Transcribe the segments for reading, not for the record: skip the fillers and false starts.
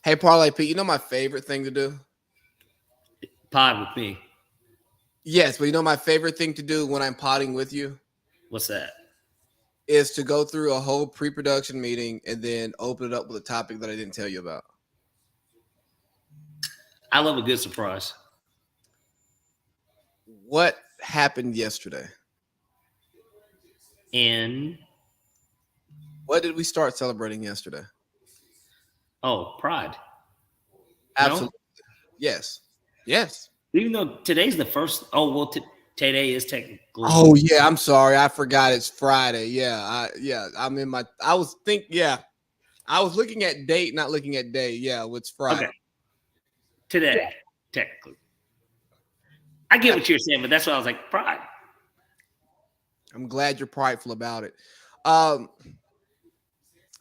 Hey, Parlay Pete, you know my favorite thing to do? Pod with me. Yes, but you know my favorite thing to do when I'm potting with you What's that? is to go through a whole pre-production meeting and then open it up with a topic that I didn't tell you about. I love a good surprise. What happened yesterday? And What did we start celebrating yesterday? Pride. No, Absolutely. Yes. Yes. even though today's the first. Today is technically. Oh yeah, I'm sorry. I forgot it's Friday. I'm in my I was looking at date, not looking at day. Yeah, it's Friday. Okay, today technically. I get what you're saying, but that's why I was like pride. I'm glad you're prideful about it. Um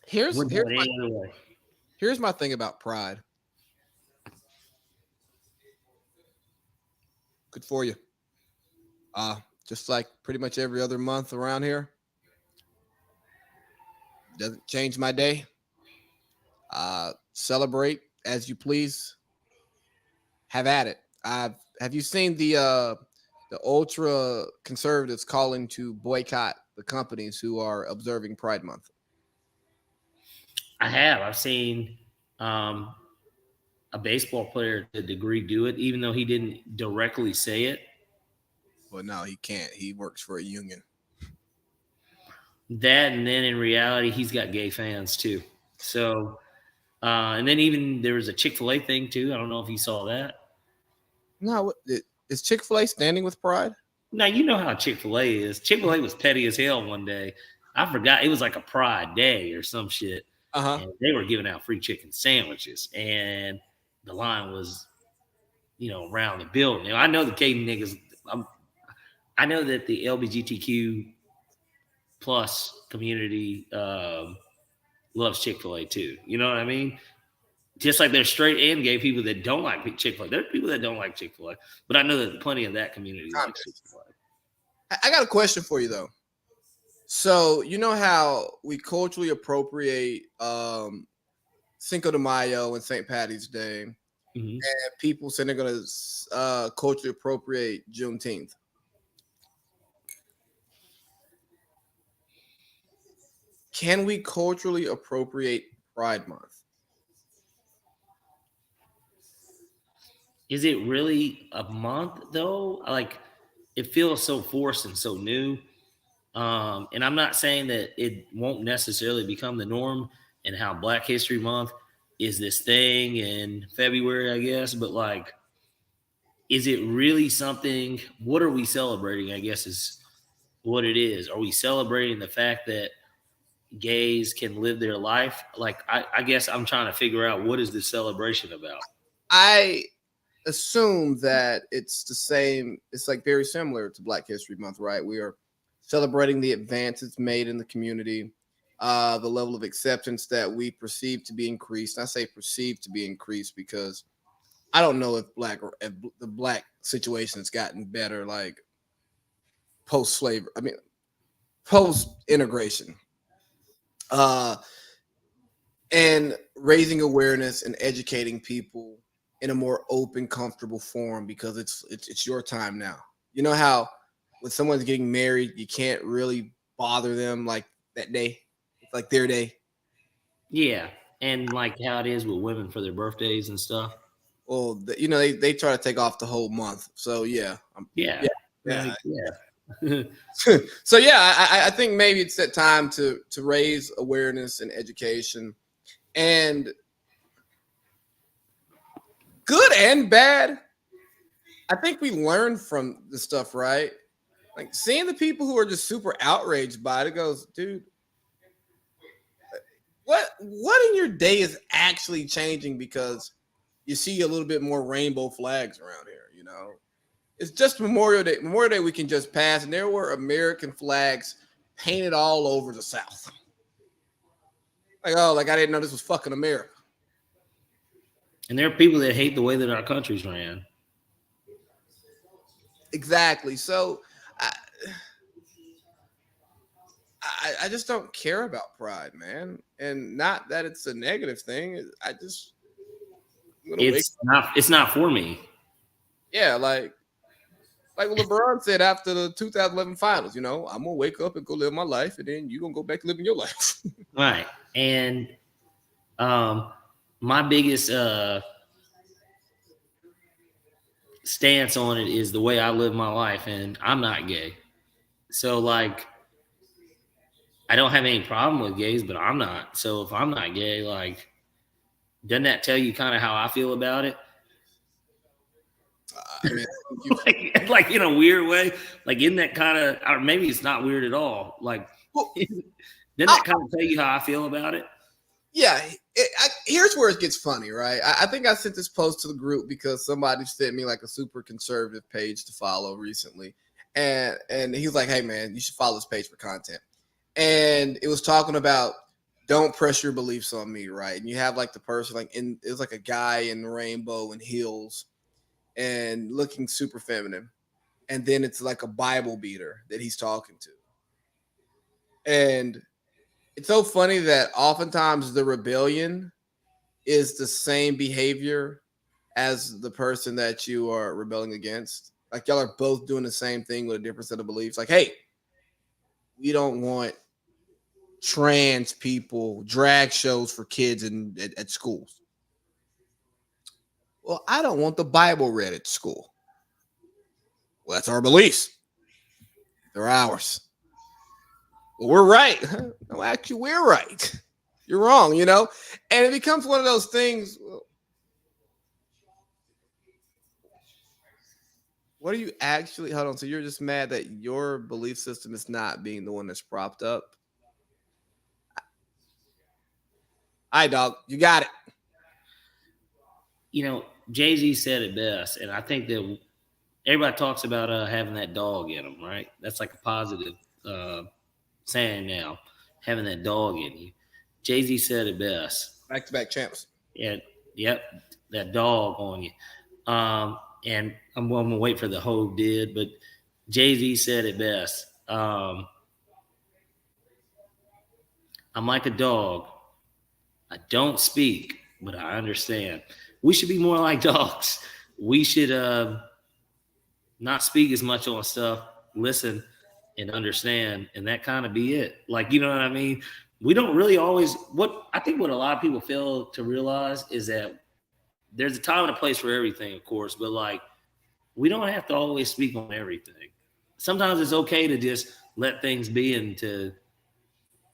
here's Wouldn't here's have it my any other way. here's my thing about pride. Good for you. Uh just like pretty much every other month around here. Doesn't change my day. Celebrate as you please. Have at it. Have you seen the ultra conservatives calling to boycott the companies who are observing Pride Month? I have. I've seen um, a baseball player to a degree do it, even though he didn't directly say it. Well, no, he can't. He works for a union. That, and then in reality, he's got gay fans too. So, and then even there was a Chick-fil-A thing too. I don't know if you saw that. No, is Chick-fil-A standing with Pride? Now you know how Chick-fil-A is. Chick-fil-A was petty as hell one day. I forgot it was like a Pride Day or some shit, Uh-huh. and they were giving out free chicken sandwiches, and the line was, around the building. I know the Caden niggas. I know that the LGBTQ plus community loves Chick-fil-A too. You know what I mean? Just like there's straight and gay people that don't like Chick-fil-A. There are people that don't like Chick-fil-A, but I know that plenty of that community likes Chick-fil-A. I got a question for you though. So you know how we culturally appropriate Cinco de Mayo and St. Patty's Day, and Mm-hmm. people say they're going to culturally appropriate Juneteenth. Can we culturally appropriate Pride Month? Is it really a month though? Like, it feels so forced and so new. And I'm not saying that it won't necessarily become the norm and how Black History Month is this thing in February, I guess. But like, is it really something? What are we celebrating? I guess is what it is. Are we celebrating the fact that gays can live their life? Like, I guess I'm trying to figure out what is this celebration about. I assume that it's the same. It's like very similar to Black History Month, right? We are celebrating the advances made in the community, the level of acceptance that we perceive to be increased. I say perceived to be increased because I don't know if the black situation has gotten better, like post slavery. I mean, post integration, uh, and raising awareness and educating people in a more open, comfortable form because it's your time now. You know how when someone's getting married, you can't really bother them like that day. It's like their day. Yeah, and like how it is with women for their birthdays and stuff. Well, they try to take off the whole month. So yeah, Yeah, yeah, yeah. like, yeah. So yeah, I think maybe it's that time to raise awareness and education, and good and bad. I think we learn from the stuff, right? Like seeing the people who are just super outraged by it, it goes, dude, what in your day is actually changing because you see a little bit more rainbow flags around here, you know? It's just Memorial Day. Memorial Day we can just pass, and there were American flags painted all over the South. Like I didn't know this was fucking America. And there are people that hate the way that our country's ran. Exactly. So I, I just don't care about pride, man. And not that it's a negative thing. I just It's not for me. Yeah, like what LeBron said after the 2011 finals, I'm gonna wake up and go live my life, and then you're gonna go back to living your life. Right. And my biggest stance on it is the way I live my life, and I'm not gay. So like I don't have any problem with gays, but I'm not. So if I'm not gay, like doesn't that tell you kind of how I feel about it? I mean, like in a weird way, like isn't that kind of, or maybe it's not weird at all. Like, doesn't that kind of tell you how I feel about it? Yeah, here's where it gets funny, right? I think I sent this post to the group because somebody sent me like a super conservative page to follow recently, and he was like, "Hey man, you should follow this page for content." And it was talking about don't press your beliefs on me, right? And you have like the person it was like a guy in rainbow and heels and looking super feminine, and then it's like a Bible beater that he's talking to, and it's so funny that oftentimes the rebellion is the same behavior as the person that you are rebelling against. Like y'all are both doing the same thing with a different set of beliefs. Like, hey, we don't want trans people drag shows for kids at schools. Well, I don't want the Bible read at school. Well, that's our beliefs. They're ours. Well, we're right. No, actually, we're right. You're wrong, and it becomes one of those things. What are you actually? Hold on. So you're just mad that your belief system is not being the one that's propped up? All right, dog. You got it. Jay-Z said it best, and I think that everybody talks about having that dog in them, right? That's like a positive saying now, having that dog in you. Jay-Z said it best. Back-to-back champs. Yeah, yep, that dog on you. And I'm going to wait for the whole did, but Jay-Z said it best. I'm like a dog. I don't speak, but I understand. We should be more like dogs. We should not speak as much on stuff, listen and understand, and that kind of be it. Like, you know what I mean? We don't really always, what a lot of people fail to realize is that there's a time and a place for everything, of course, but like, we don't have to always speak on everything. Sometimes it's okay to just let things be and to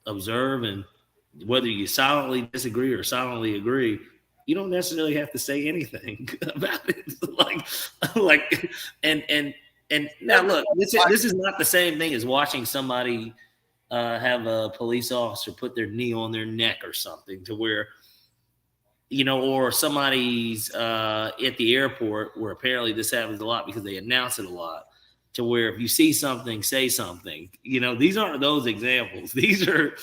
observe, and whether you silently disagree or silently agree, you don't necessarily have to say anything about it. And now look, this is not the same thing as watching somebody have a police officer put their knee on their neck or something to where, or somebody's at the airport where apparently this happens a lot because they announce it a lot, to where if you see something, say something. These aren't those examples. These are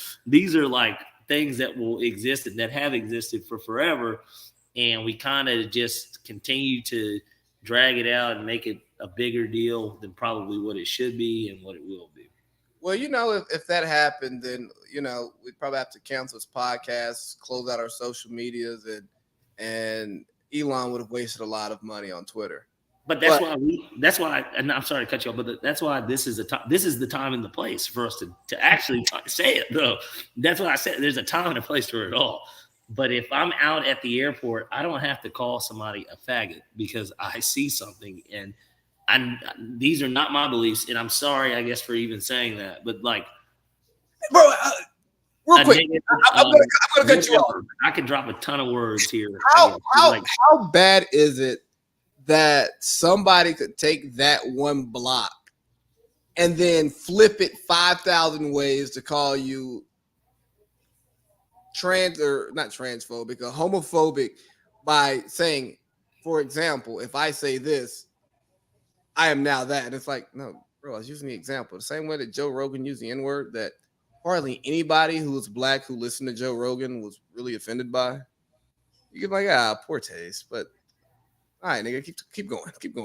like things that will exist and that have existed for forever. And we kind of just continue to drag it out and make it a bigger deal than probably what it should be and what it will be. Well, if that happened, then, we'd probably have to cancel this podcast, close out our social medias, and Elon would have wasted a lot of money on Twitter. But that's why, and I'm sorry to cut you off, but that's why this is the time and the place for us to actually say it, though. That's what I said. There's a time and a place for it all. But if I'm out at the airport, I don't have to call somebody a faggot because I see something, and these are not my beliefs. And I'm sorry, I guess, for even saying that. But like, bro, real quick, I'm gonna cut you off. I could drop a ton of words here. How bad is it that somebody could take that one block and then flip it 5,000 ways to call you not transphobic, or homophobic by saying, for example, if I say this, I am now that. And it's like, no, bro, I was using the example. The same way that Joe Rogan used the N-word that hardly anybody who was black who listened to Joe Rogan was really offended by. You get like, poor taste, but all right, nigga, keep going,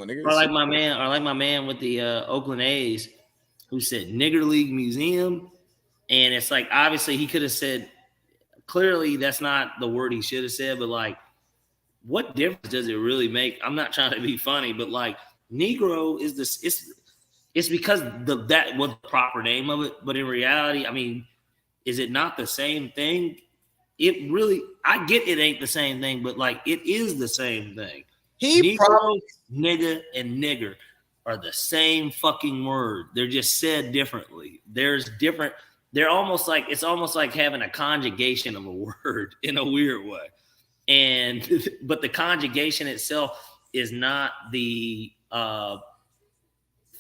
nigga. Or like my man with the Oakland A's, who said "Nigger League Museum," and it's like obviously he could have said, clearly that's not the word he should have said, but like what difference does it really make? I'm not trying to be funny, but like Negro is this. It's because that was the proper name of it, but in reality, I mean, is it not the same thing? It really, I get it ain't the same thing, but like it is the same thing. Negro, nigga, and nigger are the same fucking word. They're just said differently. There's different. They're almost like it's almost like having a conjugation of a word in a weird way. And but the conjugation itself is not the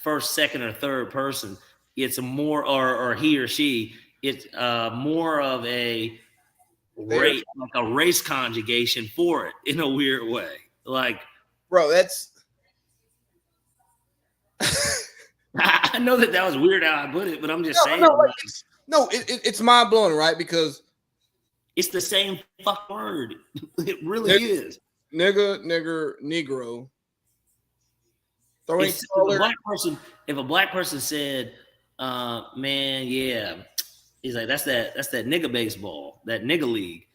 first, second, or third person. It's a more or he or she. It's more of a race, like a race conjugation for it in a weird way. Like, bro, that's. I know that was weird how I put it, but I'm just saying. It's mind blowing, right? Because it's the same fuck word. It really is. Nigga, nigger, Negro. If a black person said, man, yeah, he's like, that's that nigga baseball, that nigga league.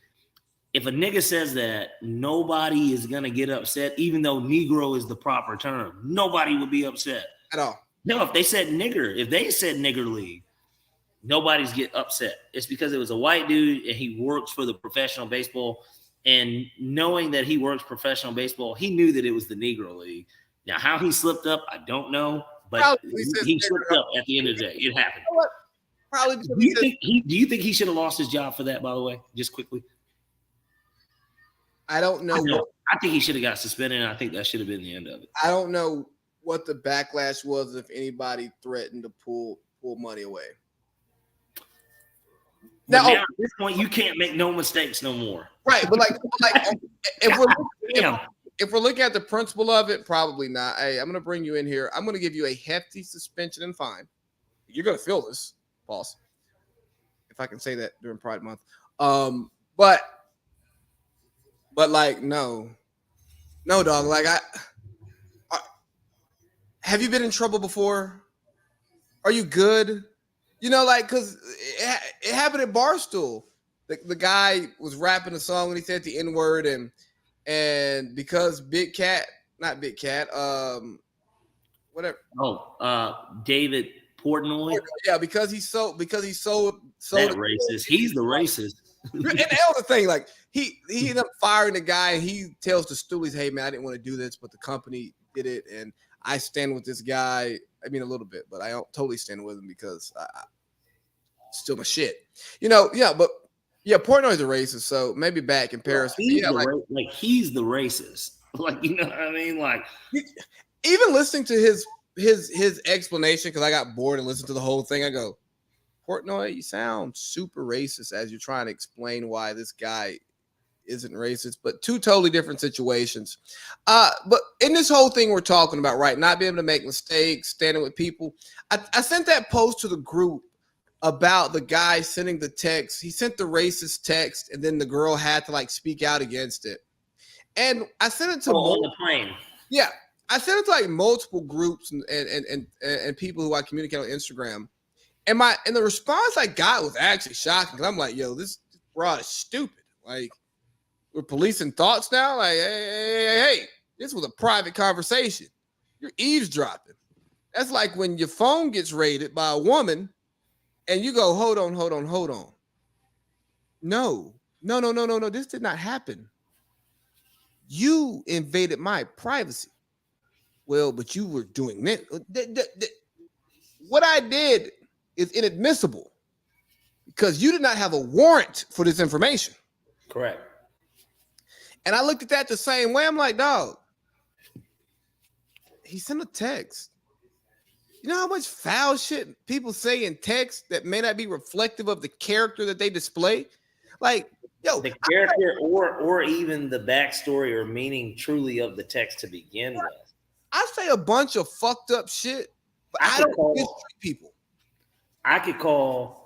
If a nigga says that, nobody is gonna get upset, even though Negro is the proper term. Nobody would be upset at all. No, if they said nigger, if they said nigger league, nobody's get upset. It's because it was a white dude and he works for the professional baseball. And knowing that he works professional baseball, he knew that it was the Negro League. Now, how he slipped up, I don't know, but he slipped up at the end of the day. It happened. You know what? Probably. Do you think he should have lost his job for that? By the way, just quickly. I don't know. I think he should have got suspended, and I think that should have been the end of it. I don't know what the backlash was if anybody threatened to pull money away. Now, at this point, you can't make no mistakes no more. Right, but if we're looking at the principle of it, probably not. Hey, I'm going to bring you in here. I'm going to give you a hefty suspension and fine. You're going to feel this, boss, if I can say that during Pride Month. But like, no, dog. Like, have you been in trouble before? Are you good? You know, like, because it happened at Barstool. The guy was rapping a song and he said the N-word, and because not Big Cat, whatever. David Portnoy. Yeah, because he sold that racist. He's the racist. And that was the thing. Like he ended up firing the guy, and he tells the Stoolies, "Hey man, I didn't want to do this, but the company did it, and I stand with this guy." I mean, a little bit, but I don't totally stand with him because I still my shit. You know, yeah, but yeah, Portnoy's a racist, so maybe back in Paris. He's he's the racist. Like, you know what I mean? Like, even listening to his explanation, because I got bored and listened to the whole thing, I go, Portnoy, you sound super racist as you're trying to explain why this guy isn't racist, but two totally different situations. But in this whole thing we're talking about, right, not being able to make mistakes, standing with people, I sent that post to the group about the guy sending the text. He sent the racist text, and then the girl had to like speak out against it. And I sent it to on the plane. Yeah, I sent it to like multiple groups and people who I communicate on Instagram. And the response I got was actually shocking, because I'm like, yo, this broad is stupid. Like, we're policing thoughts now? Like, hey, this was a private conversation. You're eavesdropping. That's like when your phone gets raided by a woman and you go, hold on. No. This did not happen. You invaded my privacy. Well, but you were doing this. What I did is inadmissible because you did not have a warrant for this information. Correct. And I looked at that the same way. I'm like, dog, he sent a text. You know how much foul shit people say in text that may not be reflective of the character that they display? Like, yo, the character or even the backstory or meaning truly of the text to begin with. I say a bunch of fucked up shit, but I don't mistreat people. I could call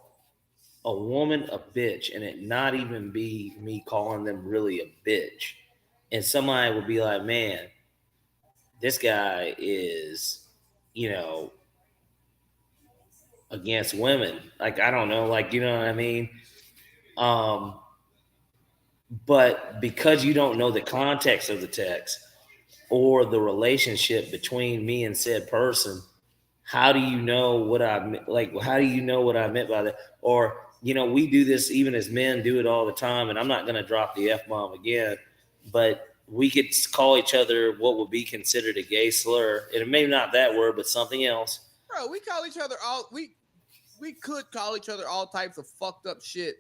a woman a bitch and it not even be me calling them really a bitch. And somebody would be like, man, this guy is, you know, against women. Like, I don't know, like, you know what I mean? But because you don't know the context of the text or the relationship between me and said person, how do you know what how do you know what I meant by that? Or, we do this even as men do it all the time. And I'm not going to drop the F-bomb again, but we could call each other what would be considered a gay slur. And it may not that word, but something else. Bro, we call each other we could call each other all types of fucked up shit.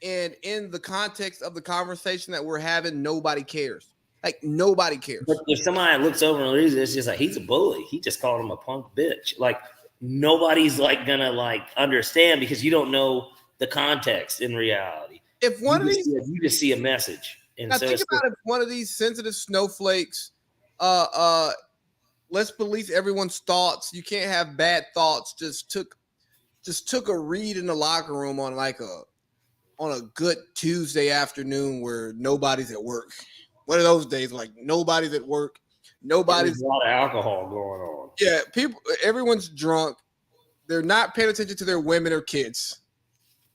And in the context of the conversation that we're having, nobody cares. Like, nobody cares. But if somebody looks over and reads it, it's just like, he's a bully. He just called him a punk bitch. Like, nobody's like gonna like understand because you don't know the context in reality. If one of these, you just see a message. And now so think about if one of these sensitive snowflakes, let's police everyone's thoughts. You can't have bad thoughts. Just took a read in the locker room on a good Tuesday afternoon where nobody's at work. One of those days, like nobody's at work, there's a lot of alcohol going on. Yeah, everyone's drunk. They're not paying attention to their women or kids.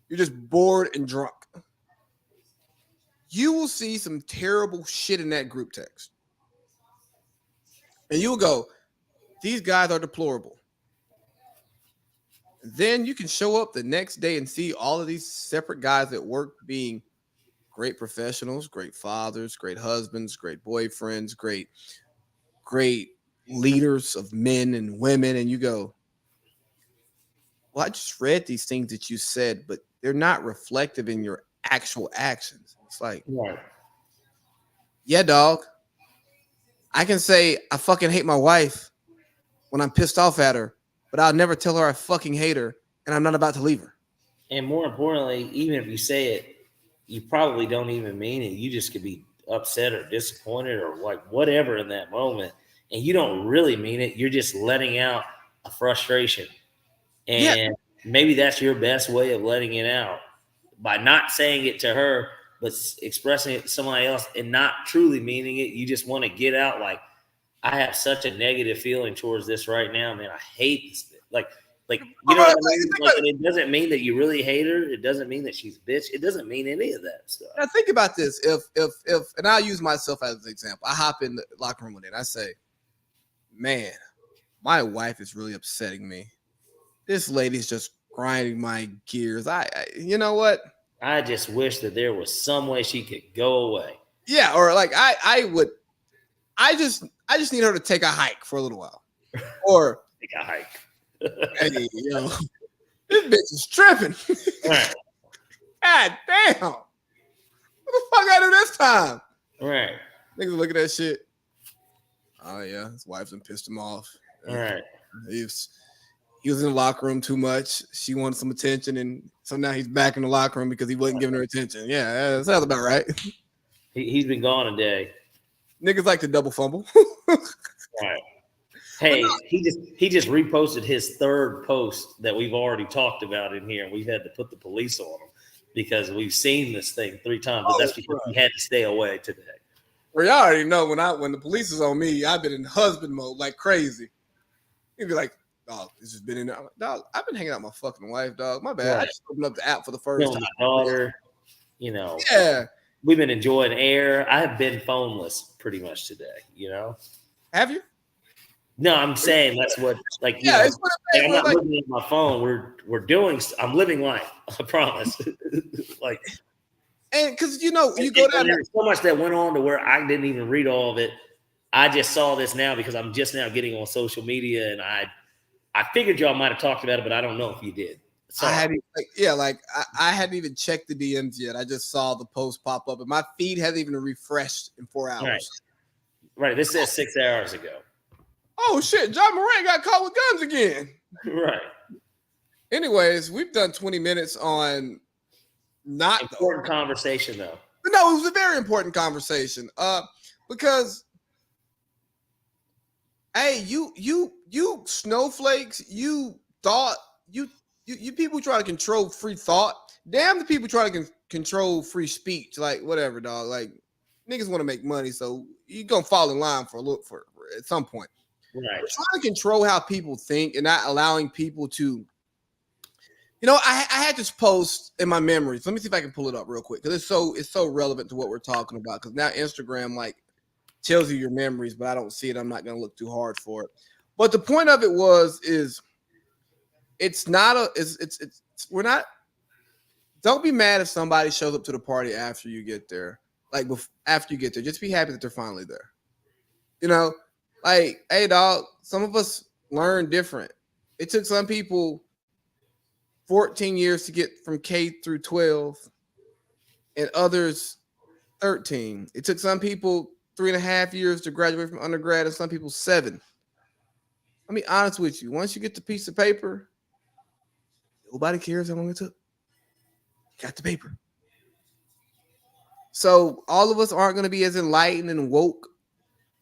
You're just bored and drunk. You will see some terrible shit in that group text. And you'll go, these guys are deplorable. Then you can show up the next day and see all of these separate guys at work being great professionals, great fathers, great husbands, great boyfriends, great leaders of men and women. And you go, well, I just read these things that you said, but they're not reflective in your actual actions. It's like, yeah, dog. I can say I fucking hate my wife when I'm pissed off at her, but I'll never tell her I fucking hate her and I'm not about to leave her. And more importantly, even if you say it, you probably don't even mean it. You just could be upset or disappointed or like whatever in that moment. And you don't really mean it. You're just letting out a frustration. And maybe that's your best way of letting it out by not saying it to her, but expressing it to somebody else and not truly meaning it. You just want to get out like, I have such a negative feeling towards this right now, man. I hate this. Like you know what I mean? Like, it doesn't mean that you really hate her. It doesn't mean that she's a bitch. It doesn't mean any of that stuff. Now think about this. If and I'll use myself as an example. I hop in the locker room one day and I say, man, my wife is really upsetting me. This lady's just grinding my gears. I you know what? I just wish that there was some way she could go away. Yeah, or like I just need her to take a hike for a little while. Or take a hike. Hey, yo, this bitch is tripping. Right. God damn. What the fuck I do this time? Right. Niggas look at that shit. Oh yeah, his wife's done pissed him off. All right. He was in the locker room too much. She wanted some attention, and so now he's back in the locker room because he wasn't giving her attention. Yeah, that sounds about right. He's been gone a day. Niggas like to double fumble. Right. Hey, he just reposted his third post that we've already talked about in here, and we've had to put the police on him because we've seen this thing 3 times, but that's because he had to stay away today. Well, y'all already know when the police is on me, I've been in husband mode like crazy. He'd be like, dog, this has been in there. I'm like, dog, I've been hanging out with my fucking wife, dog. My bad. Right. I just opened up the app for the first time. My daughter, Yeah. We've been enjoying air. I have been phoneless pretty much today, Have you? No, I'm saying that's what, like, it's I'm not looking at my phone. We're doing. I'm living life. I promise. Like, and because you go down. There's so much that went on to where I didn't even read all of it. I just saw this now because I'm just now getting on social media, and I figured y'all might have talked about it, but I don't know if you did. I hadn't even checked the DMs yet. I just saw the post pop up, and my feed hasn't even refreshed in 4 hours. Right. This says 6 hours ago. Oh shit! John Moran got caught with guns again. Right. Anyways, we've done 20 minutes on not important conversation though. But no, it was a very important conversation. Because hey, you snowflakes, you thought you people try to control free thought. Damn the people try to control free speech. Like whatever, dog. Like niggas want to make money, so you gonna fall in line for at some point. Right. We're trying to control how people think and not allowing people to. I had this post in my memories. Let me see if I can pull it up real quick because it's so relevant to what we're talking about. Because now Instagram like tells you your memories, but I don't see it. I'm not going to look too hard for it. But the point of it is it's not a it's we're not. Don't be mad if somebody shows up to the party after you get there. Like after you get there, just be happy that they're finally there. Like, hey, dog. Some of us learn different. It took some people 14 years to get from K through 12 and others 13. It took some people 3.5 years to graduate from undergrad and some people 7. Let me be honest with you. Once you get the piece of paper, nobody cares how long it took. You got the paper. So all of us aren't going to be as enlightened and woke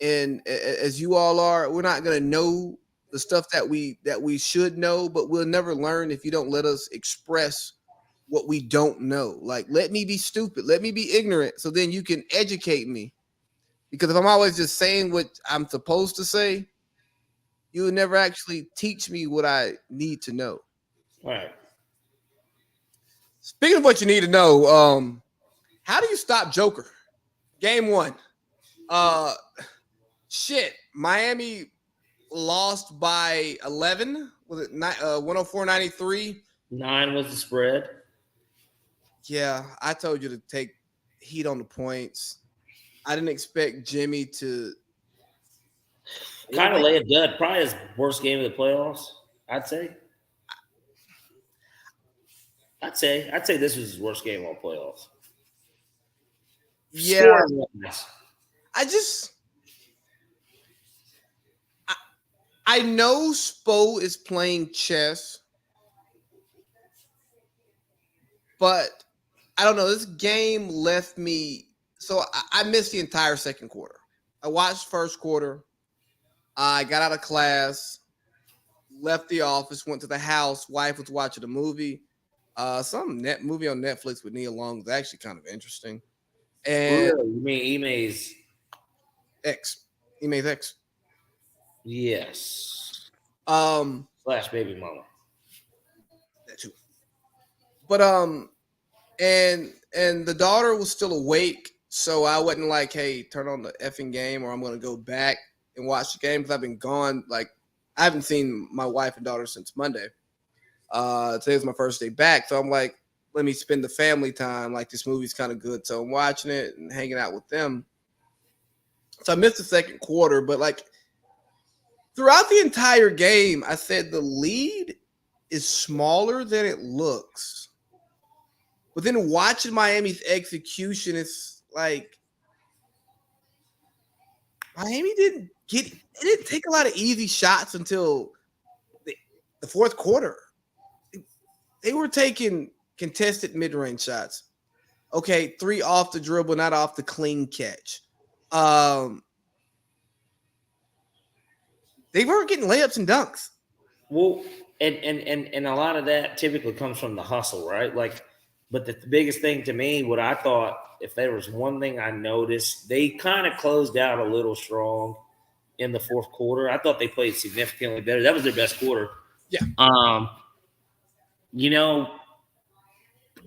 and as you all are. We're not going to know the stuff that we should know, but we'll never learn if you don't let us express what we don't know. Like, let me be stupid, let me be ignorant, so then you can educate me. Because if I'm always just saying what I'm supposed to say, you will never actually teach me what I need to know. All right. Speaking of what you need to know, how do you stop Joker? Game 1. Miami lost by 11. Was it 104-93? 9 was the spread. Yeah, I told you to take heat on the points. I didn't expect Jimmy to kind of lay a dud. Probably his worst game of the playoffs, I'd say. I'd say this was his worst game of playoffs. Yeah. I know Spo is playing chess, but I don't know. This game left me. So I missed the entire second quarter. I watched first quarter. I got out of class, left the office, went to the house. Wife was watching a movie. Some movie on Netflix with Nia Long was actually kind of interesting. And really? You mean Ime's X? Ime's X? Yes. Slash baby mama. That too. But and the daughter was still awake, so I wasn't like, hey, turn on the effing game, or I'm gonna go back and watch the game because I've been gone. Like, I haven't seen my wife and daughter since Monday. Today was my first day back, so I'm like, let me spend the family time. Like, this movie's kind of good, so I'm watching it and hanging out with them. So I missed the second quarter, but like throughout the entire game, I said the lead is smaller than it looks. But then watching Miami's execution, it's like Miami didn't take a lot of easy shots until the fourth quarter. They were taking contested mid-range shots. Okay, 3 off the dribble, not off the clean catch. They weren't getting layups and dunks. Well, and a lot of that typically comes from the hustle, right? Like, but the biggest thing to me, what I thought, if there was one thing I noticed, they kind of closed out a little strong in the fourth quarter. I thought they played significantly better. That was their best quarter. Yeah.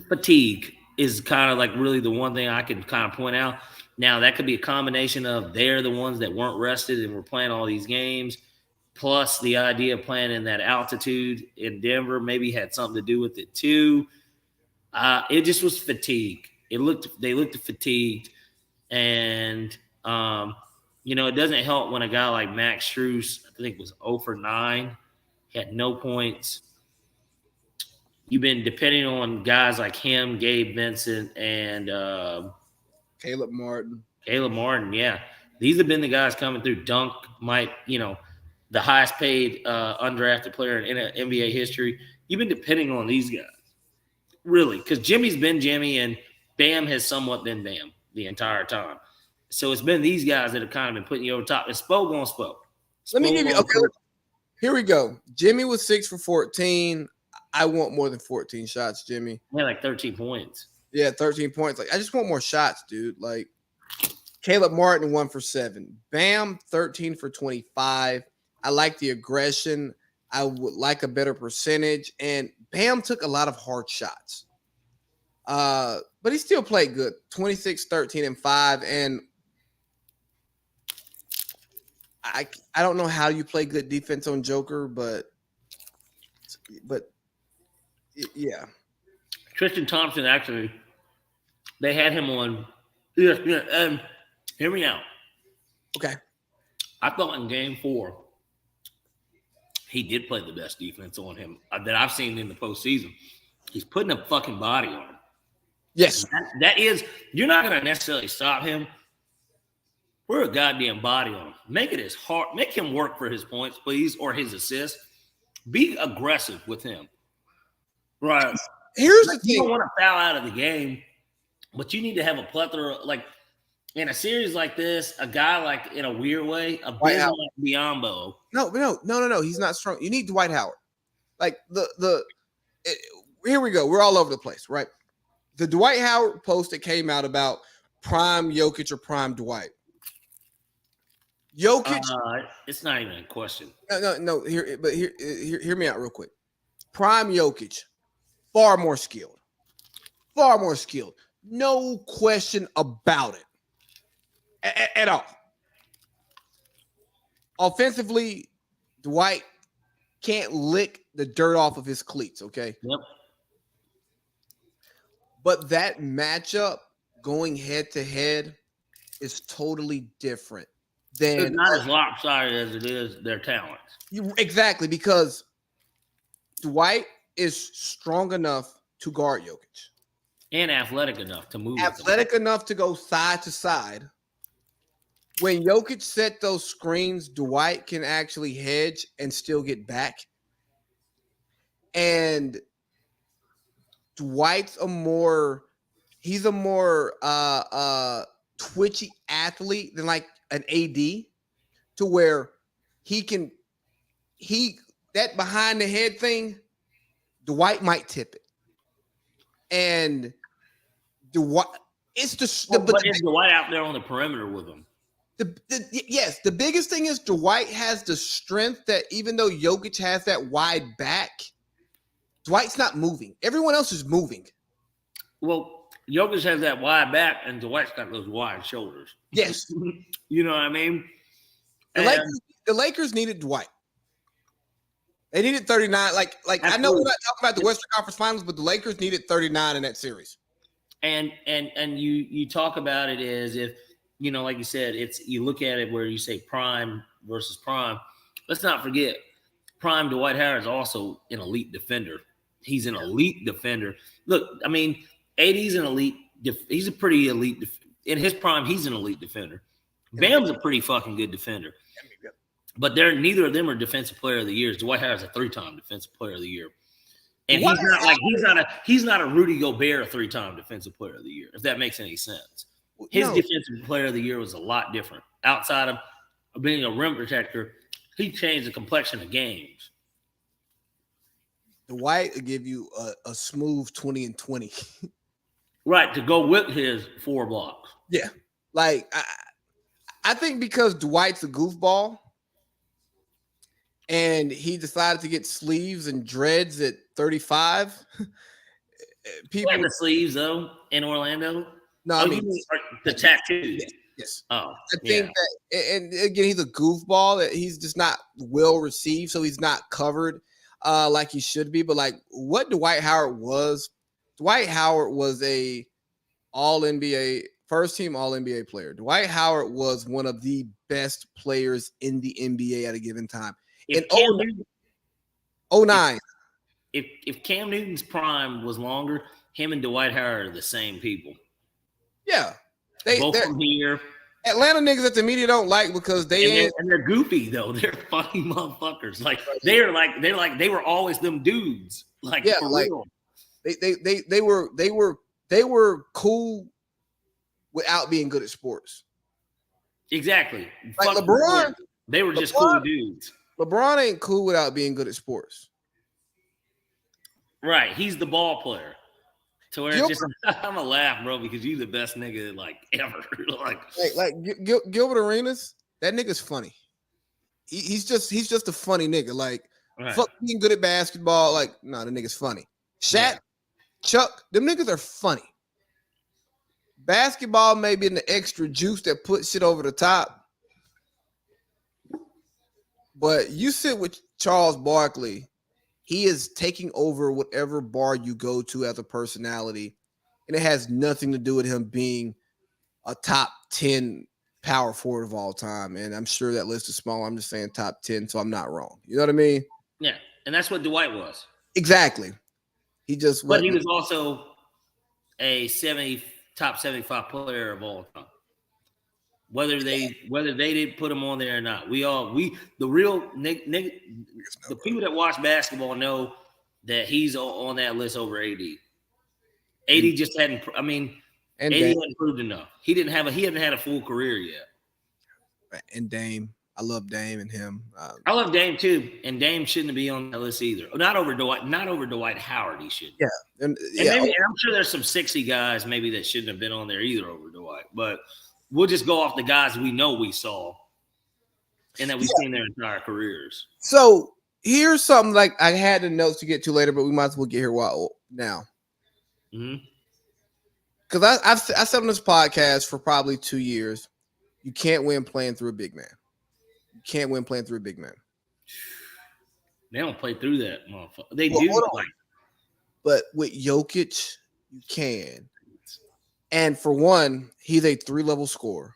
Fatigue is kind of like really the one thing I can kind of point out. Now, that could be a combination of they're the ones that weren't rested and were playing all these games, plus the idea of playing in that altitude in Denver maybe had something to do with it too. It just was fatigue. They looked fatigued, and it doesn't help when a guy like Max Strus, I think, was 0 for 9, had no points. You've been depending on guys like him, Gabe Vincent, and Caleb Martin. Yeah. These have been the guys coming through. Dunk the highest paid undrafted player in NBA history. You've been depending on these guys, really, because Jimmy's been Jimmy and Bam has somewhat been Bam the entire time. So it's been these guys that have kind of been putting you over top. It's Spo going Spo. Let me give you – okay, here we go. Jimmy was 6 for 14. I want more than 14 shots, Jimmy. Yeah, like 13 points. Yeah, 13 points. Like, I just want more shots, dude. Like, Caleb Martin, 1 for 7. Bam, 13 for 25. I like the aggression. I would like a better percentage. And Bam took a lot of hard shots. But he still played good. 26, 13, and 5. And I don't know how you play good defense on Joker, but yeah. Tristan Thompson, actually, they had him on. Yeah. Hear me out. Okay. I thought in game 4, he did play the best defense on him that I've seen in the postseason. He's putting a fucking body on him. Yes. That is, you're not going to necessarily stop him. Put a goddamn body on him. Make it as hard. Make him work for his points, please, or his assists. Be aggressive with him. Right. Here's the thing. You don't want to foul out of the game, but you need to have a plethora. Like in a series like this, a guy like in a weird way, a big like Biombo. No. He's not strong. You need Dwight Howard. Like here we go. We're all over the place, right? The Dwight Howard post that came out about prime Jokic or prime Dwight. Jokic, it's not even a question. No. Hear me out real quick. Prime Jokic, far more skilled. No question about it at all. Offensively, Dwight can't lick the dirt off of his cleats. Okay. Yep. But that matchup going head to head is totally different. It's not as lopsided as it is their talents. Exactly, because Dwight is strong enough to guard Jokic. And athletic enough to move. Athletic enough to go side to side. When Jokic set those screens, Dwight can actually hedge and still get back. And Dwight's a more twitchy athlete than like an AD, to where that behind the head thing, Dwight might tip it. And Dwight, but is Dwight out there on the perimeter with him? Yes, the biggest thing is Dwight has the strength that even though Jokic has that wide back, Dwight's not moving. Everyone else is moving. Well, Jokic has that wide back, and Dwight's got those wide shoulders. Yes. You know what I mean? The Lakers needed Dwight. They needed 39. Like I know we're not talking about the Western Conference Finals, but the Lakers needed 39 in that series. And you talk about it as if, you know, like you said, you look at it where you say prime versus prime. Let's not forget, prime Dwight Howard is also an elite defender. He's an elite defender. Look, I mean, AD's an elite. He's a pretty elite. In his prime, he's an elite defender. Bam's a pretty fucking good defender. But neither of them are defensive player of the year. Dwight Howard's a 3-time defensive player of the year. And he's not a Rudy Gobert 3-time defensive player of the year, if that makes any sense. His defensive player of the year was a lot different. Outside of being a rim protector, he changed the complexion of games. Dwight will give you a smooth 20 and 20. Right, to go with his 4 blocks. Yeah. Like, I think because Dwight's a goofball and he decided to get sleeves and dreads at 35. People had the sleeves, though, in Orlando? No, I mean the tattoos. Yes. Oh, I think that, and again, he's a goofball. That he's just not well received, so he's not covered like he should be. But like what Dwight Howard was a All-NBA, first-team All-NBA player. Dwight Howard was one of the best players in the NBA at a given time. In 09. If Cam Newton's prime was longer, him and Dwight Howard are the same people. Yeah. Both from here. Atlanta niggas that the media don't like because they're goofy though. They're funny motherfuckers. Like they were always them dudes. Like for real. They were cool without being good at sports. Exactly. Like LeBron, they were just cool dudes. LeBron ain't cool without being good at sports. Right. He's the ball player. To where it's just, I'm gonna laugh, bro, because you the best nigga like ever. Gilbert Arenas, that nigga's funny. He's just a funny nigga. Like Right. Fuck being good at basketball. Like, no, the nigga's funny. Shaq, Chuck, them niggas are funny. Basketball may be in the extra juice that puts shit over the top. But you sit with Charles Barkley, he is taking over whatever bar you go to as a personality. And it has nothing to do with him being a top 10 power forward of all time. And I'm sure that list is small. I'm just saying top 10, so I'm not wrong. You know what I mean? Yeah. And that's what Dwight was. Exactly. He just But he wasn't. was also a top 75 player of all time. Whether they didn't put him on there or not, the people that watch basketball know that he's on that list over AD. AD just hadn't. I mean, And AD Dame. hadn't proved enough. He hadn't had a full career yet. And Dame. I love Dame and him. I love Dame too, and Dame shouldn't be on that list either. Not over Dwight. Not over Dwight Howard. He should. Yeah, and maybe, and I'm sure there's some 60 guys maybe that shouldn't have been on there either over Dwight. But we'll just go off the guys we know we saw, and that we've seen their entire careers. So here's something like I had the notes to get to later, but we might as well get here now. Because I said on this podcast for probably 2 years, you can't win playing through a big man. You can't win playing through a big man. They don't play through that, motherfucker. They do. But with Jokic, you can. And for one, he's a 3-level scorer.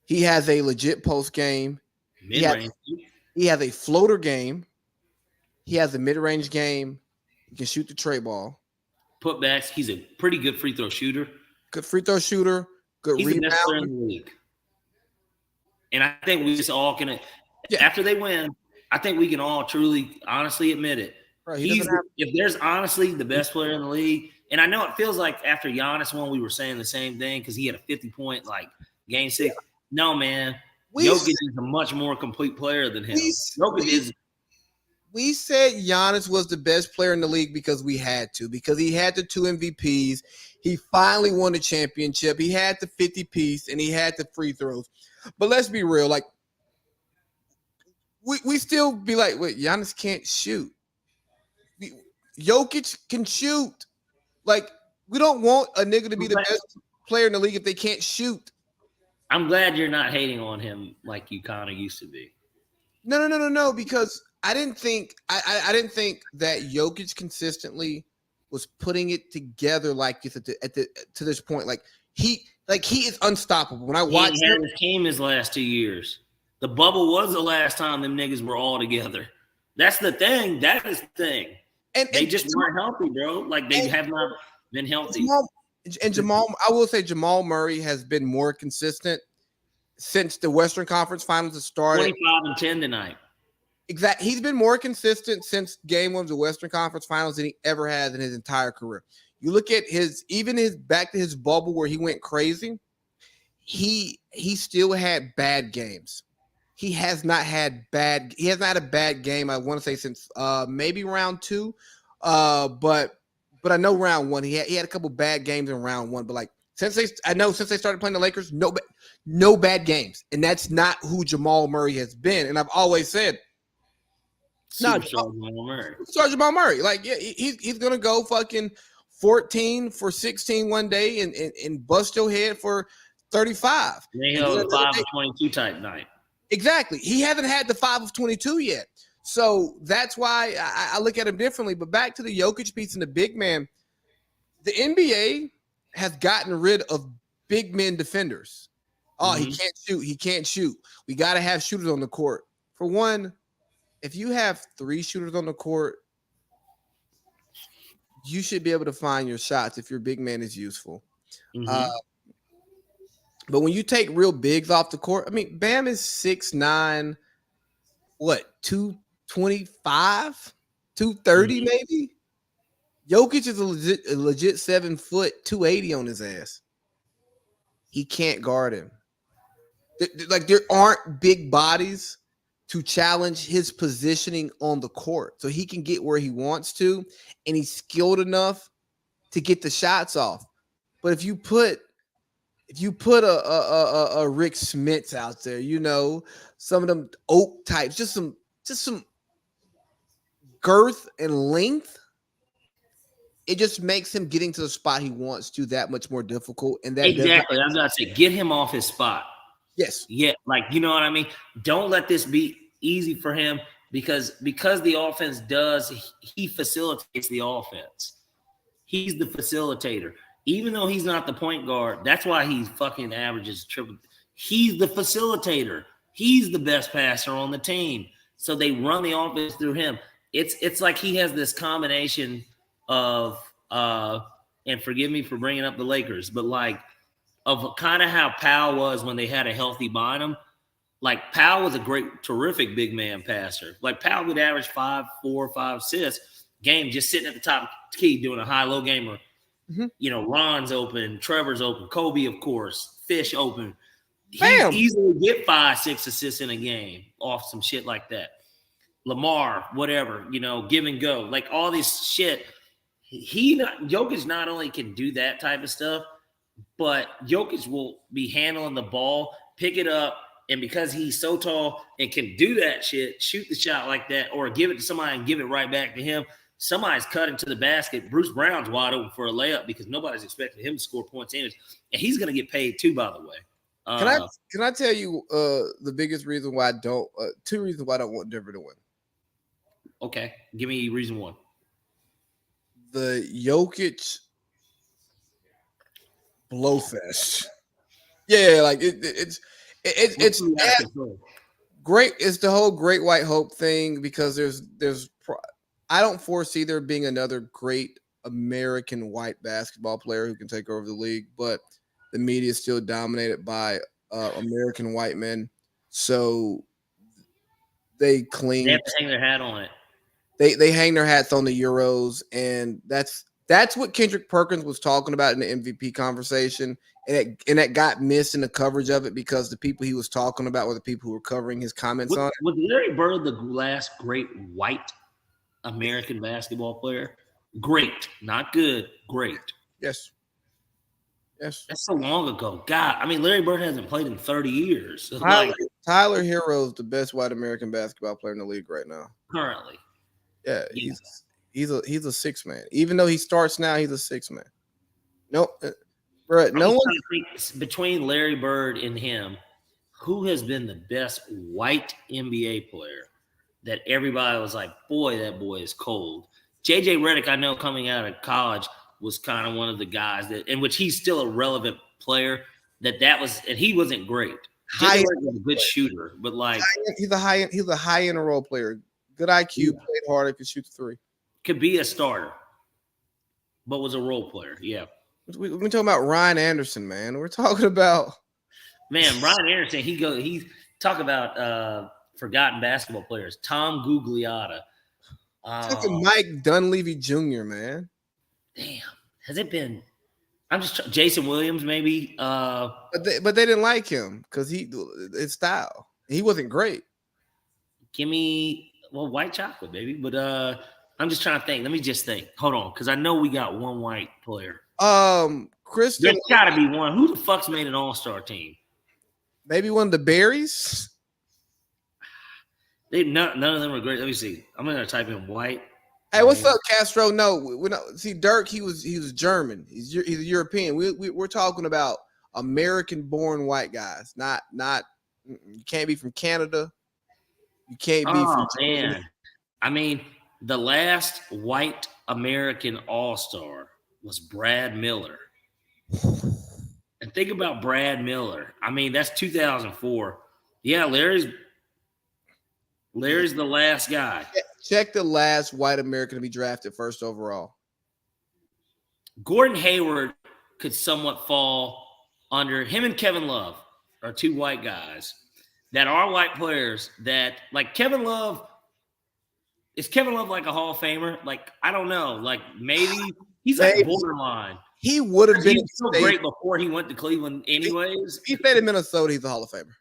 He has a legit post game. He has a floater game. He has a mid-range game. He can shoot the tray ball. Putbacks. He's a pretty good free throw shooter. Good free throw shooter. Good He's rebound. the best player in the league. And I think we just all can. After they win, I think we can all truly, honestly admit it. Right, if there's honestly the best player in the league, and I know it feels like after Giannis won, we were saying the same thing because he had a 50-point game 6. Yeah. No, man. Jokic is a much more complete player than him. We said Giannis was the best player in the league because we had to, because he had the 2 MVPs. He finally won the championship. He had the 50-piece, and he had the free throws. But let's be real. Like, we still be like, wait, Giannis can't shoot. Jokic can shoot. Like, we don't want a nigga to be the best player in the league if they can't shoot. I'm glad you're not hating on him like you kind of used to be. No, because I didn't think that Jokic consistently was putting it together like this to this point. Like he is unstoppable. When I watched him, his team his last 2 years. The bubble was the last time them niggas were all together. That's the thing. That is the thing. And they just weren't healthy, bro. Like they have not been healthy. Jamal, I will say Jamal Murray has been more consistent since the Western Conference Finals have started. 25-10 tonight. Exactly. He's been more consistent since game 1 of the Western Conference Finals than he ever has in his entire career. You look at his back to his bubble where he went crazy. He still had bad games. He has not had a bad game, I want to say, since maybe round 2. But I know round 1 he had a couple bad games in round 1. But like since they started playing the Lakers, no bad games, and that's not who Jamal Murray has been. And I've always said, Jamal Murray. Like, yeah, he's gonna go fucking 14 for 16 one day and bust your head for 35. They have a 5 of 22 type night. Exactly. He hasn't had the 5 of 22 yet. So that's why I look at him differently. But back to the Jokic piece and the big man, the NBA has gotten rid of big men defenders. Oh, he can't shoot. He can't shoot. We got to have shooters on the court. For one, if you have 3 shooters on the court, you should be able to find your shots if your big man is useful. But when you take real bigs off the court, I mean, Bam is 6'9", 225, 230 maybe? Jokic is a legit 7 foot, 280 on his ass. He can't guard him. Like, there aren't big bodies to challenge his positioning on the court, so he can get where he wants to, and he's skilled enough to get the shots off. But if you put a Rick Smits out there, some of them Oak types, just some girth and length, it just makes him getting to the spot he wants to that much more difficult. And that Exactly. I was going to say, get him off his spot. Yes. Yeah. Like, you know what I mean? Don't let this be easy for him because the offense he facilitates the offense. He's the facilitator. Even though he's not the point guard, that's why he fucking averages triple. He's the facilitator. He's the best passer on the team. So they run the offense through him. It's like he has this combination of and forgive me for bringing up the Lakers, but like of kind of how Powell was when they had a healthy Bynum. Like Powell was a great, terrific big man passer. Like Powell would average 5, 4, 5 assists game just sitting at the top key doing a high-low game or you know, Ron's open, Trevor's open, Kobe, of course, Fish open. He easily get 5, 6 assists in a game off some shit like that. Lamar, whatever, you know, give and go. Like all this shit. Jokic not only can do that type of stuff, but Jokic will be handling the ball, pick it up, and because he's so tall and can do that shit, shoot the shot like that, or give it to somebody and give it right back to him. Somebody's cutting to the basket. Bruce Brown's wide open for a layup because nobody's expecting him to score points in it. And he's going to get paid too, by the way. Can I tell you the biggest reason why I don't – 2 reasons why I don't want Denver to win. Okay. Give me reason 1. The Jokic blowfest. Yeah, like it's great. It's the whole Great White Hope thing because there's I don't foresee there being another great American white basketball player who can take over the league, but the media is still dominated by American white men, so they cling. They have to hang their hat on it. They hang their hats on the Euros, and that's what Kendrick Perkins was talking about in the MVP conversation, and that got missed in the coverage of it because the people he was talking about were the people who were covering his comments on it. Was Larry Bird the last great white American basketball player? Great, not good, great. Yes. That's so long ago. God, I mean, Larry Bird hasn't played in 30 years. Tyler Hero is the best white American basketball player in the league right now. Currently. Yeah, he's a 6 man. Even though he starts now, he's a 6 man. Nope, bro. No one between Larry Bird and him, who has been the best white NBA player that everybody was like, boy, that boy is cold. JJ Redick, I know coming out of college was kind of one of the guys that, in which he's still a relevant player. That was, and he wasn't great. JJ Redick was a good shooter, but like he's a high end role player. Good IQ, played harder, could shoot the 3. Could be a starter, but was a role player. Yeah. We're talking about Ryan Anderson, man. We're talking about Ryan Anderson. He talk about forgotten basketball players. Tom Gugliotta. Talking Mike Dunleavy Jr., man. Damn. Has it been? I'm just Jason Williams, maybe. But they didn't like him because his style. He wasn't great. Give me white chocolate, baby. But I'm just trying to think. Let me just think. Hold on, because I know we got one white player. Kristen. There's got to be one. Who the fuck's made an all-star team? Maybe one of the Berries. None of them are great. Let me see. I'm gonna type in white. Hey, what's up, Castro? No, we don't see Dirk. He was German. He's a European. We're talking about American-born white guys. Not. You can't be from Canada. You can't be from Germany. Man. I mean, the last white American all-star was Brad Miller. And think about Brad Miller. I mean, that's 2004. Yeah, Larry's the last guy. Check the last white American to be drafted first overall. Gordon Hayward could somewhat fall under him, and Kevin Love are 2 white guys that are white players that, like Kevin Love. Is Kevin Love like a Hall of Famer? Like, I don't know. Like, maybe he's like borderline. He would have been so great before he went to Cleveland anyways. He stayed in Minnesota, he's a Hall of Famer.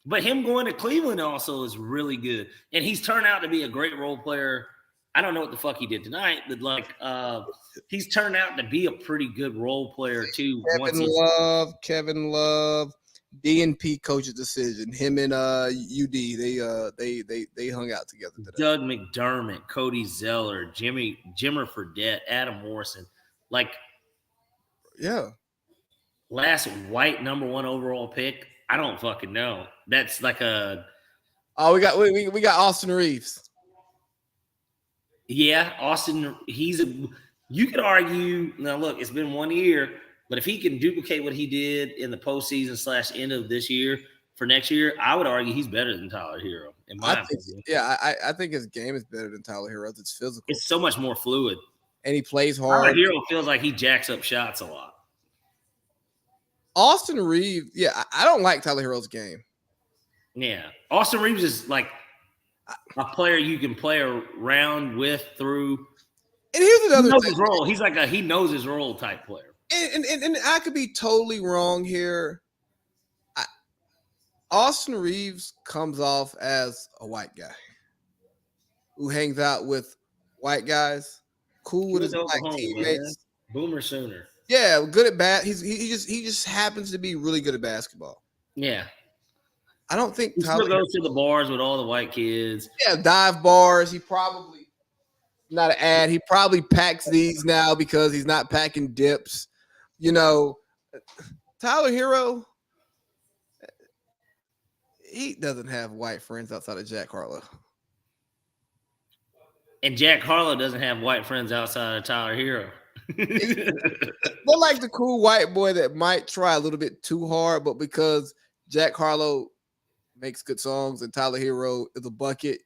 But him going to Cleveland also is really good. And he's turned out to be a great role player. I don't know what the fuck he did tonight, but like he's turned out to be a pretty good role player too. Kevin Love, DNP coach's decision. Him and UD, they hung out together today. Doug McDermott, Cody Zeller, Jimmer Fredette, Adam Morrison. Like, yeah. Last white number 1 overall pick. I don't fucking know. That's like a. Oh, we got Austin Reeves. Yeah, Austin. You could argue. Now, look, it's been 1 year, but if he can duplicate what he did in the postseason / end of this year for next year, I would argue he's better than Tyler Hero. In my opinion, I think his game is better than Tyler Hero's. It's physical. It's so much more fluid, and he plays hard. Tyler Hero feels like he jacks up shots a lot. Austin Reeves, yeah, I don't like Tyler Hero's game. Yeah, Austin Reeves is like a player you can play around with through. And here's another thing. His role. He's like he knows his role type player. And I could be totally wrong here. Austin Reeves comes off as a white guy who hangs out with white guys, cool with his black teammates. Man. Boomer Sooner. Yeah, good at bat. He just happens to be really good at basketball. Yeah. I don't think he still goes to the bars with all the white kids. Yeah, dive bars. He probably not an ad. He probably packs these now because he's not packing dips. You know, Tyler Hero, he doesn't have white friends outside of Jack Harlow. And Jack Harlow doesn't have white friends outside of Tyler Hero. They're like the cool white boy that might try a little bit too hard, but because Jack Harlow makes good songs and Tyler Hero is a bucket,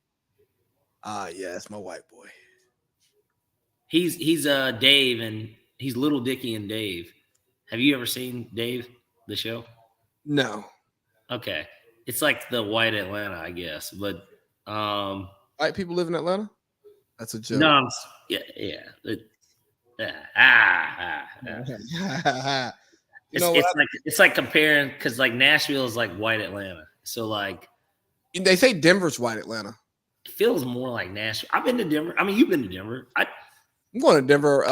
yeah, that's my white boy. He's Dave, and he's Little Dicky and Dave. Have you ever seen Dave, the show? No. Okay. It's like the white Atlanta, I guess. But white people live in Atlanta? That's a joke. No, yeah. It's like comparing, because like Nashville is like white Atlanta. So like they say Denver's white Atlanta. It feels more like Nashville. I've been to Denver. I mean, you've been to Denver. I'm going to Denver.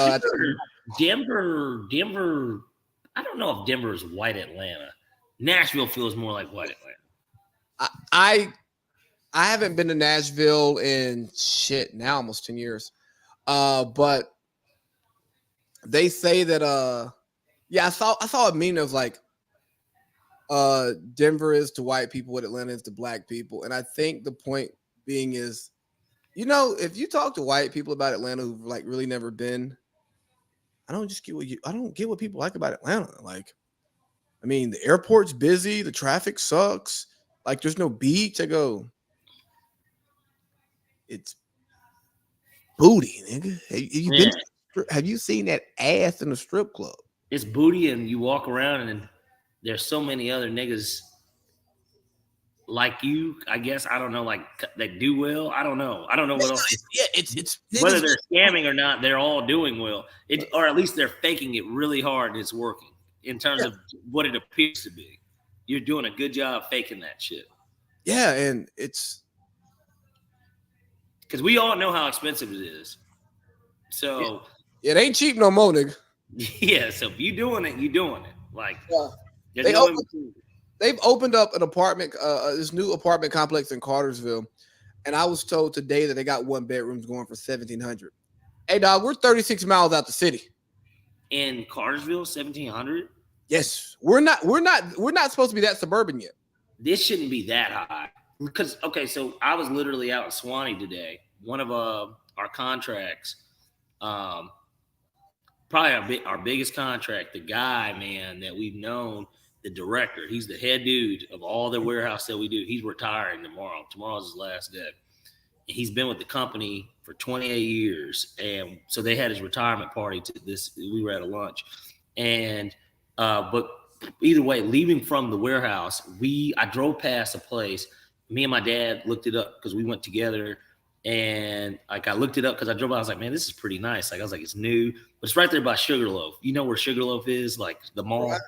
Denver. I don't know if Denver is white Atlanta. Nashville feels more like white Atlanta. I haven't been to Nashville in now almost 10 years. But they say that I saw a meme of like Denver is to white people what Atlanta is to black people. And I think the point being is, you know, if you talk to white people about Atlanta who've like really never been, I don't get what people like about Atlanta. Like, I mean, the airport's busy, the traffic sucks, like there's no beach. I go, it's booty, nigga. Have you seen that ass in the strip club? It's booty, and you walk around, and there's so many other niggas like you, I guess. I don't know, like that do well. I don't know what else. Yeah, it's whether they're scamming or not, they're all doing well. Or at least they're faking it really hard, and it's working in terms of what it appears to be. You're doing a good job faking that shit. Yeah, and it's because we all know how expensive it is. So it ain't cheap no more, nigga. Yeah, so if you doing it, you doing it. Like they've opened up an apartment, this new apartment complex in Cartersville, and I was told today that they got 1 bedrooms going for $1,700. Hey, dog, we're 36 miles out the city. In Cartersville, 1,700. Yes, we're not supposed to be that suburban yet. This shouldn't be that high because so I was literally out in Swanee today. One of our contracts, probably our biggest contract. The guy, man, that we've known. The director, he's the head dude of all the warehouse that we do. He's retiring tomorrow. Tomorrow's his last day. And he's been with the company for 28 years. And so they had his retirement party to this. We were at a lunch. And, but either way, leaving from the warehouse, I drove past a place. Me and my dad looked it up because we went together. And like I looked it up because I drove by. I was like, man, this is pretty nice. Like I was like, it's new. But it's right there by Sugarloaf. You know where Sugarloaf is? Like the mall.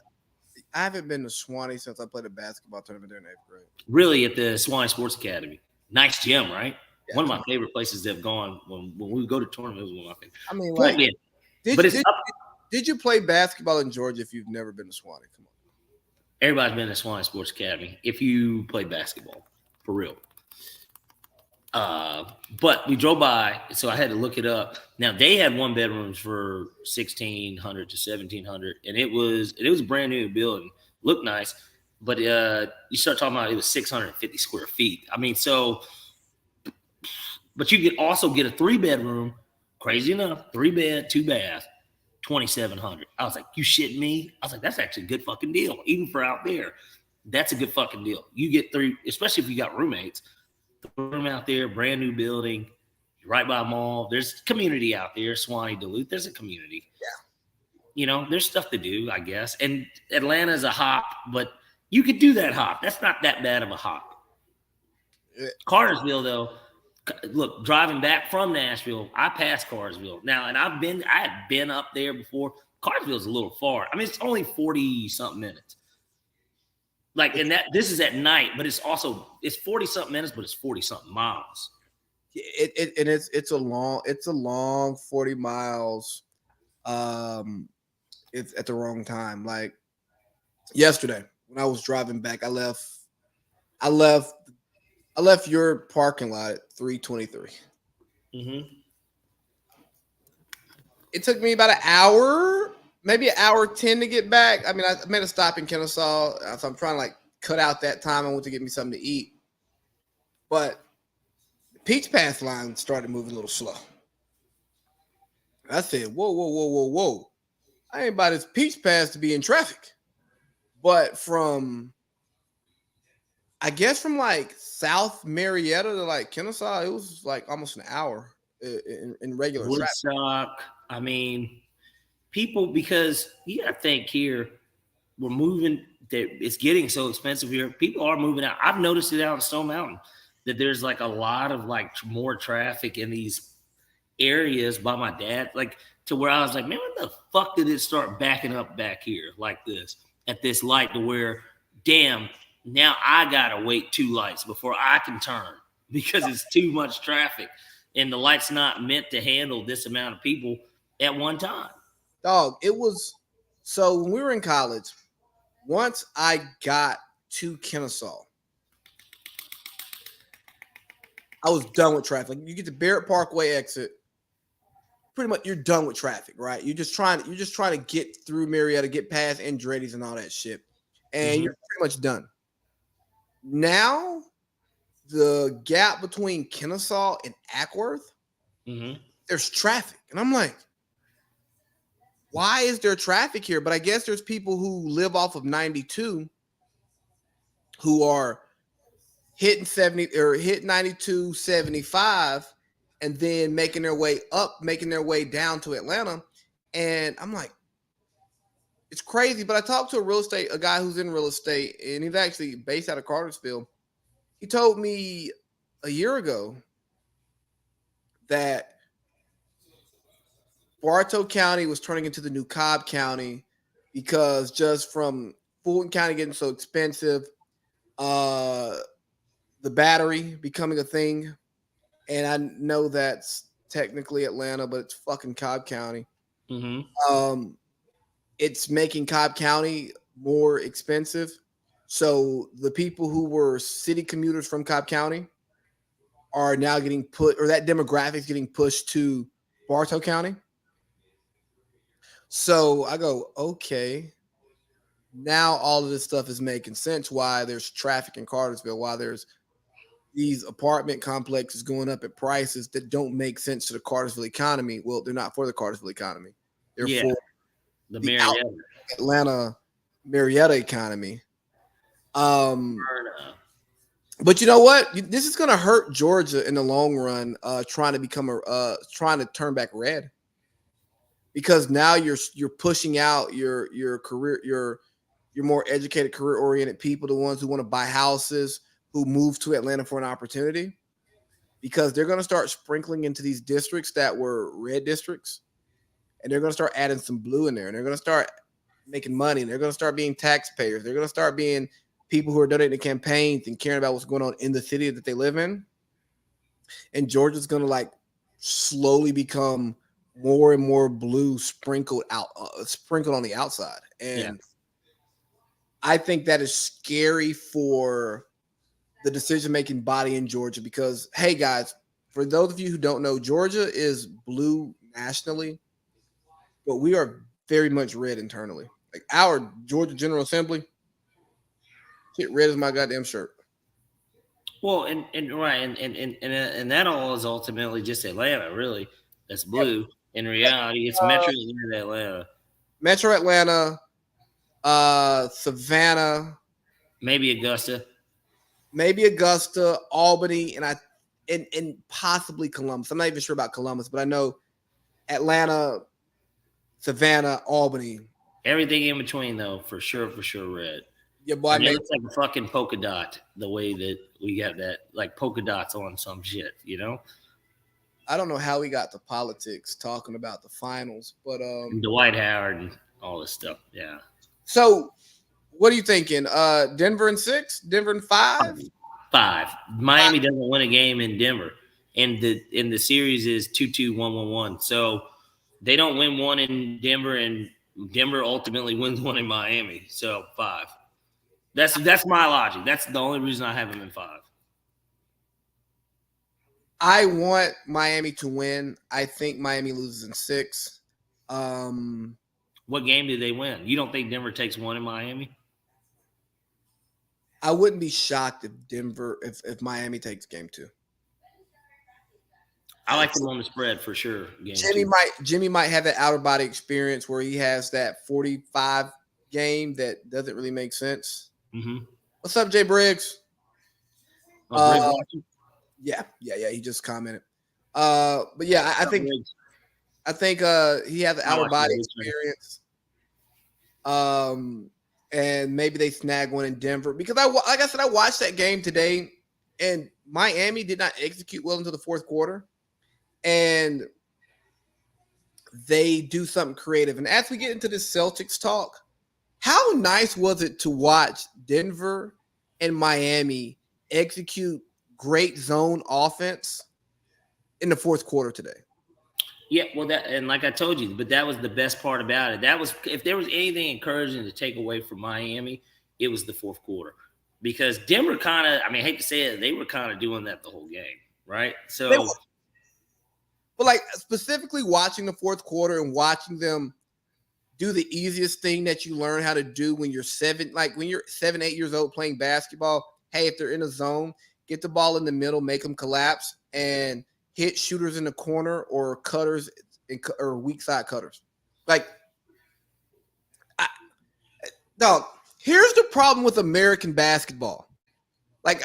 I haven't been to Swanee since I played a basketball tournament there in 8th grade. Really, at the Swanee Sports Academy. Nice gym, right? Yeah. One of my favorite places they've gone when we go to tournaments. It was one of my favorites. I mean, like, did you play basketball in Georgia if you've never been to Swanee? Come on. Everybody's been at Swanee Sports Academy if you play basketball, for real. But we drove by, so I had to look it up. Now they had one bedrooms for 1,600 to 1,700, and it was a brand new building, looked nice. But you start talking about it was 650 square feet. I mean, so, but you could also get a 3-bedroom. Crazy enough, 3-bed, 2-bath, 2,700. I was like, you shitting me? I was like, that's actually a good fucking deal, even for out there. That's a good fucking deal. You get 3, especially if you got roommates. The room out there, brand new building, right by a mall. There's community out there, Swanee, Duluth. There's a community. Yeah. There's stuff to do, I guess. And Atlanta's a hop, but you could do that hop. That's not that bad of a hop. Cartersville, though, look, driving back from Nashville, I passed Cartersville. Now, and I had been up there before. Cartersville's a little far. I mean, it's only 40-something minutes. Like, and this is at night, but it's 40-something minutes, but it's 40-something miles. It's a long 40 miles. It's at the wrong time. Like yesterday when I was driving back, I left your parking lot at 3:23. Mm-hmm. It took me about an hour, maybe an hour 10 to get back. I mean, I made a stop in Kennesaw, so I'm trying to like cut out that time. I went to get me something to eat, but the Peach Path line started moving a little slow. I said, whoa. I ain't by this Peach Path to be in traffic. But from like South Marietta to like Kennesaw, it was like almost an hour in regular Woodstock, traffic. I mean, people, because you got to think here, we're moving, it's getting so expensive here. People are moving out. I've noticed it out in Stone Mountain that there's like a lot of like more traffic in these areas by my dad, like to where I was like, man, what the fuck did it start backing up back here like this at this light to where, damn, now I gotta wait 2 lights before I can turn because it's too much traffic and the light's not meant to handle this amount of people at one time. Dog, it was so when we were in college, once I got to Kennesaw, I was done with traffic. Like you get to Barrett Parkway exit, pretty much you're done with traffic, right? You're just trying to get through Marietta, get past Andretti's and all that shit, and you're pretty much done. Now, the gap between Kennesaw and Ackworth, there's traffic, and I'm like, why is there traffic here? But I guess there's people who live off of 92 who are hitting 70 or hit 92, 75, and then making their way down to Atlanta. And I'm like, it's crazy. But I talked to a guy who's in real estate, and he's actually based out of Cartersville. He told me a year ago that Bartow County was turning into the new Cobb County because just from Fulton County getting so expensive, the battery becoming a thing. And I know that's technically Atlanta, but it's fucking Cobb County. It's making Cobb County more expensive. So the people who were city commuters from Cobb County are now getting that demographic is getting pushed to Bartow County. So I go, okay, now all of this stuff is making sense. Why there's traffic in Cartersville, why there's these apartment complexes going up at prices that don't make sense to the Cartersville economy. Well, they're not for the Cartersville economy. They're for the Marietta. Atlanta Marietta economy. But you know what? This is going to hurt Georgia in the long run, trying to turn back red. Because now you're pushing out your career, your more educated, career-oriented people, the ones who want to buy houses, who move to Atlanta for an opportunity, because they're going to start sprinkling into these districts that were red districts, and they're going to start adding some blue in there, and they're going to start making money, and they're going to start being taxpayers. They're going to start being people who are donating to campaigns and caring about what's going on in the city that they live in. And Georgia's going to like slowly become more and more blue sprinkled on the outside. And I think that is scary for the decision-making body in Georgia because, hey, guys, for those of you who don't know, Georgia is blue nationally, but we are very much red internally. Like our Georgia General Assembly, shit red as my goddamn shirt. Well, and right, and that all is ultimately just Atlanta, really. That's blue. In reality, it's Metro Atlanta. Metro Atlanta, Savannah, maybe Augusta, Albany, and possibly Columbus. I'm not even sure about Columbus, but I know Atlanta, Savannah, Albany. Everything in between, though, for sure, red. Your boy it looks like a fucking polka dot the way that we got that, like polka dots on some shit, you know? I don't know how we got to politics talking about the finals, but and Dwight Howard and all this stuff, yeah. So, what are you thinking? Denver in 6, Denver in 5? 5. Miami doesn't win a game in Denver, and the series is 2-2, 1-1-1. So they don't win one in Denver, and Denver ultimately wins one in Miami. So 5. That's my logic. That's the only reason I have them in 5. I want Miami to win. I think Miami loses in 6. What game did they win? You don't think Denver takes one in Miami? I wouldn't be shocked if Miami takes game 2. I like them on the spread for sure. Jimmy might have that outer body experience where he has that 45 game that doesn't really make sense. Mm-hmm. What's up, Jay Briggs? Yeah. He just commented. But yeah, I think he has an outer body experience. And maybe they snag one in Denver because like I said, I watched that game today, and Miami did not execute well into the fourth quarter, and they do something creative. And as we get into this Celtics talk, how nice was it to watch Denver and Miami execute great zone offense in the fourth quarter today? Yeah, well, and like I told you, but that was the best part about it. That was, if there was anything encouraging to take away from Miami, it was the fourth quarter, because Denver kind of, I hate to say it, they were kind of doing that the whole game, right? So, but like specifically watching the fourth quarter and watching them do the easiest thing that you learn how to do when you're 7, 8 years old playing basketball. Hey, if they're in a zone, get the ball in the middle, make them collapse, and hit shooters in the corner or cutters or weak side cutters. Dog, here's the problem with American basketball. Like,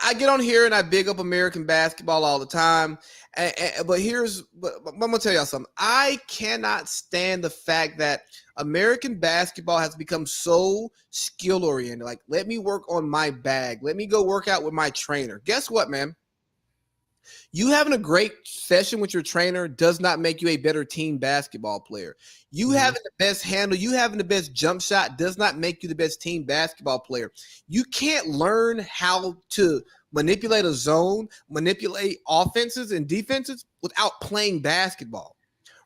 I get on here and I big up American basketball all the time. But I'm going to tell y'all something. I cannot stand the fact that American basketball has become so skill oriented. Like, let me work on my bag. Let me go work out with my trainer. Guess what, man? You having a great session with your trainer does not make you a better team basketball player. You having the best handle, you having the best jump shot does not make you the best team basketball player. You can't learn how to manipulate a zone, manipulate offenses and defenses without playing basketball,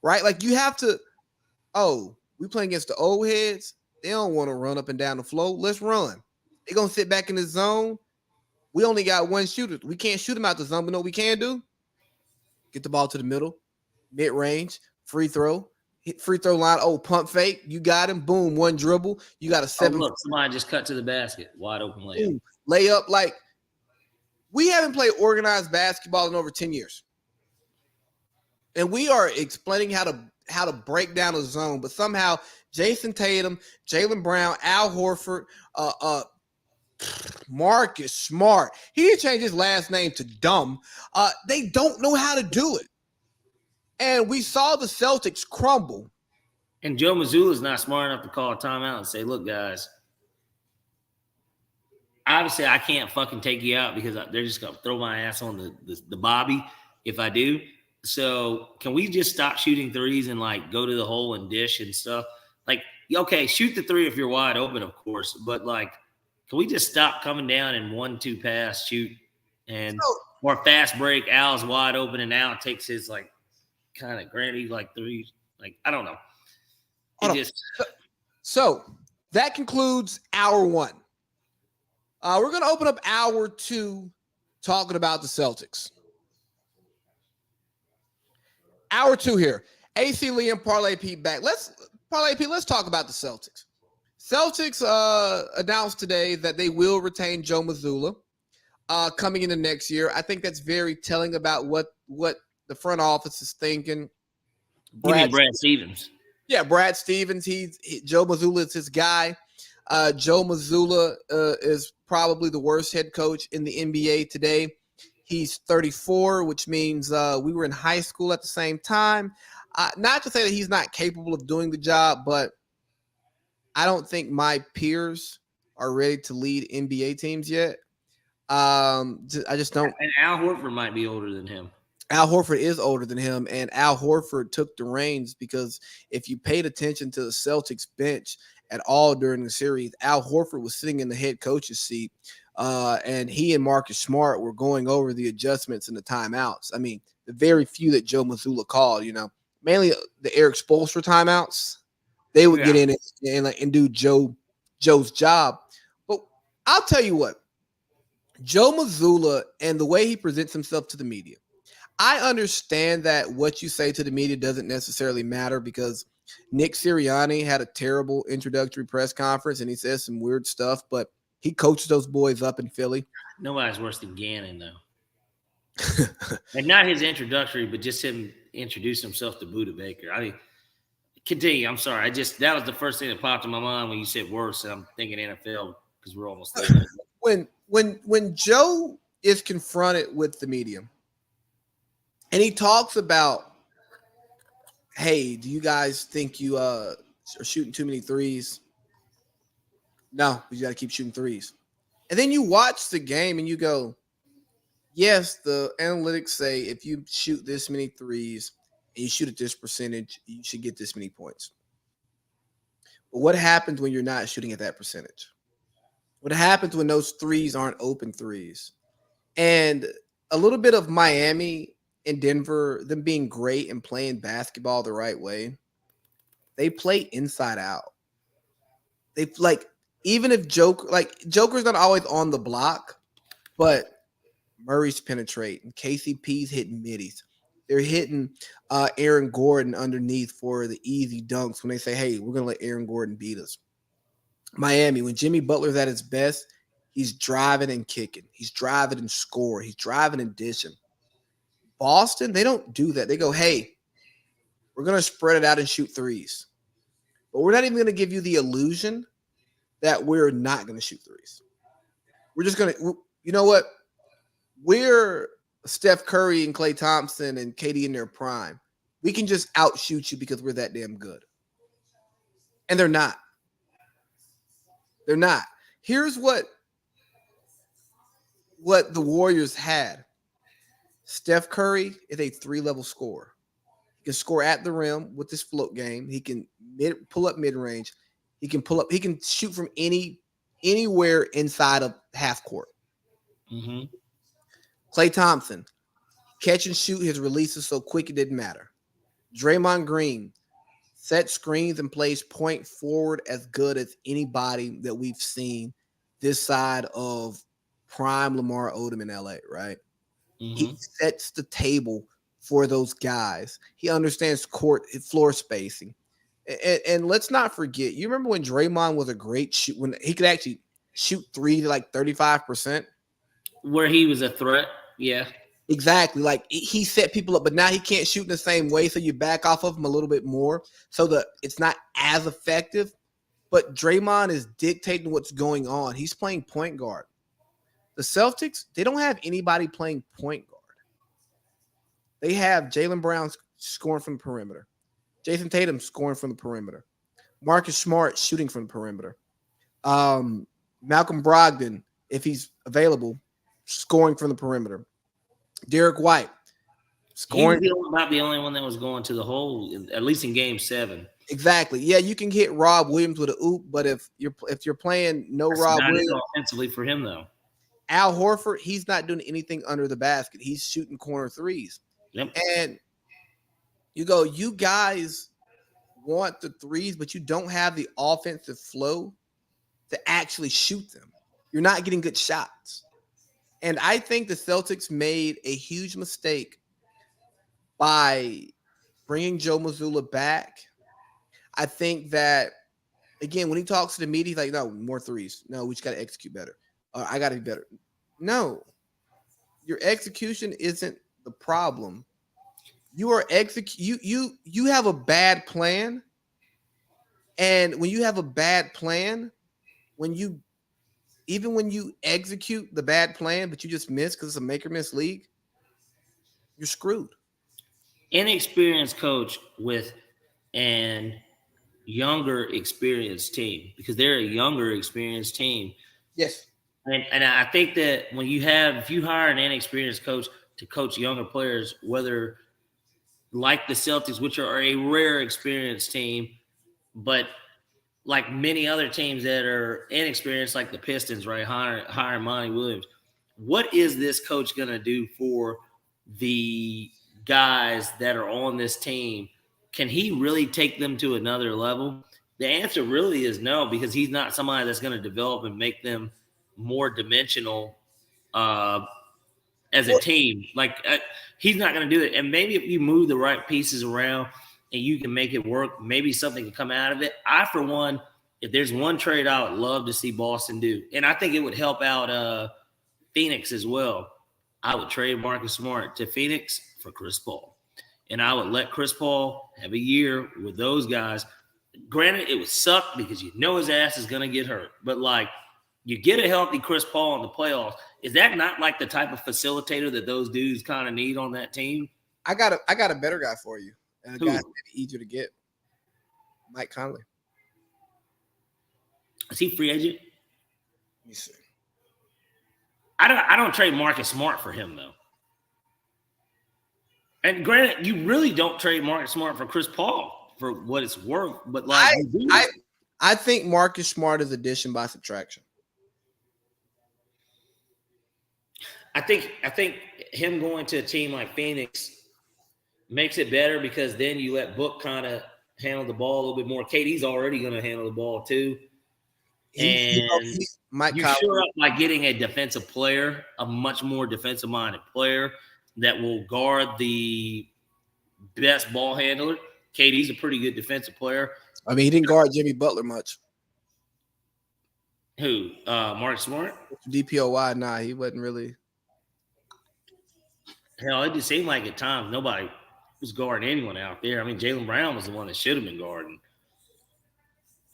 right? Like, you have to, we playing against the old heads. They don't want to run up and down the floor. Let's run. They're going to sit back in the zone. We only got one shooter. We can't shoot him out the zone, but know what we can do? Get the ball to the middle, mid-range, free throw, hit free throw line. Pump fake. You got him. Boom, one dribble. You got a 7. Look, somebody just cut to the basket. Wide open layup. Boom, layup. Like, we haven't played organized basketball in over 10 years. And we are explaining how to break down a zone, but somehow Jason Tatum, Jaylen Brown, Al Horford, Marcus Smart. He didn't change his last name to Dumb. They don't know how to do it. And we saw the Celtics crumble. And Joe Mazzulla's not smart enough to call a timeout and say, look, guys, obviously I can't fucking take you out because they're just going to throw my ass on the Bobby if I do. So can we just stop shooting threes and, like, go to the hole and dish and stuff? Like, okay, shoot the 3 if you're wide open, of course, but, like, can we just stop coming down and 1-2 pass, shoot, or fast break? Al's wide open, and Al takes his, like, kind of granny, like, 3. Like, I don't know. So that concludes hour one. We're going to open up hour two talking about the Celtics. Hour two here. AC Lee and Parlay Pete back. Let's talk about the Celtics. Celtics announced today that they will retain Joe Mazzulla coming into next year. I think that's very telling about what the front office is thinking. You mean Brad Stevens? Yeah, Brad Stevens. Joe Mazzulla is his guy. Joe Mazzulla is probably the worst head coach in the NBA today. He's 34, which means we were in high school at the same time. Not to say that he's not capable of doing the job, but I don't think my peers are ready to lead NBA teams yet. I just don't. And Al Horford might be older than him. Al Horford is older than him, and Al Horford took the reins because if you paid attention to the Celtics bench at all during the series, Al Horford was sitting in the head coach's seat, and he and Marcus Smart were going over the adjustments and the timeouts. I mean, the very few that Joe Mazzulla called, mainly the Eric Spoelstra timeouts, they would get in and do Joe's job. But I'll tell you what, Joe Mazzulla and the way he presents himself to the media, I understand that what you say to the media doesn't necessarily matter because Nick Sirianni had a terrible introductory press conference and he says some weird stuff, but he coached those boys up in Philly. Nobody's worse than Gannon, though. And not his introductory, but just him introduce himself to Buda Baker. I mean, continue. I'm sorry. That was the first thing that popped in my mind when you said worse, and I'm thinking NFL because we're almost there. When Joe is confronted with the media, and he talks about, hey, do you guys think you are shooting too many threes? No, you got to keep shooting threes. And then you watch the game and you go, yes, the analytics say if you shoot this many threes and you shoot at this percentage, you should get this many points. But what happens when you're not shooting at that percentage? What happens when those threes aren't open threes? And a little bit of Miami and Denver, them being great and playing basketball the right way, they play inside out. They even if Joker's not always on the block, but Murray's penetrating, KCP's hitting middies. They're hitting Aaron Gordon underneath for the easy dunks when they say, hey, we're going to let Aaron Gordon beat us. Miami, when Jimmy Butler's at his best, he's driving and kicking. He's driving and scoring. He's driving and dishing. Boston, they don't do that. They go, hey, we're going to spread it out and shoot threes. But we're not even going to give you the illusion that we're not going to shoot threes. We're just going to, you know what? We're Steph Curry and Klay Thompson and KD in their prime. We can just outshoot you because we're that damn good. And they're not. They're not. Here's what the Warriors had. Steph Curry is a 3-level scorer. He can score at the rim with his float game. He can pull up mid-range. He can shoot from anywhere inside of half court. Mm-hmm. Klay Thompson, catch and shoot. His releases so quick it didn't matter. Draymond Green set screens and plays point forward as good as anybody that we've seen this side of prime Lamar Odom in LA, right? Mm-hmm. He sets the table for those guys. He understands floor spacing. And let's not forget, you remember when Draymond was a great shoot, when he could actually shoot three to 35%? Where he was a threat, yeah. Exactly. He set people up, but now he can't shoot in the same way, so you back off of him a little bit more so that it's not as effective. But Draymond is dictating what's going on. He's playing point guard. The Celtics, they don't have anybody playing point guard. They have Jaylen Brown scoring from the perimeter. Jason Tatum scoring from the perimeter. Marcus Smart shooting from the perimeter. Malcolm Brogdon, if he's available, scoring from the perimeter. Derek White scoring. He was not the only one that was going to the hole, at least in Game 7. Exactly. Yeah, you can hit Rob Williams with a oop, but if you're playing That's Rob not Williams offensively for him though. Al Horford, he's not doing anything under the basket. He's shooting corner threes. Yep. And you go, you guys want the threes, but you don't have the offensive flow to actually shoot them. You're not getting good shots. And I think the Celtics made a huge mistake by bringing Joe Mazzulla back. I think that, again, when he talks to the media, he's like, no, more threes. No, we just got to execute better. I got to be better. No, your execution isn't the problem. You are you have a bad plan. And when you have a bad plan, when you execute the bad plan, but you just miss because it's a make or miss league, you're screwed. Inexperienced coach with an younger experienced team, because they're a younger experienced team. Yes. And I think that if you hire an inexperienced coach to coach younger players, whether like the Celtics, which are a rare experienced team, but like many other teams that are inexperienced, like the Pistons, right? Hiring Monty Williams. What is this coach going to do for the guys that are on this team? Can he really take them to another level? The answer really is no, because he's not somebody that's going to develop and make them more dimensional as a team. Like he's not going to do it. And maybe if you move the right pieces around and you can make it work, maybe something can come out of it. I, for one, if there's one trade I would love to see Boston do, and I think it would help out Phoenix as well, I would trade Marcus Smart to Phoenix for Chris Paul. And I would let Chris Paul have a year with those guys. Granted, it would suck because you know his ass is going to get hurt. But, like, you get a healthy Chris Paul in the playoffs. Is that not like the type of facilitator that those dudes kind of need on that team? I got a better guy for you. And a guy that's easier to get. Mike Conley. Is he free agent? Let me see. I don't trade Marcus Smart for him, though. And granted, you really don't trade Marcus Smart for Chris Paul for what it's worth. But like, I think Marcus Smart is addition by subtraction. I think him going to a team like Phoenix makes it better, because then you let Book kind of handle the ball a little bit more. KD's already going to handle the ball too. And you sure up by getting a defensive player, a much more defensive-minded player that will guard the best ball handler. KD's a pretty good defensive player. I mean, he didn't guard Jimmy Butler much. Who? Mark Smart? DPOY, nah, he wasn't really. Hell, it just seemed like at times nobody was guarding anyone out there. I mean, Jaylen Brown was the one that should have been guarding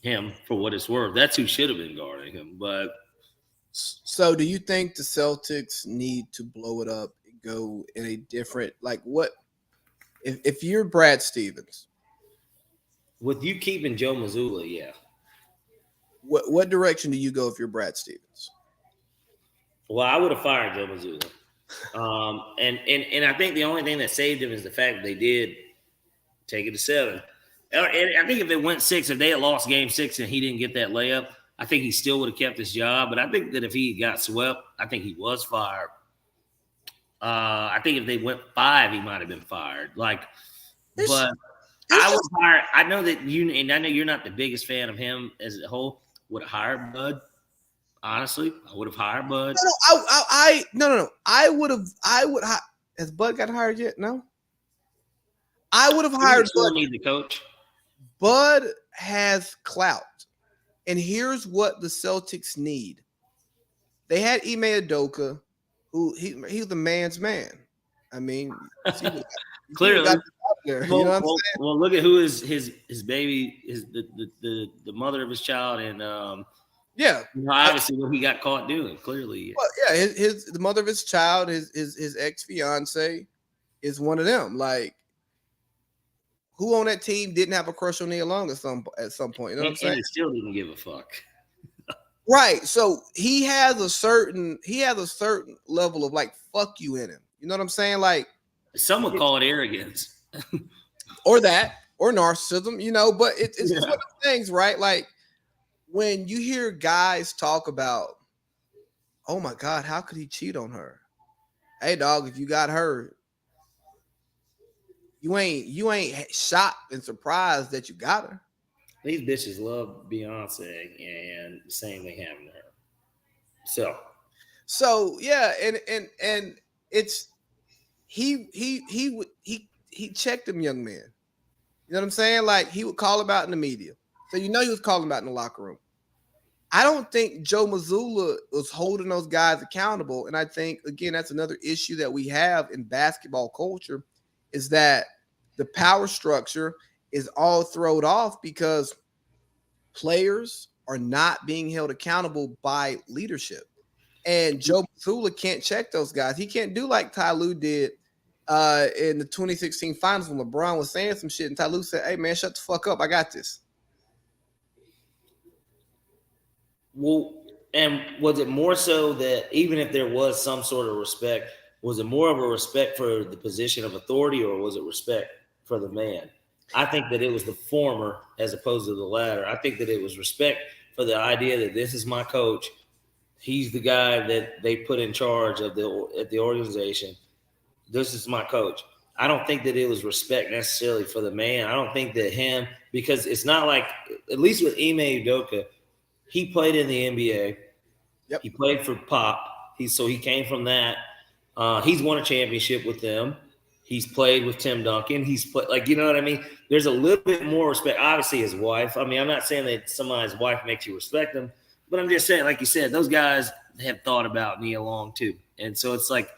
him, for what it's worth. That's who should have been guarding him. But so, do you think the Celtics need to blow it up and go in a different, like, what if you're Brad Stevens? With you keeping Joe Mazzulla, yeah. What direction do you go if you're Brad Stevens? Well, I would have fired Joe Mazzulla. And I think the only thing that saved him is the fact that they did take it to 7. And I think if it went 6, if they had lost game 6 and he didn't get that layup, I think he still would have kept his job. But I think that if he got swept, I think he was fired. I think if they went 5, he might have been fired. I would hire. I know that and I know you're not the biggest fan of him as a whole. Would have hired Bud. Honestly, I would have hired Bud. No. I would. Has Bud got hired yet? No. I would have hired Bud. Need the coach. Bud has clout, and here's what the Celtics need. They had Ime Udoka, who he's the man's man. I mean, clearly. There, you know what I'm saying? Well, look at who is his baby, the mother of his child, and obviously what he got caught doing. Clearly, well, yeah, the mother of his child, his ex-fiance is one of them. Like, who on that team didn't have a crush on Nia Long at some point? You know what I'm saying? And he still didn't give a fuck. Right. So he has a certain level of like fuck you in him. You know what I'm saying? Like, some would call it arrogance. or narcissism, you know, but it's one of the things, right? Like, when you hear guys talk about, oh my God, how could he cheat on her? Hey dog, if you got her, you ain't shocked and surprised that you got her. These bitches love Beyonce, and the same thing happened to her. So yeah, and it's he checked them young men. You know what I'm saying? Like he would call them out in the media. So you know he was calling them out in the locker room. I don't think Joe Mazzulla was holding those guys accountable. And I think, again, that's another issue that we have in basketball culture is that the power structure is all thrown off because players are not being held accountable by leadership. And Joe Mazzulla can't check those guys. He can't do like Ty Lue did in the 2016 finals when LeBron was saying some shit. And Ty Lue said, hey, man, shut the fuck up. I got this. Well, and was it more so that even if there was some sort of respect, was it more of a respect for the position of authority or was it respect for the man? I think that it was the former as opposed to the latter. I think that it was respect for the idea that this is my coach. He's the guy that they put in charge of the organization. This is my coach. I don't think that it was respect necessarily for the man. I don't think that him, because it's not like, at least with Ime Udoka, he played in the NBA. Yep. He played for Pop. So he came from that. He's won a championship with them. He's played with Tim Duncan. He's played, like, you know what I mean? There's a little bit more respect. Obviously, his wife. I mean, I'm not saying that somebody's wife makes you respect them, but I'm just saying, like you said, those guys have thought about Nia Long too. And so it's like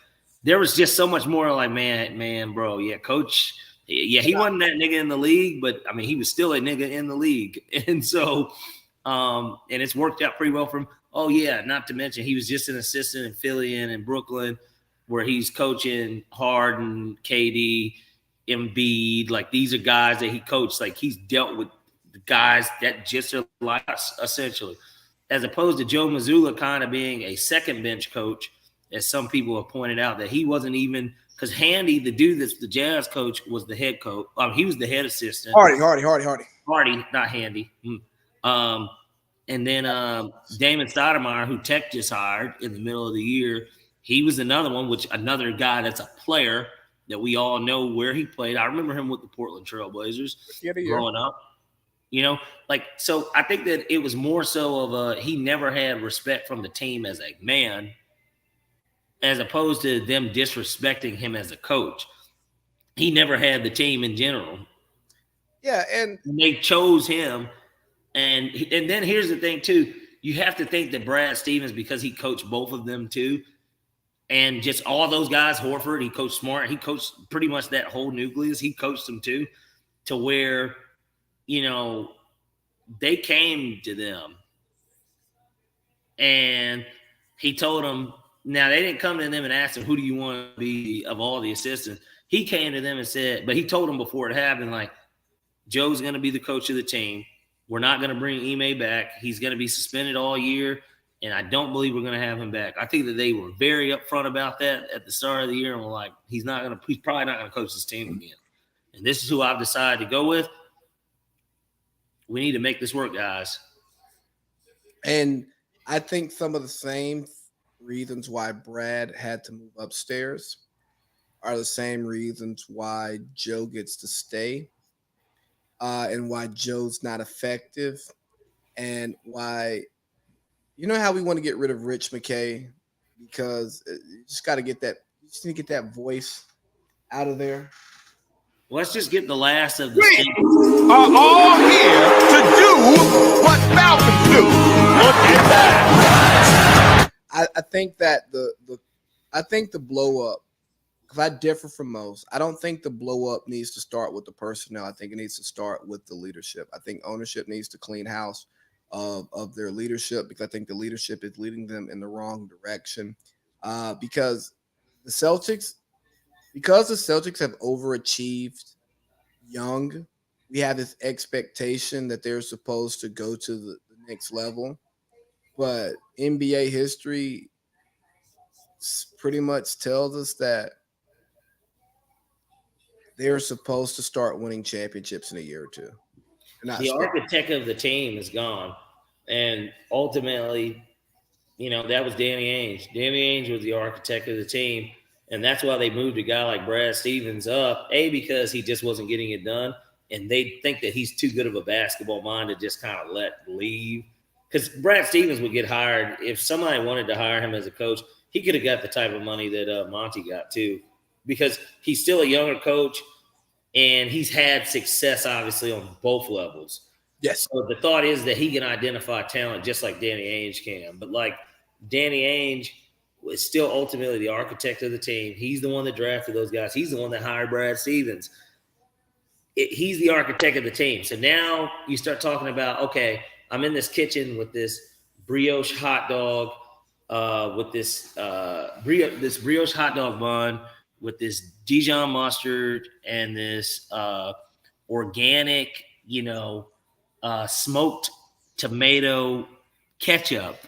there was just so much more like, man, bro, yeah, coach. Yeah, he wasn't that nigga in the league, but I mean, he was still a nigga in the league. And so, and it's worked out pretty well for him. Oh, yeah, not to mention he was just an assistant in Philly and in Brooklyn where he's coaching Harden, KD, Embiid. Like, these are guys that he coached. Like, he's dealt with the guys that just are like us, essentially, as opposed to Joe Mazzulla kind of being a second bench coach, as some people have pointed out, that he wasn't even – because Handy, the dude that's the Jazz coach, was the head coach. He was the head assistant. Hardy, not Handy. And then Damon Stoudemire, who Tech just hired in the middle of the year, he was another one, another guy that's a player that we all know where he played. I remember him with the Portland Trailblazers growing up. You know, like, so I think that it was more so of he never had respect from the team as a man, as opposed to them disrespecting him as a coach. He never had the team in general. Yeah, and they chose him. And then here's the thing, too. You have to think that Brad Stevens, because he coached both of them, too, and just all those guys, Horford, he coached Smart, he coached pretty much that whole nucleus. He coached them, too, to where, you know, they came to them. And he told them, now they didn't come to them and ask them, who do you want to be of all the assistants? He came to them and said, but he told them before it happened, like, Joe's going to be the coach of the team. We're not going to bring Ime back. He's going to be suspended all year, and I don't believe we're going to have him back. I think that they were very upfront about that at the start of the year, and were like, he's probably not going to coach this team again. And this is who I've decided to go with. We need to make this work, guys. And I think some of the same reasons why Brad had to move upstairs are the same reasons why Joe gets to stay. And why Joe's not effective, and why, you know how we want to get rid of Rich McKay, because you just got to get that, you just need to get that voice out of there. Let's just get the last of the We are all here to do what Falcons do. Look at that. I think that the blow up, because I differ from most. I don't think the blow up needs to start with the personnel. I think it needs to start with the leadership. I think ownership needs to clean house of their leadership, because I think the leadership is leading them in the wrong direction. Because the Celtics have overachieved young, we have this expectation that they're supposed to go to the next level. But NBA history pretty much tells us that they're supposed to start winning championships in a year or two. The architect of the team is gone. And ultimately, you know, that was Danny Ainge. Danny Ainge was the architect of the team. And that's why they moved a guy like Brad Stevens up, because he just wasn't getting it done. and they think that he's too good of a basketball mind to just kind of let leave. Because Brad Stevens would get hired. If somebody wanted to hire him as a coach, he could have got the type of money that Monty got too, because he's still a younger coach and he's had success, obviously, on both levels. Yes. So the thought is that he can identify talent just like Danny Ainge can. But like Danny Ainge is still ultimately the architect of the team. He's the one that drafted those guys. He's the one that hired Brad Stevens. He's the architect of the team. So now you start talking about, okay, I'm in this kitchen with this brioche hot dog, with this brioche hot dog bun, with this Dijon mustard and this organic, smoked tomato ketchup.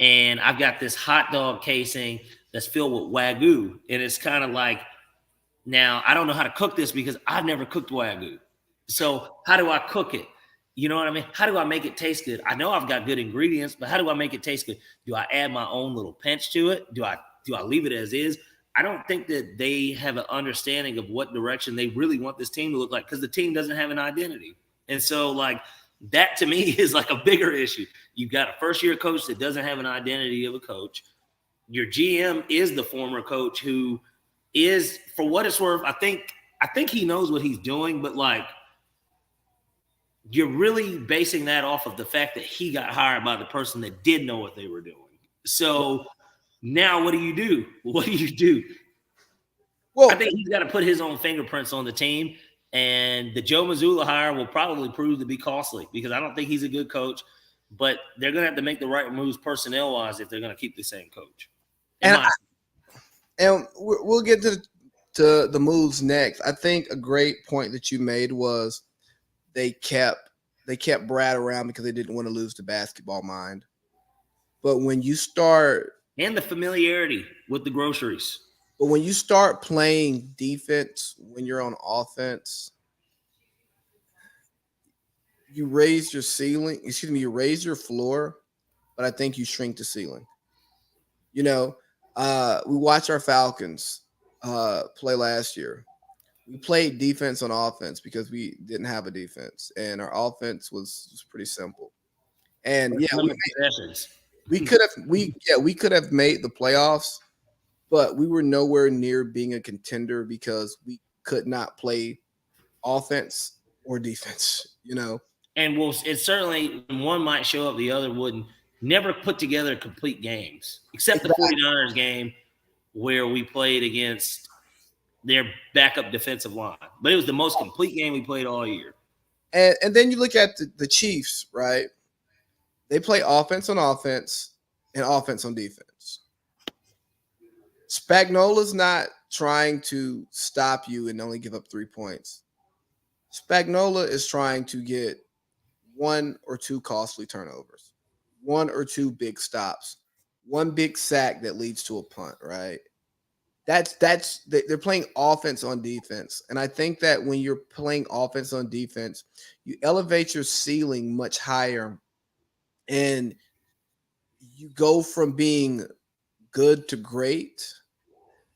And I've got this hot dog casing that's filled with Wagyu. And it's kind of like, now I don't know how to cook this because I've never cooked Wagyu. So how do I cook it? You know what I mean? How do I make it taste good? I know I've got good ingredients, but how do I make it taste good? Do I add my own little pinch to it? Do I leave it as is? I don't think that they have an understanding of what direction they really want this team to look like, because the team doesn't have an identity. And so, like, that to me is like a bigger issue. You've got a first-year coach that doesn't have an identity of a coach. Your GM is the former coach who is, for what it's worth, I think he knows what he's doing, but like, you're really basing that off of the fact that he got hired by the person that did know what they were doing. So now what do you do? What do you do? Well, I think he's got to put his own fingerprints on the team, and the Joe Mazzulla hire will probably prove to be costly because I don't think he's a good coach, but they're going to have to make the right moves personnel-wise if they're going to keep the same coach. And we'll get to the moves next. I think a great point that you made was they kept Brad around because they didn't want to lose the basketball mind. But when you start – and the familiarity with the groceries. But when you start playing defense when you're on offense, you raise your ceiling – you raise your floor, but I think you shrink the ceiling. We watched our Falcons play last year. We played defense on offense because we didn't have a defense, and our offense was pretty simple. And we could have made the playoffs, but we were nowhere near being a contender because we could not play offense or defense. And it's certainly one might show up, the other wouldn't. Never put together complete games, except the 49ers game where we played against their backup defensive line. But it was the most complete game we played all year. And then you look at the Chiefs, right? They play offense on offense and offense on defense. Spagnuolo's not trying to stop you and only give up 3 points. Spagnuolo is trying to get 1 or 2 costly turnovers, 1 or 2 big stops, 1 big sack that leads to a punt, right? They're playing offense on defense. And I think that when you're playing offense on defense, you elevate your ceiling much higher and you go from being good to great,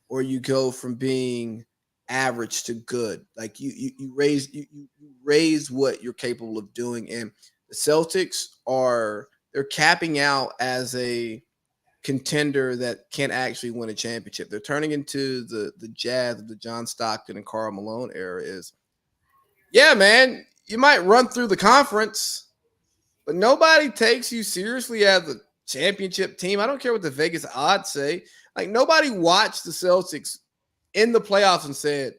or you go from being average to good. Like you raise what you're capable of doing. And the Celtics they're capping out as a contender that can't actually win a championship. They're turning into the Jazz of the John Stockton and Karl Malone era. Yeah, man, you might run through the conference, but nobody takes you seriously as a championship team. I don't care what the Vegas odds say. Like, nobody watched the Celtics in the playoffs and said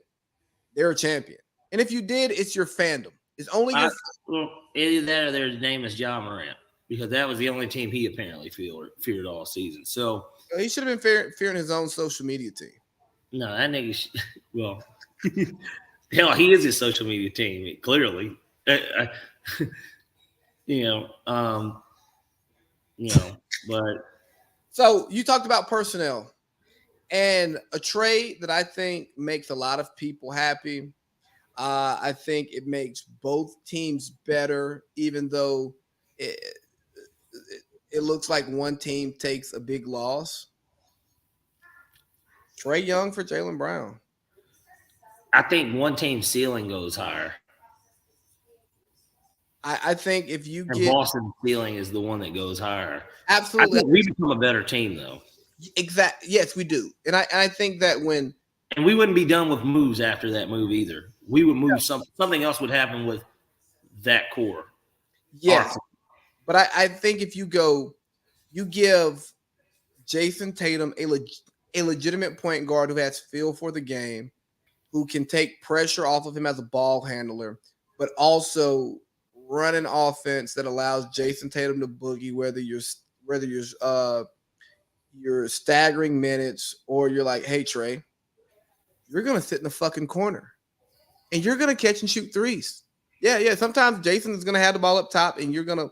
they're a champion. And if you did, it's your fandom. It's only your either that or their name is Ja Morant, because that was the only team he apparently feared all season. So he should have been fearing his own social media team. No, that nigga. Hell, he is his social media team. Clearly, but. So you talked about personnel and a trade that I think makes a lot of people happy. I think it makes both teams better, even though it looks like one team takes a big loss. Trae Young for Jaylen Brown. I think one team's ceiling goes higher. I think if you And get Boston's ceiling is the one that goes higher. I absolutely think we become a better team though. exact, yes, we do, and I think that when And we wouldn't be done with moves after that move either. We would move something else would happen with that core. yes, but I think if you give Jason Tatum a legitimate point guard who has feel for the game, who can take pressure off of him as a ball handler, but also run an offense that allows Jason Tatum to boogie, whether you're staggering minutes or you're like, hey Trey, you're gonna sit in the fucking corner and you're gonna catch and shoot threes. Yeah. Sometimes Jason is gonna have the ball up top, and you're gonna.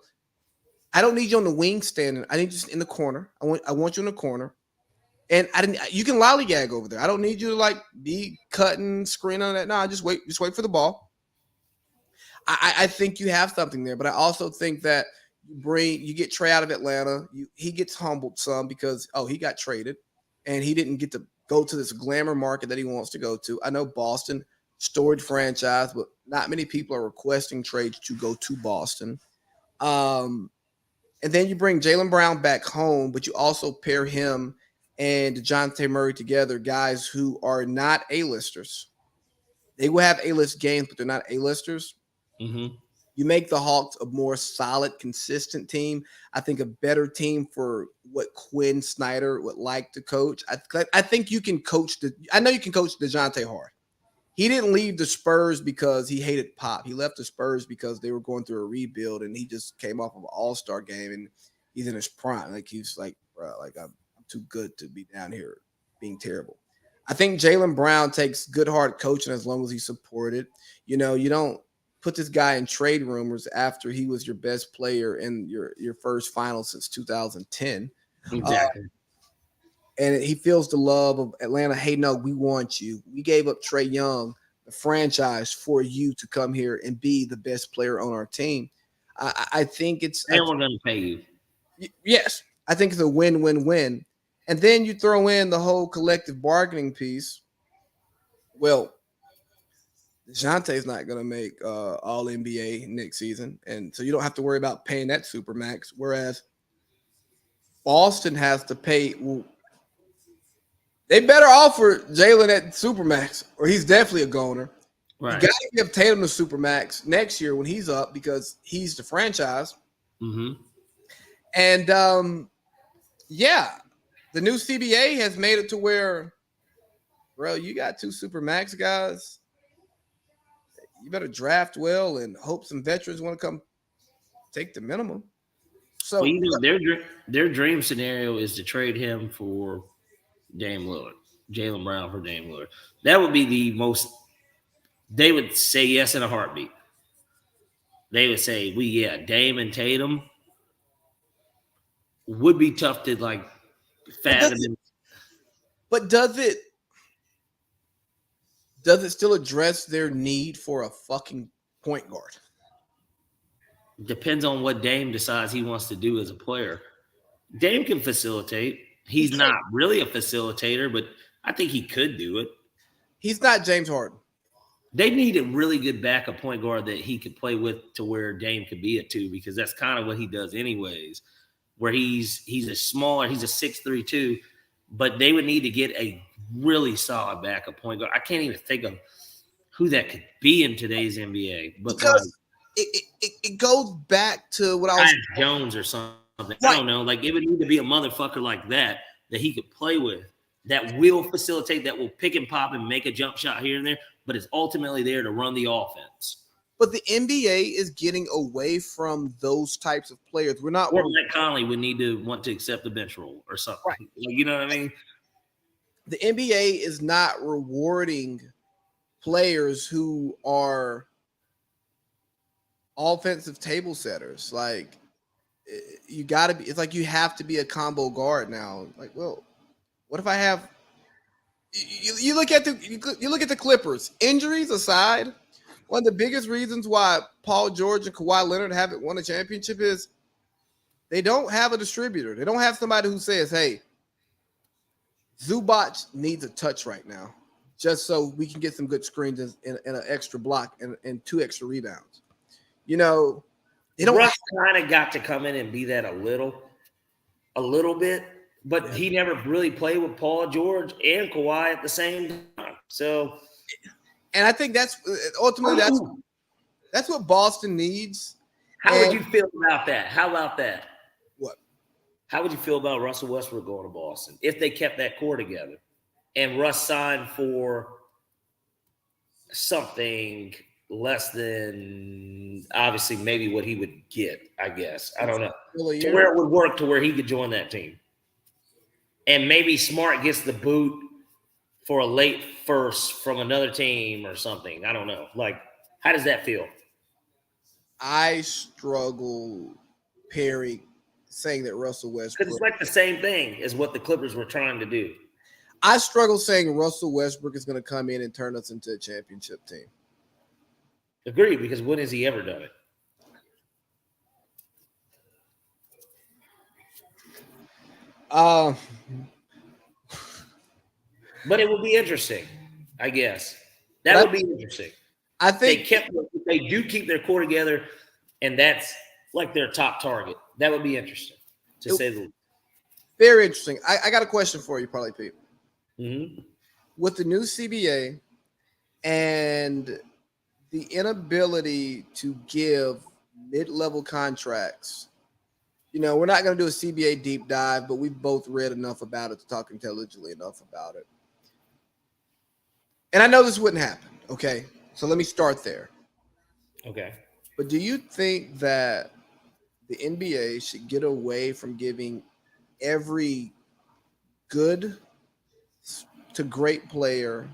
I don't need you on the wing standing. I need you just in the corner. I want you in the corner. And I didn't. You can lollygag over there. I don't need you to like be cutting, screen on that. No, just wait for the ball. I think you have something there, but I also think that you get Trey out of Atlanta. He gets humbled some because he got traded, and he didn't get to go to this glamour market that he wants to go to. I know Boston, storied franchise, but not many people are requesting trades to go to Boston. And then you bring Jaylen Brown back home, but you also pair him and DeJounte Murray together, guys who are not A-listers. They will have A-list games, but they're not A-listers. Mm-hmm. You make the Hawks a more solid, consistent team. I think a better team for what Quinn Snyder would like to coach. I think you can coach I know you can coach DeJounte hard. He didn't leave the Spurs because he hated Pop. He left the Spurs because they were going through a rebuild, and he just came off of an All-Star game, and he's in his prime. Like he's like, bro, like I'm too good to be down here being terrible. I think Jaylen Brown takes good hard coaching as long as he's supported. You don't put this guy in trade rumors after he was your best player in your first final since 2010. Exactly. And he feels the love of Atlanta. Hey, no, we want you. We gave up Trae Young, the franchise, for you to come here and be the best player on our team. I think it's. And we're going to pay you. Yes, I think it's a win-win-win. And then you throw in the whole collective bargaining piece. Well, DeJounte's not going to make all NBA next season. And so you don't have to worry about paying that supermax. Whereas Boston has to pay. Well, they better offer Jaylen at supermax, or he's definitely a goner. Right. You got to give Tatum the supermax next year when he's up because he's the franchise. Mm-hmm. And yeah, the new CBA has made it to where, bro, you got two supermax guys. You better draft well and hope some veterans want to come take the minimum. So their dream scenario is to trade him for Dame Lillard, Jaylen Brown for Dame Lillard. That would be the most. They would say yes in a heartbeat. They would say, Dame and Tatum would be tough to like fathom. But does it still address their need for a fucking point guard? Depends on what Dame decides he wants to do as a player. Dame can facilitate. He's not really a facilitator, but I think he could do it. He's not James Harden. They need a really good backup point guard that he could play with to where Dame could be a two, because that's kind of what he does anyways, where he's a 6'3" 2, but they would need to get a really solid backup point guard. I can't even think of who that could be in today's NBA. But because it goes back to what I was Jones or something. Right. I don't know. Like, it would need to be a motherfucker like that he could play with, that will facilitate, that will pick and pop and make a jump shot here and there, but is ultimately there to run the offense. But the NBA is getting away from those types of players. We're not. Or Mike Conley would need to want to accept the bench role or something. Right. You know what I mean? The NBA is not rewarding players who are offensive table setters. Like, you got to be. It's like you have to be a combo guard now. Like, well, what if I have? You look at the Clippers. Injuries aside, one of the biggest reasons why Paul George and Kawhi Leonard haven't won a championship is they don't have a distributor. They don't have somebody who says, "Hey, Zubac needs a touch right now, just so we can get some good screens and an extra block and 2 extra rebounds." Russ kind of got to come in and be that a little bit, but he never really played with Paul George and Kawhi at the same time. So, and I think that's ultimately that's what Boston needs. How would you feel about that? How about that? What? How would you feel about Russell Westbrook going to Boston if they kept that core together and Russ signed for something less than obviously maybe what he would get, I guess. I don't know. To where it would work to where he could join that team. And maybe Smart gets the boot for a late first from another team or something. I don't know. Like, how does that feel? I struggle saying that Russell Westbrook. Because it's like the same thing as what the Clippers were trying to do. I struggle saying Russell Westbrook is going to come in and turn us into a championship team. Agreed, because when has he ever done it? But it would be interesting, I guess. That would be interesting. I think they do keep their core together, and that's like their top target. That would be interesting, to say the least. Very interesting. I got a question for you, Parlay Pete. Mm-hmm. With the new CBA and the inability to give mid-level contracts, we're not going to do a CBA deep dive, but we've both read enough about it to talk intelligently enough about it. And I know this wouldn't happen, okay? So let me start there. Okay. But do you think that the NBA should get away from giving every good to great player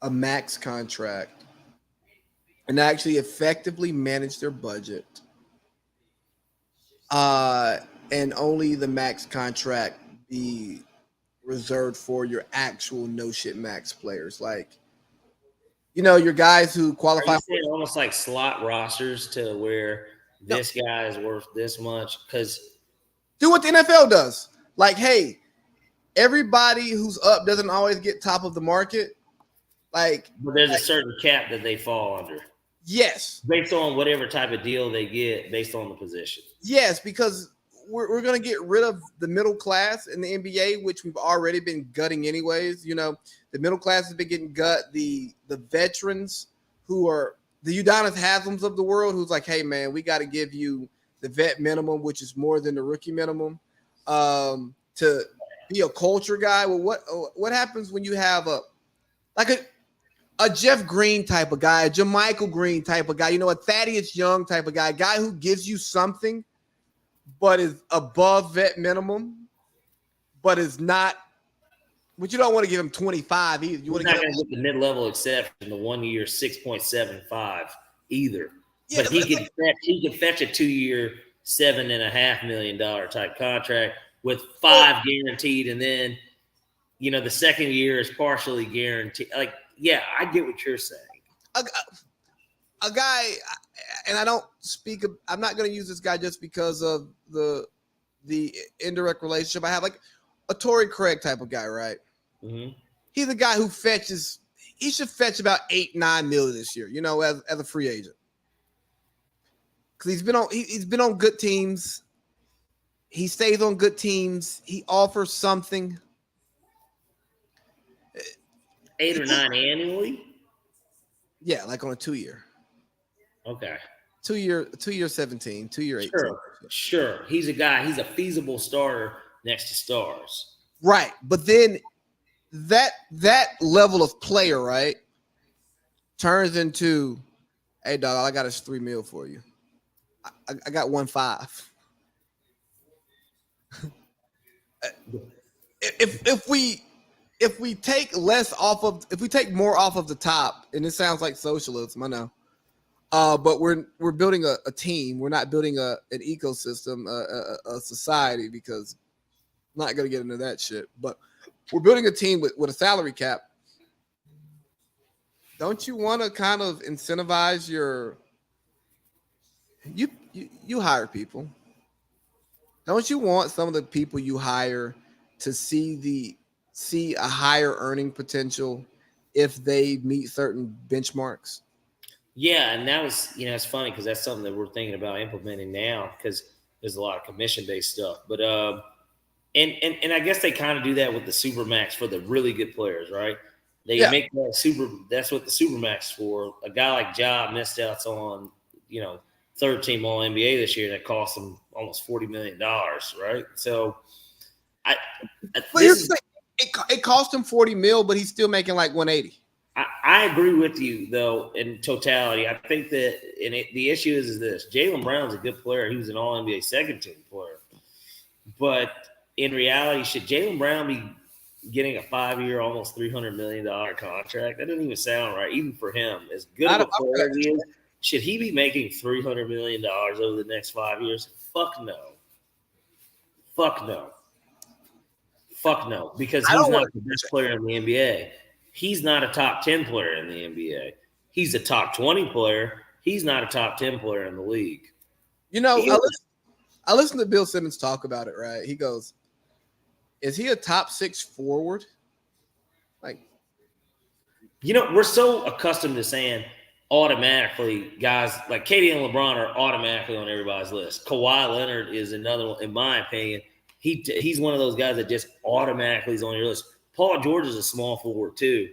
a max contract and actually effectively manage their budget, and only the max contract be reserved for your actual no shit max players, like your guys who qualify? Are you saying almost like slot rosters to where this guy is worth this much? Because do what the NFL does. Like, hey, everybody who's up doesn't always get top of the market. But there's a certain cap that they fall under. Yes. Based on whatever type of deal they get, based on the position. Yes, because we're going to get rid of the middle class in the NBA, which we've already been gutting anyways. The middle class has been getting gut. The veterans who are the Udonis Haslems of the world, who's like, hey, man, we got to give you the vet minimum, which is more than the rookie minimum, to be a culture guy. Well, what happens when you have a Jeff Green type of guy, a JaMychal Green type of guy, a Thaddeus Young type of guy, a guy who gives you something but is above vet minimum, but is not, but you don't want to give him 25 either. You want to get the mid-level exception, the 1 year 6.75 either. Yeah, but he could fetch a 2 year $7.5 million type contract with 5 guaranteed, and then the second year is partially guaranteed. Like, yeah, I get what you're saying. A guy, and I'm not going to use this guy just because of the indirect relationship I have, like a Torrey Craig type of guy, right? Mm-hmm. He's a guy who he should fetch about $8-9 million this year, as a free agent. Because he's been on good teams. He stays on good teams. He offers something. 8 or 9 annually? Yeah, like on a 2 year. Okay. 2 year 17, 2 year 18. Sure. He's a feasible starter next to stars. Right. But then that level of player, right, turns into, hey, dog, I got this $3 million for you. I got 1.5. If we take more off of the top, and it sounds like socialism, I know. But we're building a team. We're not building an ecosystem, a society, because I'm not going to get into that shit. But we're building a team with a salary cap. Don't you want to kind of incentivize you hire people? Don't you want some of the people you hire to see a higher earning potential if they meet certain benchmarks? Yeah, and that was, it's funny because that's something that we're thinking about implementing now because there's a lot of commission-based stuff. But and I guess they kind of do that with the Supermax for the really good players, right? They make that that's what the Supermax for. A guy like Ja missed out on, third team All NBA this year that cost him almost $40 million, right? So it cost him 40 mil, but he's still making like 180. I agree with you, though, in totality. I think that the issue is this. Jaylen Brown's a good player. He was an All-NBA second-team player. But in reality, should Jaylen Brown be getting a 5-year, almost $300 million contract? That doesn't even sound right, even for him. As good of a player as he is, should he be making $300 million over the next 5 years? Fuck no. Fuck no. Fuck no, because he's not the best player in the NBA. He's not a top 10 player in the NBA. He's a top 20 player. He's not a top 10 player in the league. I listened to Bill Simmons talk about it, right? He goes, is he a top 6 forward? Like, we're so accustomed to saying automatically guys like KD and LeBron are automatically on everybody's list. Kawhi Leonard is another one, in my opinion. He's one of those guys that just automatically is on your list. Paul George is a small forward too.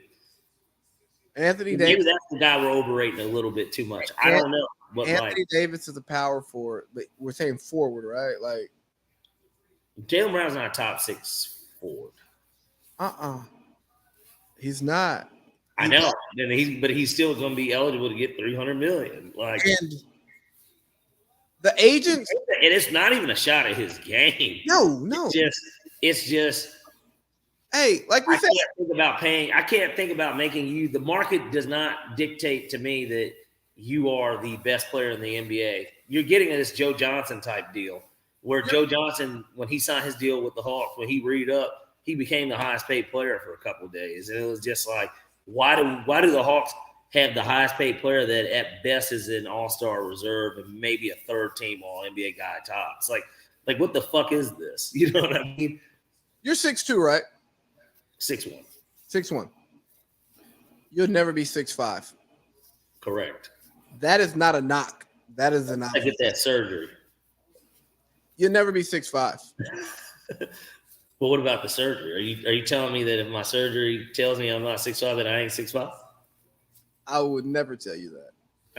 Anthony Maybe Davis. That's the guy we're overrating a little bit too much. I don't know. But Anthony Davis is a power forward, but we're saying forward, right? Like Jaylen Brown's not a top 6 forward. He's not. I know, but he's still going to be eligible to get $300 million. And the agents, and it's not even a shot at his game. No. It's just. Hey, like we said, I can't think about making you. The market does not dictate to me that you are the best player in the NBA. You're getting this Joe Johnson type deal, where Joe Johnson, when he signed his deal with the Hawks, when he read up, he became the highest paid player for a couple of days, and it was just like, why do the Hawks have the highest paid player that at best is an all-star reserve and maybe a third team All-NBA guy tops? Like what the fuck is this? You know what I mean? You're 6'2", right? 6'1". 6'1". You'll never be 6'5". Correct. That is not a knock. That is a knock. I get that surgery. You'll never be 6'5". Well, what about the surgery? Are you telling me that if my surgery tells me I'm not 6'5", that I ain't 6'5"? I would never tell you that.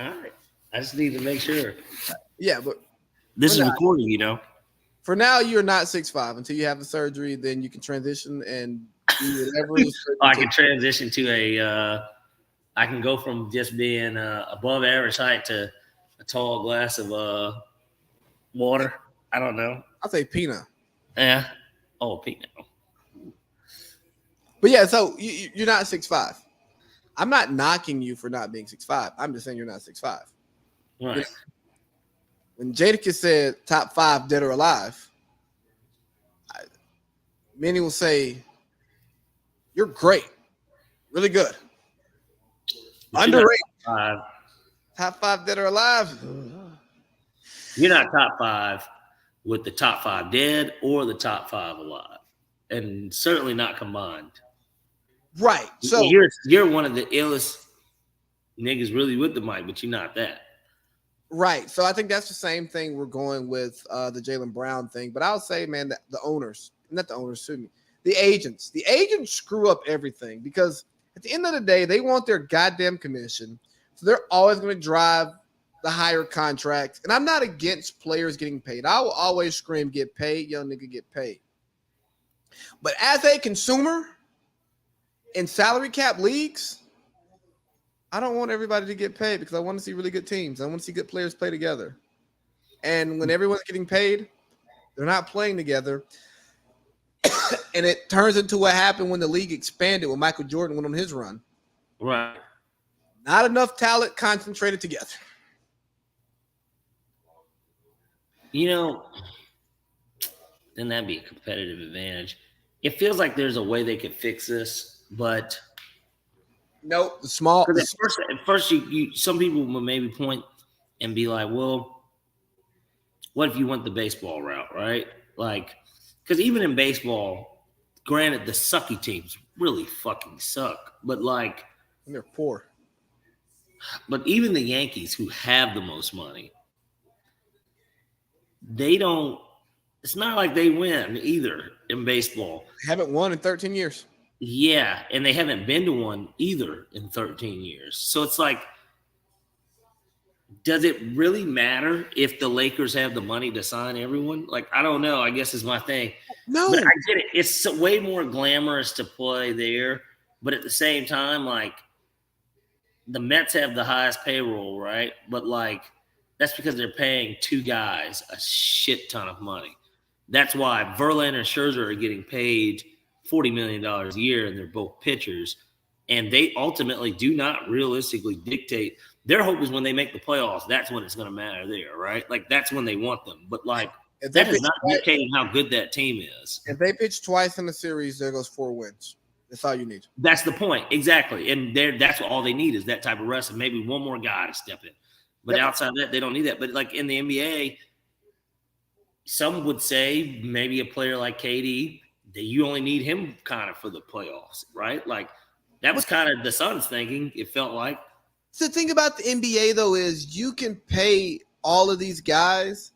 All right. I just need to make sure. Yeah, but this is recording, For now, you're not 6'5". Until you have the surgery, then you can transition and do whatever. I can transition to I can go from just being above average height to a tall glass of water. I don't know. I'll say peanut. Yeah. Oh, peanut. But yeah, so you're not 6'5". I'm not knocking you for not being 6'5". I'm just saying you're not 6'5". Right. When Jadakiss said top 5 dead or alive, many will say you're great, really good, underrated. Top 5 dead or alive. You're not top 5 with the top 5 dead or the top 5 alive, and certainly not combined. Right. So you're one of the illest niggas really with the mic, but you're not that. Right. So I think that's the same thing we're going with the Jaylen Brown thing. But I'll say, man, that the owners, not the owners, excuse me, the agents screw up everything because at the end of the day, they want their goddamn commission. So they're always going to drive the higher contracts. And I'm not against players getting paid. I will always scream, get paid, young nigga, get paid. But as a consumer in salary cap leagues, I don't want everybody to get paid because I want to see really good teams. I want to see good players play together. And when everyone's getting paid, they're not playing together. And it turns into what happened when the league expanded when Michael Jordan went on his run. Right. Not enough talent concentrated together. Then that'd be a competitive advantage. It feels like there's a way they could fix this, but nope. The small. At first, you some people will maybe point and be like, "Well, what if you went the baseball route, right?" Like, because even in baseball, granted, the sucky teams really fucking suck, but like, and they're poor. But even the Yankees, who have the most money, they don't. It's not like they win either in baseball. Haven't won in 13 years. Yeah, and they haven't been to one either in 13 years. So it's like, does it really matter if the Lakers have the money to sign everyone? Like, I don't know. I guess is my thing. No. But I get it. It's way more glamorous to play there. But at the same time, like, the Mets have the highest payroll, right? But, like, that's because they're paying two guys a shit ton of money. That's why Verlander and Scherzer are getting paid $40 million a year, and they're both pitchers. And they ultimately do not realistically dictate. Their hope is when they make the playoffs, that's when it's going to matter there, right? Like, that's when they want them. But, like, that is not dictating how good that team is. If they pitch twice in the series, there goes 4 wins. That's all you need. That's the point. Exactly. And that's all they need is that type of rest and maybe one more guy to step in. But outside of that, they don't need that. But, like, in the NBA, some would say maybe a player like KD, that you only need him kind of for the playoffs, right? Like, that was kind of the Suns thinking, it felt like. The thing about the NBA, though, is you can pay all of these guys,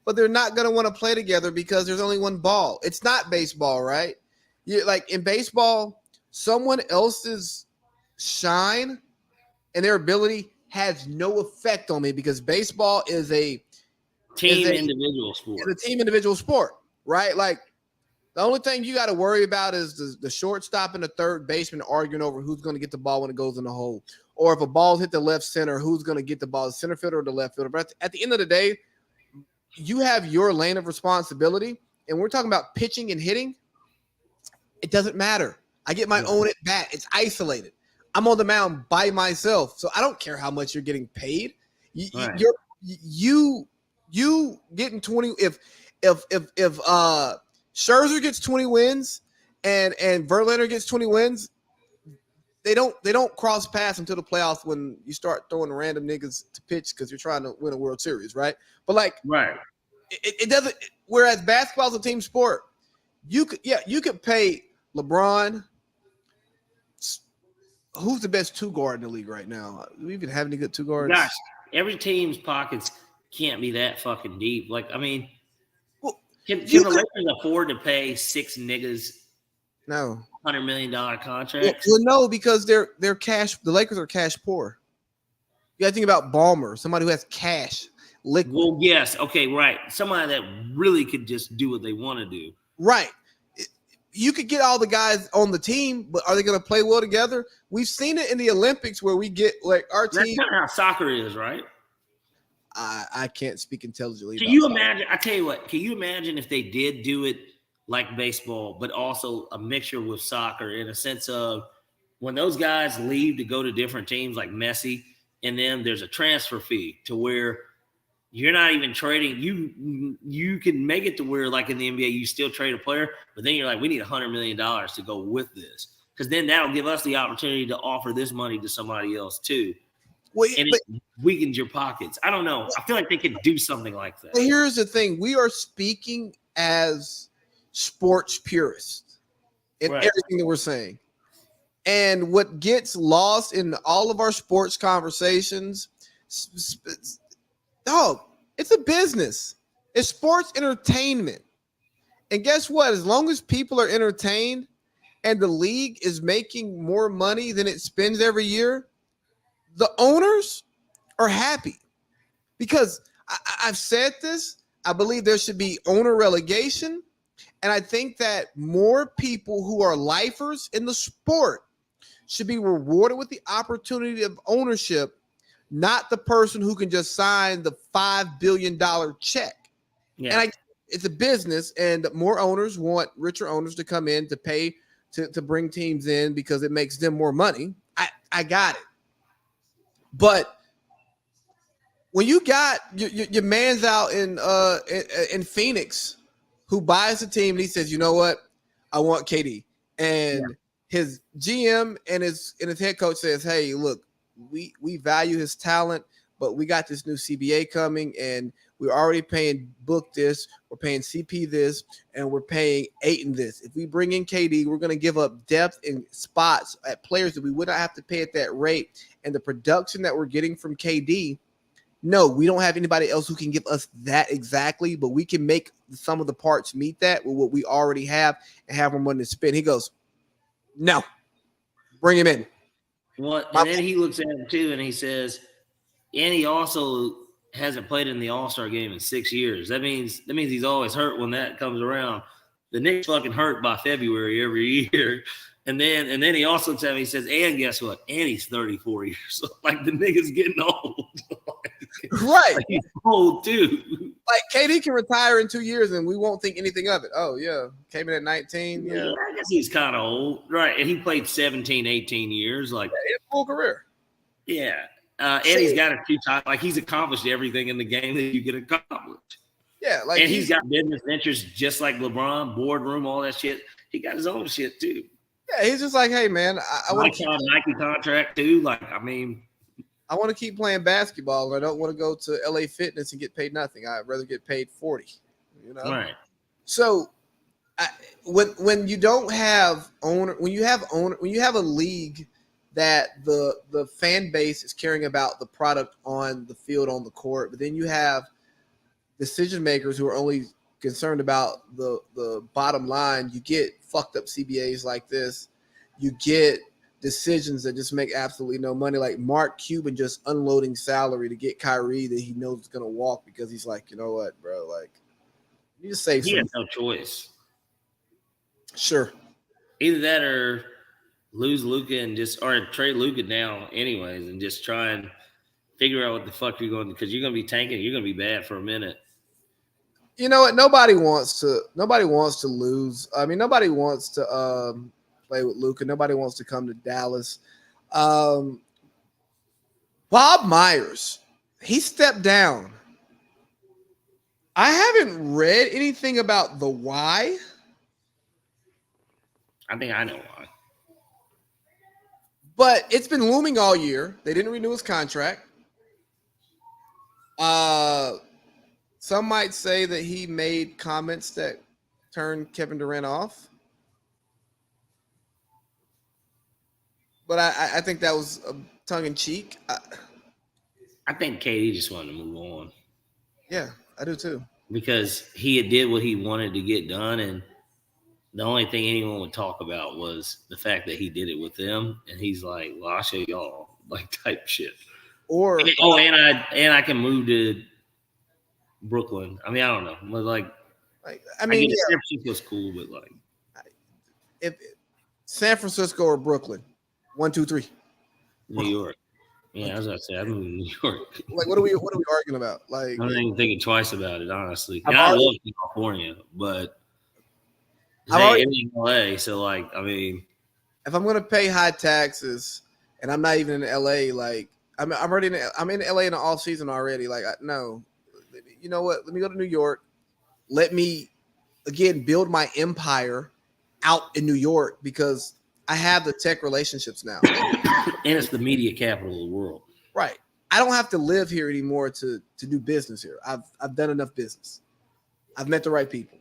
but they're not going to want to play together because there's only one ball. It's not baseball, right? Like in baseball, someone else's shine and their ability has no effect on me because baseball is a individual sport. It's a team individual sport, right? Like the only thing you got to worry about is the shortstop and the third baseman arguing over who's going to get the ball when it goes in the hole. Or if a ball's hit the left center, who's going to get the ball, the center fielder or the left fielder. But at the end of the day, you have your lane of responsibility. And we're talking about pitching and hitting. It doesn't matter. I get my own at bat. It's isolated. I'm on the mound by myself. So I don't care how much you're getting paid. You getting 20. If Scherzer gets 20 wins and Verlander gets 20 wins, they don't cross paths until the playoffs when you start throwing random niggas to pitch because you're trying to win a World Series, right? But like, right, it doesn't. Whereas basketball's a team sport, you could pay LeBron. Who's the best two guard in the league right now? Do we even have any good two guards? Gosh, every team's pockets can't be that fucking deep. Like, I mean, can the Lakers afford to pay 6 niggas? No. $100 million contracts? Well, no, because they're cash. The Lakers are cash poor. You got to think about Ballmer, somebody who has cash, liquid. Well, yes, okay, right. Somebody that really could just do what they want to do. Right. You could get all the guys on the team, but are they going to play well together? We've seen it in the Olympics where we get like our team. That's kind of how soccer is, right? I can't speak intelligently. Can you imagine? I tell you what. Can you imagine if they did do it like baseball, but also a mixture with soccer in a sense of when those guys leave to go to different teams like Messi, and then there's a transfer fee to where you're not even trading. You can make it to where, like in the NBA, you still trade a player, but then you're like, we need $100 million to go with this. Because then that'll give us the opportunity to offer this money to somebody else too. And it weakens your pockets. I don't know. I feel like they could do something like that. Here's the thing. We are speaking as sports purists in everything that we're saying. And what gets lost in all of our sports conversations, dog, it's a business. It's sports entertainment. And guess what? As long as people are entertained and the league is making more money than it spends every year, the owners are happy. Because I've said this, I believe there should be owner relegation. And I think that more people who are lifers in the sport should be rewarded with the opportunity of ownership, not the person who can just sign the $5 billion check. Yeah. And it's a business, and more owners want richer owners to come in to pay to bring teams in because it makes them more money. I got it. But when you got your man's out in Phoenix who buys the team and he says, you know what, I want KD, and his GM and his head coach says, hey, look, we value his talent, but we got this new CBA coming, and we're already paying Book this, we're paying CP this, and we're paying Ayton this. If we bring in KD, we're going to give up depth and spots at players that we would not have to pay at that rate. And the production that we're getting from KD, no, we don't have anybody else who can give us that exactly, but we can make some of the parts meet that with what we already have and have him run the spin. He goes, no, bring him in. Well, and then he looks at him too, and he says, and he also hasn't played in the All-Star game in 6 years. That means he's always hurt when that comes around. The Knicks fucking hurt by February every year. And then he also looks at me, he says, and guess what? And he's 34 years old. Like, the nigga's getting old. Right. Like, he's old too. Like, KD can retire in 2 years and we won't think anything of it. Oh, yeah. Came in at 19. Yeah. I guess he's kind of old. Right. And he played 17, 18 years. Like, full career. Yeah. And he's got a few times. Like, he's accomplished everything in the game that you can accomplish. Yeah. Like, and he's got business interests just like LeBron, boardroom, all that shit. He got his own shit too. Yeah. He's just like, hey, man, I want to Nike contract too. Like, I mean, I want to keep playing basketball. And I don't want to go to LA Fitness and get paid nothing. I'd rather get paid 40. You know. Right. So, when you don't have owner, when you have a league that the fan base is caring about the product on the field, on the court, but then you have decision makers who are only concerned about the bottom line, you get fucked up CBAs like this. You get decisions that just make absolutely no money, like Mark Cuban just unloading salary to get Kyrie that he knows is going to walk because he's like, you know what, bro, like, you just save he has no choice. Sure. Either that or lose Luka and or trade Luka now anyways and just try and figure out what the fuck you're going to, because you're going to be tanking. You're going to be bad for a minute. You know what? Nobody wants to lose. I mean, nobody wants to play with Luka. Nobody wants to come to Dallas. Bob Myers, he stepped down. I haven't read anything about the why. I think I know why. But it's been looming all year. They didn't renew his contract. Some might say that he made comments that turned Kevin Durant off. But I think that was tongue-in-cheek. I think KD just wanted to move on. Yeah, I do too. Because he had did what he wanted to get done, and the only thing anyone would talk about was the fact that he did it with them, and he's like, "Well, I'll show y'all," like type shit. Or and I can move to Brooklyn. I mean, I don't know, but like I mean, San Francisco's cool, but like, if San Francisco or Brooklyn, 1, 2, 3, New York. Yeah, as I said, I'm moving to New York. Like, what are we arguing about? Like, I'm not even thinking twice about it, honestly. And I love California, but I'm in LA, so like, I mean, if I'm gonna pay high taxes and I'm not even in LA, like I'm in LA in the off season already. Like, no, you know what? Let me go to New York. Let me again build my empire out in New York because I have the tech relationships now. And it's the media capital of the world. Right. I don't have to live here anymore to do business here. I've done enough business. I've met the right people.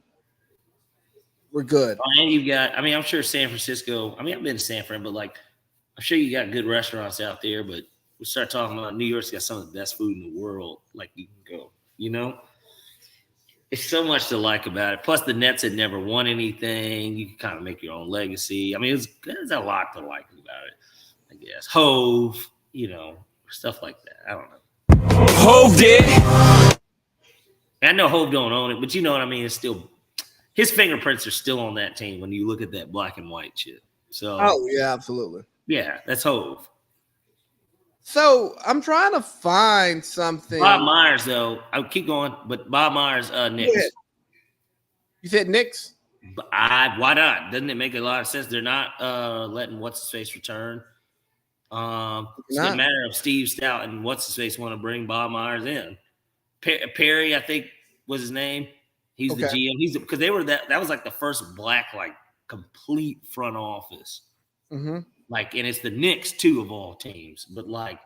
We're good. And you've got, I mean, I'm sure San Francisco, I mean, I've been to San Fran, but like, I'm sure you got good restaurants out there, but we start talking about New York's got some of the best food in the world. Like, you can go, you know? It's so much to like about it. Plus, the Nets had never won anything. You can kind of make your own legacy. I mean, there's a lot to like about it, I guess. Hove, you know, stuff like that. I don't know. Hove did. I know Hove don't own it, but you know what I mean? It's still, his fingerprints are still on that team when you look at that black and white shit. So, oh, yeah, absolutely. Yeah, that's Hove. So I'm trying to find something. Bob Myers, though, I'll keep going, but Bob Myers, Knicks. You said Knicks? Why not? Doesn't it make a lot of sense? They're not letting what's-his-face return. It's a matter of Steve Stout and what's-his-face want to bring Bob Myers in. Perry, I think, was his name. He's the GM. Because they were that was like the first black, like, complete front office. Mm-hmm. Like, and it's the Knicks, too, of all teams. But, like,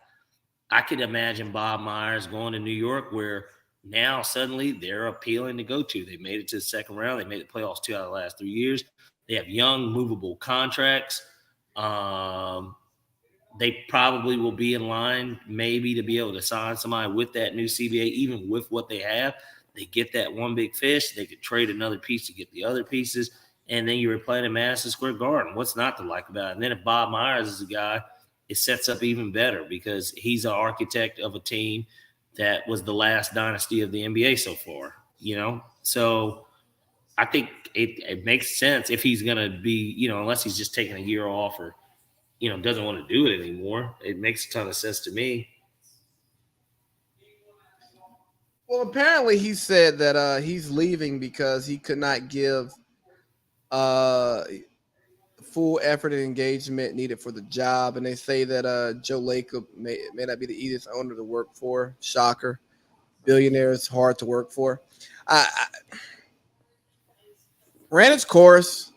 I could imagine Bob Myers going to New York, where now suddenly they're appealing to go to. They made it to the second round. They made the playoffs 2 out of the last 3 years. They have young, movable contracts. They probably will be in line maybe to be able to sign somebody with that new CBA, even with what they have. They get that one big fish. They could trade another piece to get the other pieces. And then you're playing in Madison Square Garden. What's not to like about it? And then if Bob Myers is a guy, it sets up even better because he's an architect of a team that was the last dynasty of the NBA so far, you know? So I think it makes sense if he's going to be, you know, unless he's just taking a year off or, you know, doesn't want to do it anymore. It makes a ton of sense to me. Well, apparently he said that he's leaving because he could not give full effort and engagement needed for the job. And they say that Joe Lacob may not be the easiest owner to work for. Shocker. Billionaire is hard to work for. Ran its course.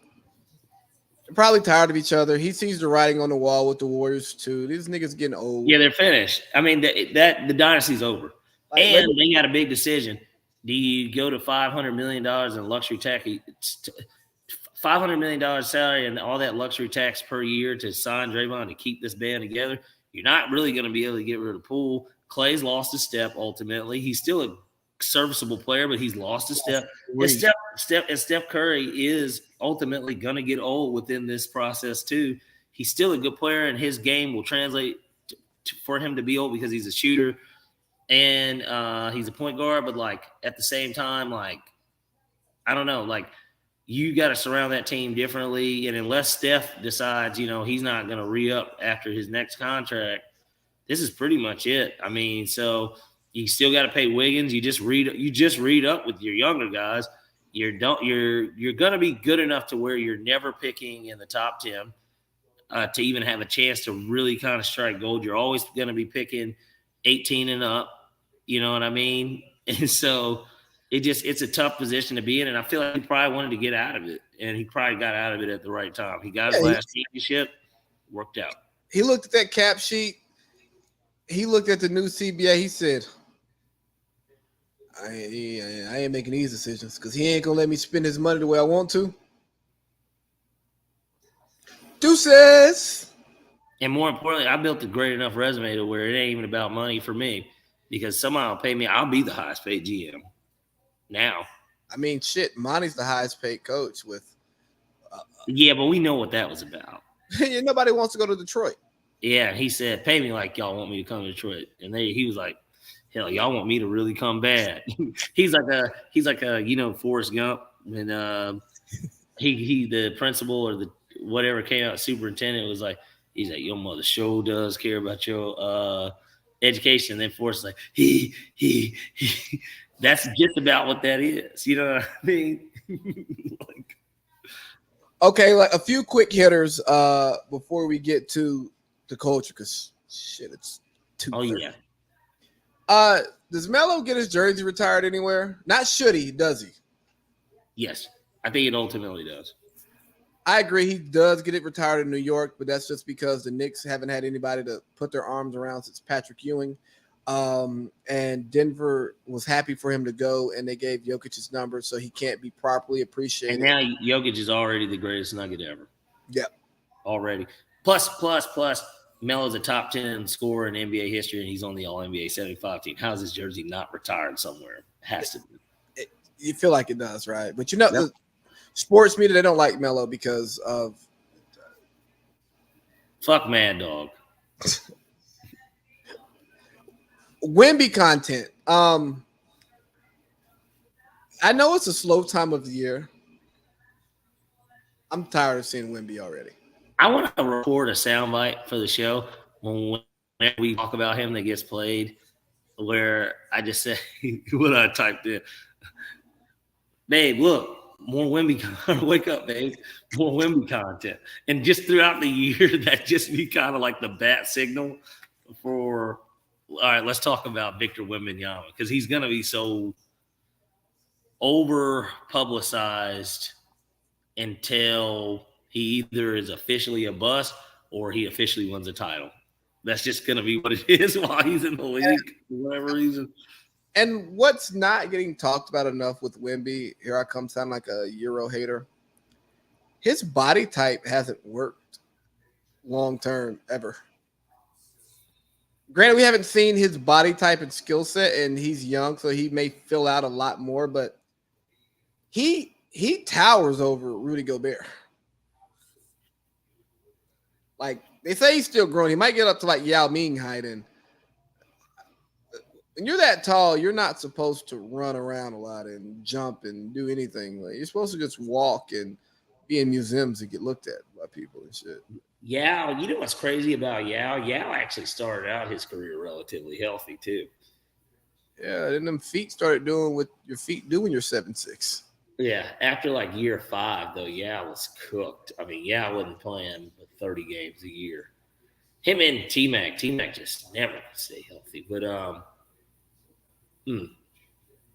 They're probably tired of each other. He sees the writing on the wall with the Warriors too. These niggas getting old. Yeah, they're finished. I mean, the dynasty's over. Like, and they got a big decision. Do you go to $500 million in luxury tax, $500 million salary and all that luxury tax per year to sign Draymond to keep this band together? You're not really going to be able to get rid of Poole. Clay's lost his step ultimately. He's still a serviceable player, but he's lost his step. And Steph Curry is ultimately going to get old within this process too. He's still a good player, and his game will translate for him to be old because he's a shooter and he's a point guard. But like at the same time, like I don't know, like you got to surround that team differently. And unless Steph decides, you know, he's not going to re-up after his next contract, this is pretty much it. I mean, so you still got to pay Wiggins. You just read up with your younger guys. You're going to be good enough to where you're never picking in the top 10 to even have a chance to really kind of strike gold. You're always going to be picking 18 and up. You know what I mean? And so it's a tough position to be in. And I feel like he probably wanted to get out of it, and he probably got out of it at the right time. He got his last championship, worked out. He looked at that cap sheet. He looked at the new CBA. He said, I ain't making these decisions because he ain't going to let me spend his money the way I want to. Deuces. And more importantly, I built a great enough resume to where it ain't even about money for me because someone will pay me. I'll be the highest paid GM now. I mean, shit, Monty's the highest paid coach with. Yeah, but we know what that was about. Nobody wants to go to Detroit. Yeah, he said, pay me like y'all want me to come to Detroit. And he was like, hell, y'all want me to really come bad. he's like a, you know, Forrest Gump. And the principal or the whatever came out, superintendent was like, he's like, your mother sure does care about your education. And then Forrest is like, he. That's just about what that is. You know what I mean? Okay, like a few quick hitters before we get to the culture, because shit, it's too. Oh yeah. Does Melo get his jersey retired anywhere? Not should he, does he? Yes, I think it ultimately does. I agree. He does get it retired in New York, but that's just because the Knicks haven't had anybody to put their arms around since Patrick Ewing. And Denver was happy for him to go, and they gave Jokic his number, so he can't be properly appreciated. And now Jokic is already the greatest Nugget ever. Yep. Already. Plus, Melo's a top 10 scorer in NBA history, and he's on the All-NBA 75 team. How's his jersey not retired somewhere? It has to be. You feel like it does, right? But you know, the sports media, they don't like Melo because of fuck Mad Dog. Wemby content. I know it's a slow time of the year. I'm tired of seeing Wemby already. I want to record a soundbite for the show when we talk about him that gets played, where I just say what I typed in. Babe, look, more Wemby content. Wake up, babe. More Wemby content. And just throughout the year, that just be kind of like the bat signal for, all right, let's talk about Victor Wembanyama, because he's going to be so over-publicized until he either is officially a bust or he officially wins a title. that's just going to be what it is while he's in the league for whatever reason. And what's not getting talked about enough with Wemby, here I come sound like a Euro hater. His body type hasn't worked long term ever. Granted, we haven't seen his body type and skill set, and he's young, so he may fill out a lot more, but he towers over Rudy Gobert. Like, they say he's still growing. He might get up to like Yao Ming height, and when you're that tall, you're not supposed to run around a lot and jump and do anything. Like, you're supposed to just walk and be in museums and get looked at by people and shit. Yao, you know what's crazy about Yao? Yao actually started out his career relatively healthy too. Yeah, then them feet started doing what your feet do when you're 7'6". Yeah, after like year 5, though, Yao was cooked. I mean, Yao wasn't playing 30 games a year. Him and T-Mac just never stay healthy. But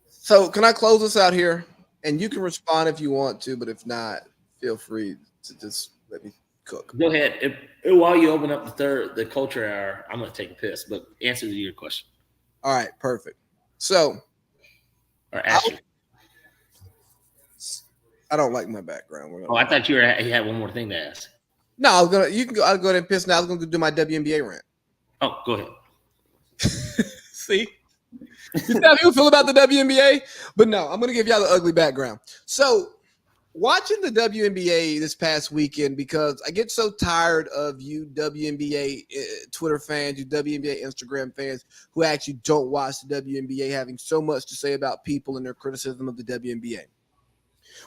So can I close this out here? And you can respond if you want to, but if not, feel free to just let me cook. Go ahead. While you open up the culture hour, I'm going to take a piss, but answer to your question. All right, perfect. So, or ask you. I don't like my background. I thought you had one more thing to ask. No, I'll go ahead and piss now. I was gonna do my WNBA rant. Oh, go ahead. See? You know how people feel about the WNBA? But no, I'm gonna give y'all the ugly background. So watching the WNBA this past weekend, because I get so tired of you WNBA Twitter fans, you WNBA Instagram fans who actually don't watch the WNBA having so much to say about people and their criticism of the WNBA.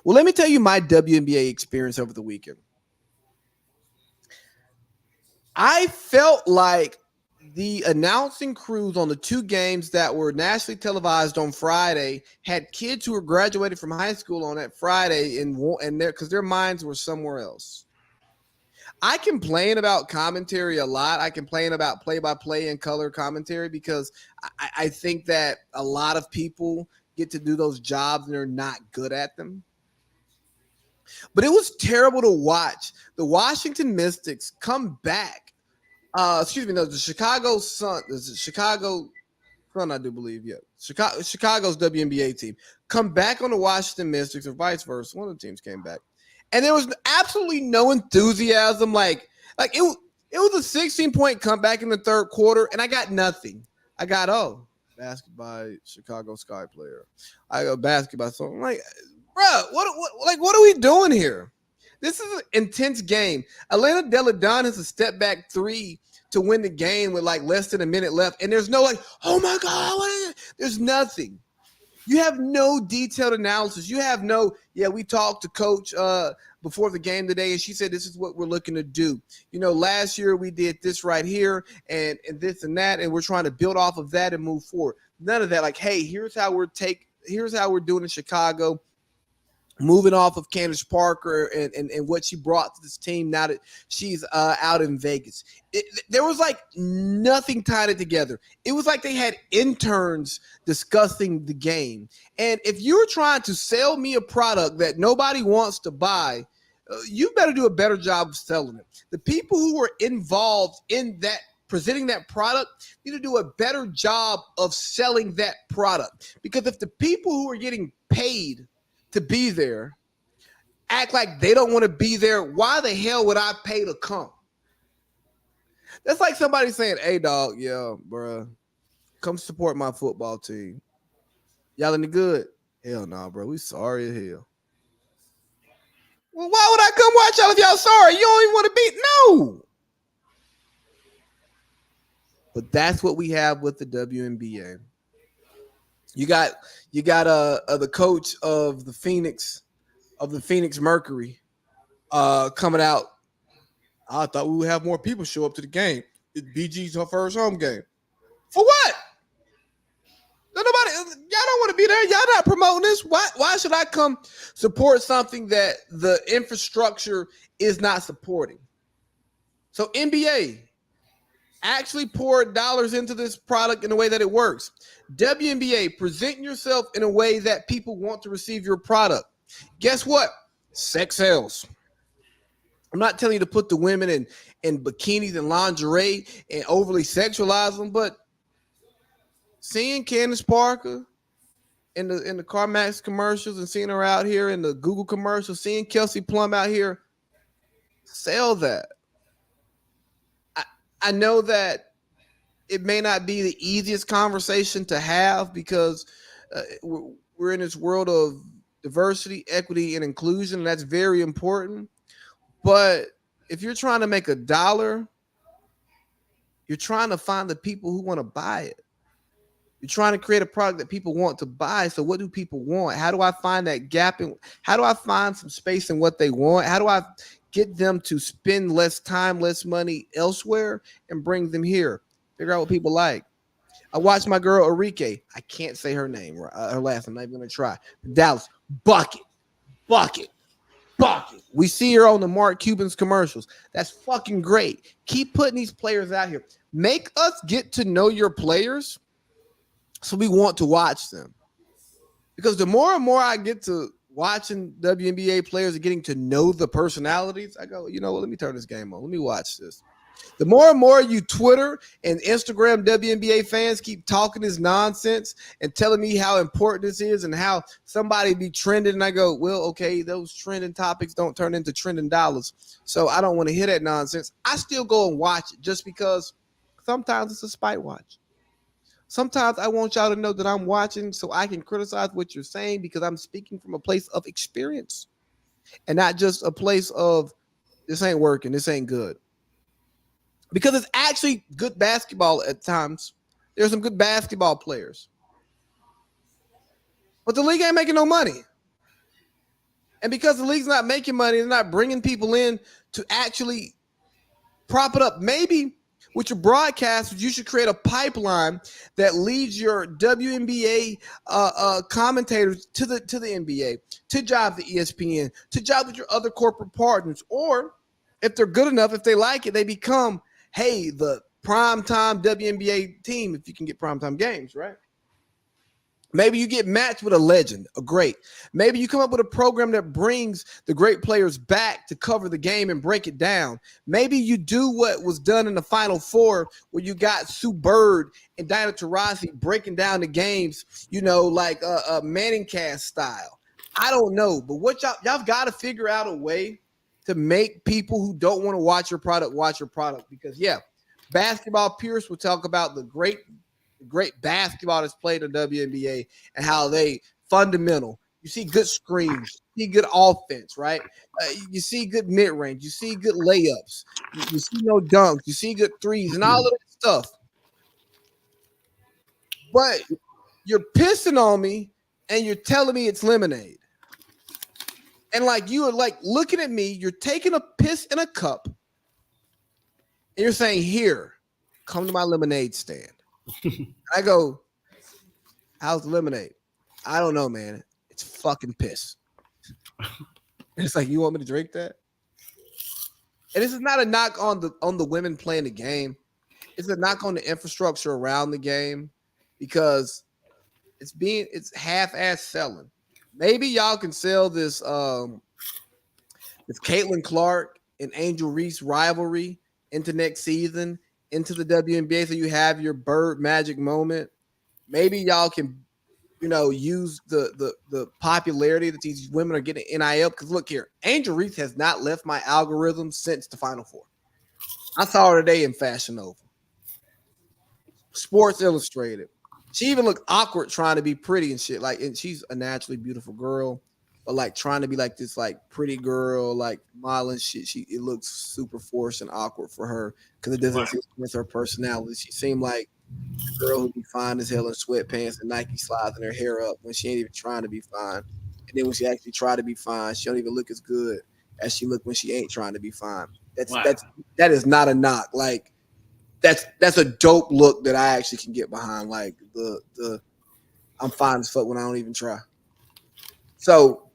Well, let me tell you my WNBA experience over the weekend. I felt like the announcing crews on the 2 games that were nationally televised on Friday had kids who were graduated from high school on that Friday and because their minds were somewhere else. I complain about commentary a lot. I complain about play-by-play and color commentary because I think that a lot of people get to do those jobs and they're not good at them. But it was terrible to watch the Washington Mystics come back. The Chicago Sun, I do believe, yeah. Chicago's WNBA team come back on the Washington Mystics or vice versa. One of the teams came back. And there was absolutely no enthusiasm. Like it was a 16-point comeback in the third quarter, and I got nothing. I got, basketball, Chicago Sky player. I go basketball. So I'm like, bro, what are we doing here? This is an intense game. Elena Deladon has a step back 3 to win the game with like less than a minute left. And there's no like, oh my God, there's nothing. You have no detailed analysis. You have no, we talked to coach before the game today, and she said, this is what we're looking to do. You know, last year we did this right here and this and that, and we're trying to build off of that and move forward. None of that. Like, hey, here's how we're doing in Chicago. Moving off of Candace Parker and what she brought to this team now that she's out in Vegas. There was like nothing tied it together. It was like they had interns discussing the game. And if you're trying to sell me a product that nobody wants to buy, you better do a better job of selling it. The people who were involved in that, presenting that product, need to do a better job of selling that product. Because if the people who are getting paid to be there act like they don't want to be there, why the hell would I pay to come? That's like somebody saying, hey, dog, yeah, bro, come support my football team. Y'all any good? Hell no, bro. We sorry as hell. Well, why would I come watch y'all if y'all sorry? You don't even want to be? No. But that's what we have with the WNBA. You got the coach of the Phoenix Mercury coming out. I thought we would have more people show up to the game. It's BG's her first home game. For what? Y'all don't want to be there. Y'all not promoting this. Why should I come support something that the infrastructure is not supporting? So NBA, actually pour dollars into this product in a way that it works. WNBA, present yourself in a way that people want to receive your product. Guess what? Sex sells. I'm not telling you to put the women in bikinis and lingerie and overly sexualize them, but seeing Candace Parker in the CarMax commercials and seeing her out here in the Google commercials, seeing Kelsey Plum out here, sell that. I know that it may not be the easiest conversation to have because we're in this world of diversity, equity, and inclusion. And that's very important. But if you're trying to make $1, you're trying to find the people who want to buy it. You're trying to create a product that people want to buy. So what do people want? How do I find that gap? And how do I find some space in what they want? How do I get them to spend less time, less money elsewhere and bring them here? Figure out what people like. I watched my girl Enrique. I can't say her name, her last name. I'm not even going to try. Dallas, bucket. We see her on the Mark Cuban's commercials. That's fucking great. Keep putting these players out here. Make us get to know your players so we want to watch them. Because the more and more I get to watching WNBA players and getting to know the personalities, I go, you know what, let me turn this game on. Let me watch this. The more and more you Twitter and Instagram WNBA fans keep talking this nonsense and telling me how important this is and how somebody be trending, and I go, well, okay, those trending topics don't turn into trending dollars. So I don't want to hear that nonsense. I still go and watch it just because sometimes it's a spite watch. Sometimes I want y'all to know that I'm watching so I can criticize what you're saying because I'm speaking from a place of experience and not just a place of this ain't working, this ain't good. Because it's actually good basketball at times. There's some good basketball players. But the league ain't making no money. And because the league's not making money, they're not bringing people in to actually prop it up. Maybe with your broadcasters, you should create a pipeline that leads your WNBA commentators to the NBA, to jobs at ESPN, to jobs with your other corporate partners. Or if they're good enough, if they like it, they become the primetime WNBA team, if you can get primetime games, right? Maybe you get matched with a legend, a great. Maybe you come up with a program that brings the great players back to cover the game and break it down. Maybe you do what was done in the Final Four where you got Sue Bird and Diana Taurasi breaking down the games, like a Manning cast style. I don't know, but what y'all got to figure out a way to make people who don't want to watch your product because, basketball purists will talk about the great basketball that's played in the WNBA and how they fundamental. You see good screens, you see good offense, right? You see good mid-range, you see good layups, you see no dunks, you see good threes and all of that stuff. But you're pissing on me and you're telling me it's lemonade. And you are looking at me, you're taking a piss in a cup, and you're saying, here, come to my lemonade stand. I go, how's the lemonade? I don't know, man. It's fucking piss. It's like, you want me to drink that? And this is not a knock on the women playing the game. It's a knock on the infrastructure around the game because it's half-ass selling. Maybe y'all can sell this Caitlin Clark and Angel Reese rivalry into next season, into the WNBA, so you have your Bird Magic moment. Maybe y'all can, use the popularity that these women are getting NIL. Because look here, Angel Reese has not left my algorithm since the Final Four. I saw her today in Fashion Nova, Sports Illustrated. She even looked awkward trying to be pretty and shit. And she's a naturally beautiful girl, but trying to be this pretty girl, modeling shit. It looks super forced and awkward for her because it doesn't fit with her personality. She seemed like a girl who'd be fine as hell in sweatpants and Nike slides and her hair up when she ain't even trying to be fine. And then when she actually try to be fine, she don't even look as good as she look when she ain't trying to be fine. That is not a knock. That's a dope look that I actually can get behind. The I'm fine as fuck when I don't even try. So,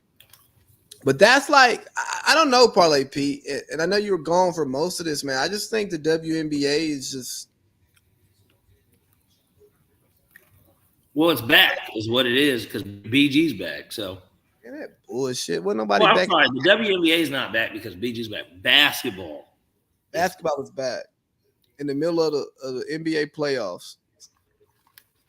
but that's I don't know, Parlay Pete, and I know you were gone for most of this, man. I just think the WNBA is just. Well, it's back, is what it is, because BG's back. So Man, that bullshit. Wasn't nobody Well, I'm back. sorry. The WNBA is not back because BG's back. Basketball. Basketball was back in the middle of the NBA playoffs.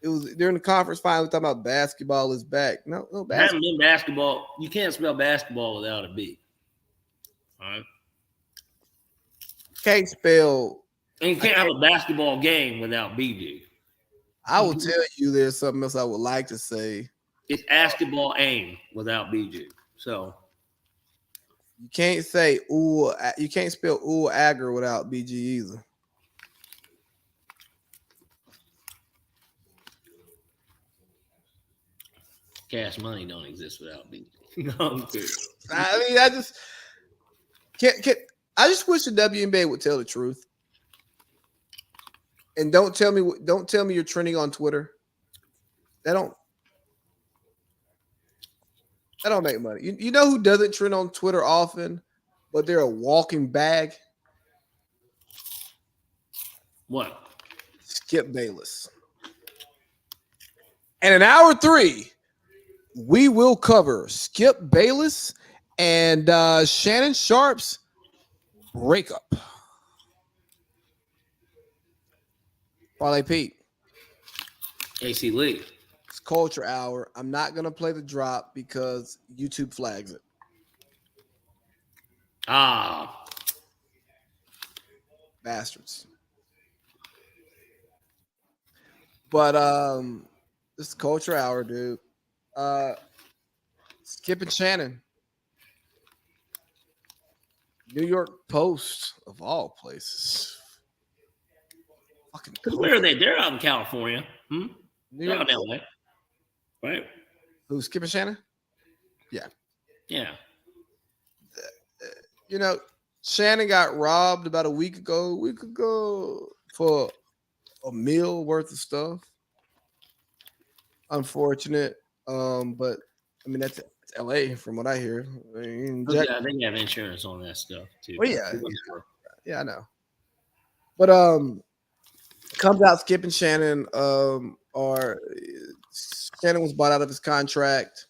It was during the conference finals talking about basketball is back. No, Hasn't basketball. been basketball. You can't spell basketball without a B. All right. Can't spell. And you can't have a basketball game without BG. I will tell you there's something else I would like to say. It's basketball aim without BG. So You can't say ooh. You can't spell ooh agger without BG either. Cash Money don't exist without BG. No, I'm kidding. I mean, I just can't. I just wish the WNBA would tell the truth. And don't tell me you're trending on Twitter. That don't make money. You know who doesn't trend on Twitter often, but they're a walking bag? What? Skip Bayless. And in hour 3, we will cover Skip Bayless and Shannon Sharp's breakup. Parlay Pete. AC Lee. It's Culture Hour. I'm not going to play the drop because YouTube flags it. Ah. Bastards. But this is Culture Hour, dude. Skip and Shannon. New York Post, of all places. Fucking Because where are they? They're out in California. New They're York out in LA. Right? Who's Skip and Shannon? Yeah. You know, Shannon got robbed about a week ago for a meal worth of stuff. Unfortunate. But I mean it's LA from what I hear. I mean, Yeah, they have insurance on that stuff too. Well, yeah, I know. But comes out Skip and Shannon are Shannon was bought out of his contract.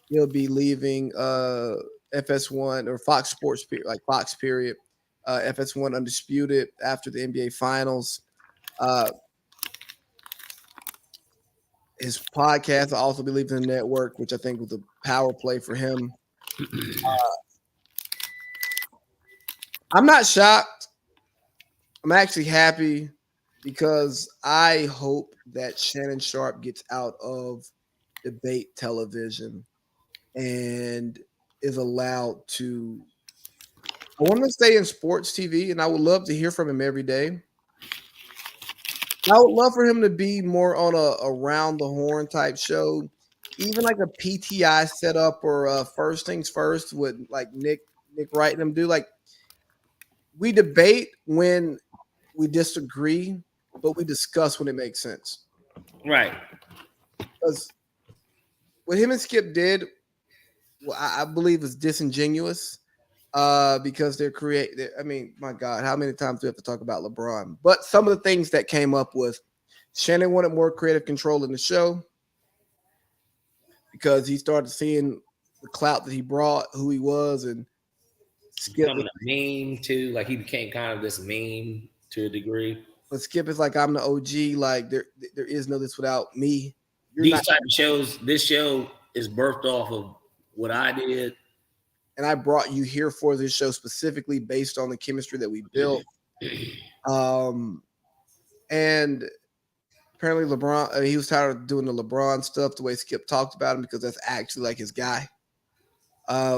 He'll be leaving FS1 or Fox Sports, like Fox period. FS1 undisputed after the NBA Finals. His podcast will also be leaving the network, which I think was a power play for him. I'm not shocked. I'm actually happy because I hope that Shannon Sharp gets out of debate television and is allowed to. I want to stay in sports TV, and I would love to hear from him every day. I would love for him to be more on a around the horn type show, even like a PTI setup or First Things First with like Nick Wright and them do. Like we debate when we disagree, but we discuss when it makes sense. Right. Because what him and Skip did, well, I believe is disingenuous. Because I mean, my God, how many times do we have to talk about LeBron? But some of the things that came up with Shannon wanted more creative control in the show because he started seeing the clout that he brought, who he was, and Skip becoming a meme too. Like he became kind of this meme to a degree. But Skip is like, I'm the OG. Like there is no this without me. These type of shows, this show is birthed off of what I did. And I brought you here for this show specifically based on the chemistry that we built. And apparently LeBron, he was tired of doing the LeBron stuff, the way Skip talked about him, because that's actually like his guy.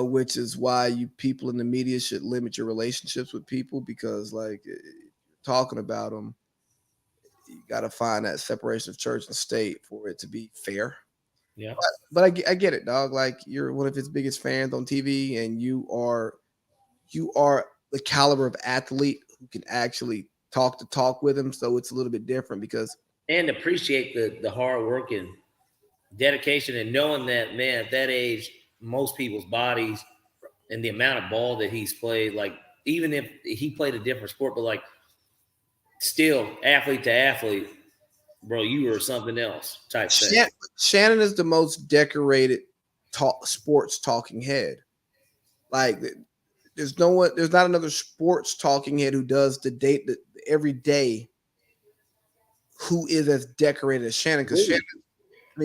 Which is why you people in the media should limit your relationships with people because, like, talking about them, you got to find that separation of church and state for it to be fair. Yeah, but I get it, dog. Like you're one of his biggest fans on TV, and you are the caliber of athlete who can actually talk with him. So it's a little bit different because and appreciate the hard work and dedication and knowing that, man, at that age, most people's bodies and the amount of ball that he's played, like even if he played a different sport, but like still athlete to athlete. Bro, you were something else type thing. Shannon is the most decorated sports talking head. Like there's not another sports talking head who does the every day who is as decorated as Shannon. Because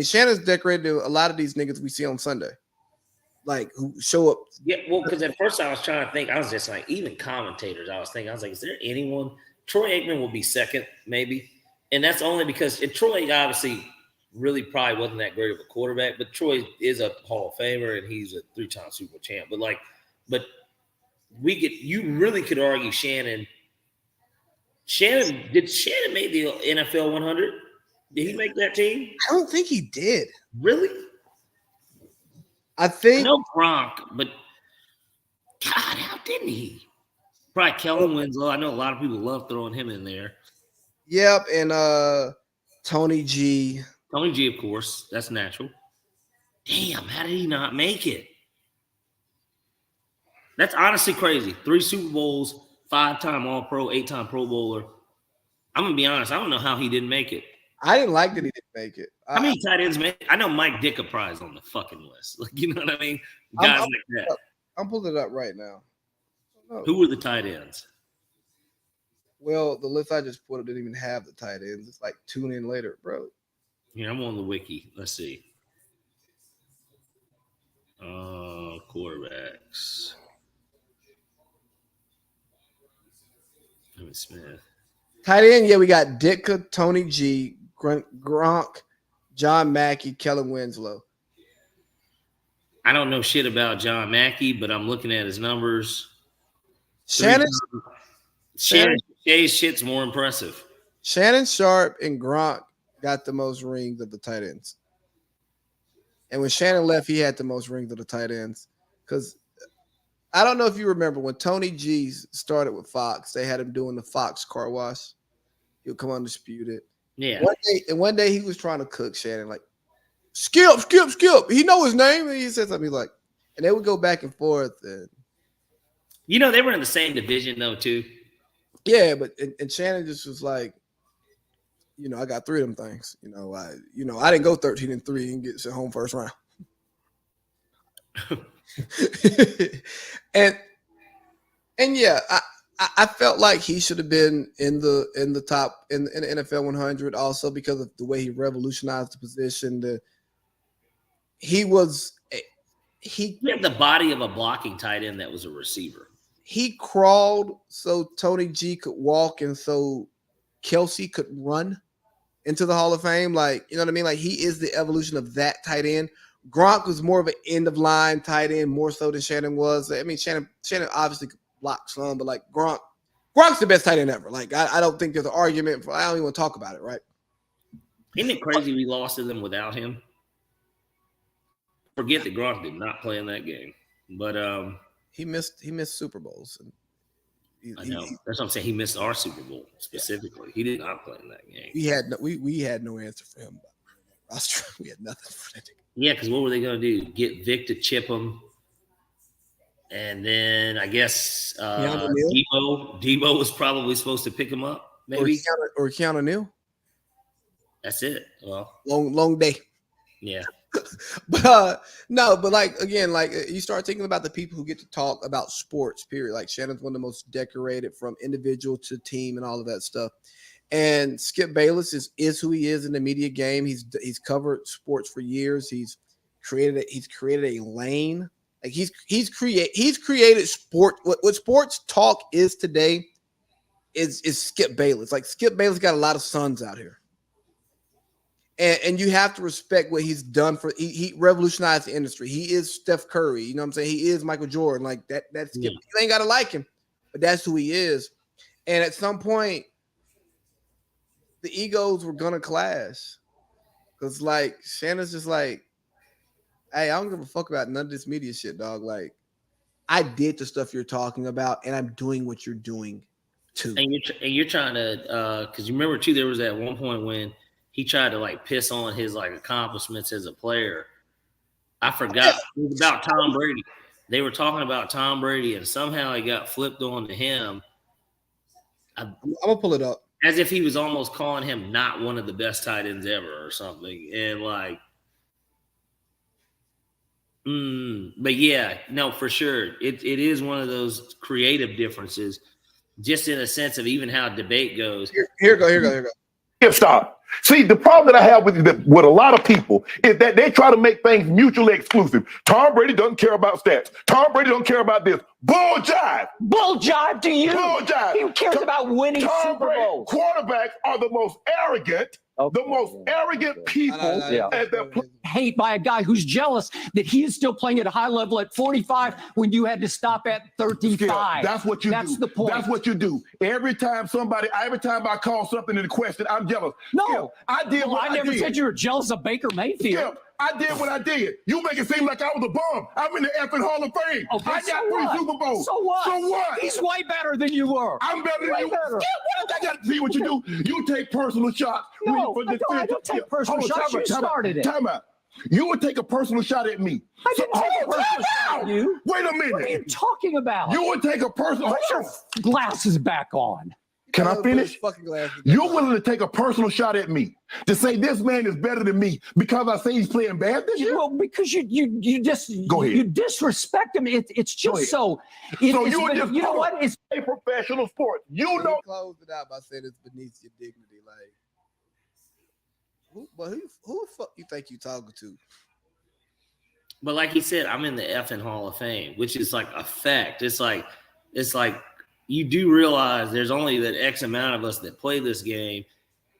Shannon's decorated to a lot of these niggas we see on Sunday, like who show up. Yeah, well, because at first I was trying to think, I was just like, even commentators, I was like, is there anyone? Troy Aikman will be second, maybe. And that's only because Troy obviously really probably wasn't that great of a quarterback, but Troy is a Hall of Famer and he's a 3-time Super Bowl champ. But you really could argue Shannon. Did Shannon make the NFL 100? Did he make that team? I don't think he did. Really? I think no Gronk, but God, how didn't he? Probably Kellen Winslow. I know a lot of people love throwing him in there. Yep, and Tony G. Tony G, of course. That's natural. Damn, how did he not make it? That's honestly crazy. 3 Super Bowls, 5-time All-Pro, 8-time Pro Bowler. I'm going to be honest. I don't know how he didn't make it. I didn't like that he didn't make it. How many tight ends make it? I know Mike Ditka probably is on the fucking list. Like, you know what I mean? Guys like that. I'm pulling it up right now. Who were the tight ends? Well, the list I just put up didn't even have the tight ends. It's like tune in later, bro. Yeah, I'm on the wiki. Let's see. Quarterbacks. Smith. Tight end, yeah, we got Ditka, Tony G, Gronk, John Mackey, Kellen Winslow. I don't know shit about John Mackey, but I'm looking at his numbers. Shannon's shit's more impressive. Shannon Sharp and Gronk got the most rings of the tight ends. And when Shannon left, he had the most rings of the tight ends. Because I don't know if you remember when Tony G started with Fox, they had him doing the Fox car wash. He'll come undisputed. Yeah. One day he was trying to cook Shannon, like, skip. He know his name. And he said something like, and they would go back and forth. And you know, they were in the same division though, too. Yeah, but and Shannon just was like, I got 3 of them things. I didn't go 13-3 and get sent home first round. and yeah, I felt like he should have been in the top in the NFL 100 also because of the way he revolutionized the position. He had the body of a blocking tight end that was a receiver. He crawled so Tony G could walk and so Kelsey could run into the Hall of Fame. Like, you know what I mean? Like, he is the evolution of that tight end. Gronk was more of an end of line tight end, more so than Shannon was. I mean, Shannon obviously could block some, but like Gronk's the best tight end ever. Like, I don't think there's an argument I don't even want to talk about it, right? Isn't it crazy we lost to them without him? Forget that Gronk did not play in that game, but he missed Super Bowls. And I know. That's what I'm saying. He missed our Super Bowl specifically. Yeah. He did not play in that game. We had no answer for him. We had nothing for that. Yeah, because what were they going to do? Get Vic to chip him, and then I guess Debo was probably supposed to pick him up, maybe, or Keanu Neal. That's it. Well, long day. Yeah. But like again, like you start thinking about the people who get to talk about sports, period. Like Shannon's one of the most decorated from individual to team and all of that stuff. And Skip Bayless is who he is in the media game. He's covered sports for years. He's created a lane. Like he's created sport. What sports talk is today is Skip Bayless. Like Skip Bayless got a lot of sons out here. And you have to respect what he's done he revolutionized the industry. He is Steph Curry. You know what I'm saying? He is Michael Jordan. Like that's Skip. You ain't got to like him, but that's who he is. And at some point, the egos were going to clash. Because like Shannon's just like, hey, I don't give a fuck about none of this media shit, dog. Like I did the stuff you're talking about and I'm doing what you're doing too. And you're trying to, because you remember too, there was at one point when he tried to like piss on his like accomplishments as a player. I forgot it was about Tom Brady. They were talking about Tom Brady, and somehow he got flipped on to him. I'm gonna pull it up as if he was almost calling him not one of the best tight ends ever or something. And like, But yeah, no, for sure. It is one of those creative differences, just in a sense of even how debate goes. Here go. Stop. See, the problem that I have with a lot of people is that they try to make things mutually exclusive. Tom Brady doesn't care about stats. Tom Brady don't care about this. Bull jive. Bull jive to you. Bull jive. Who cares about winning Tom Super Brady, Bowls? quarterbacks are the most arrogant, people at that hate by a guy who's jealous that he is still playing at a high level at 45 when you had to stop at 35. That's what you do. That's the point. That's what you do. Every time I call something into question, I'm jealous. No, I did what I never did. said you were jealous of Baker Mayfield. I did what I did. You make it seem like I was a bum. I'm in the effing Hall of Fame. Okay, I got 3 Super Bowls. So what? So what? He's way better than you were. I'm better than Way you. better. I got to see what you do. You take personal shots. No, I don't take personal shots. You started it. Time out. You would take a personal shot at me. I didn't take a personal shot at you. Wait a minute. What are you talking about? You would take a personal. Put your glasses back on. Can I finish? Glasses. You're willing to take a personal shot at me to say this man is better than me because I say he's playing bad this year? Well, because you just Go ahead. you disrespect him. It's just so. So you know what? It's a professional sport. You know. Closed it out by saying it's beneath your dignity. Like, who the fuck you think you talking to? But like he said, I'm in the effing Hall of Fame, which is like a fact. It's like you do realize there's only that X amount of us that play this game,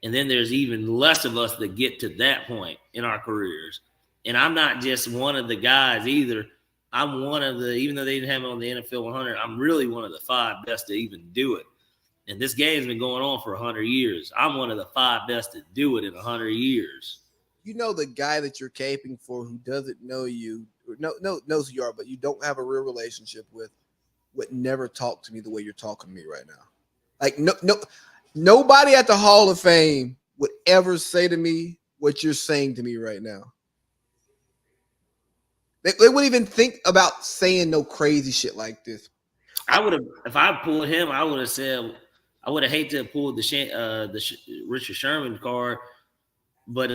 and then there's even less of us that get to that point in our careers. And I'm not just one of the guys either. I'm one of the, even though they didn't have me on the NFL 100, I'm really one of the 5 best to even do it. And this game's been going on for 100 years. I'm one of the 5 best to do it in 100 years. You know the guy that you're caping for who doesn't know you, knows who you are, but you don't have a real relationship with, would never talk to me the way you're talking to me right now. Like nobody at the Hall of Fame would ever say to me what you're saying to me right now. They wouldn't even think about saying no crazy shit like this. I would have, if I pulled him, I would have said, I would have hated to have pulled the Richard Sherman card, but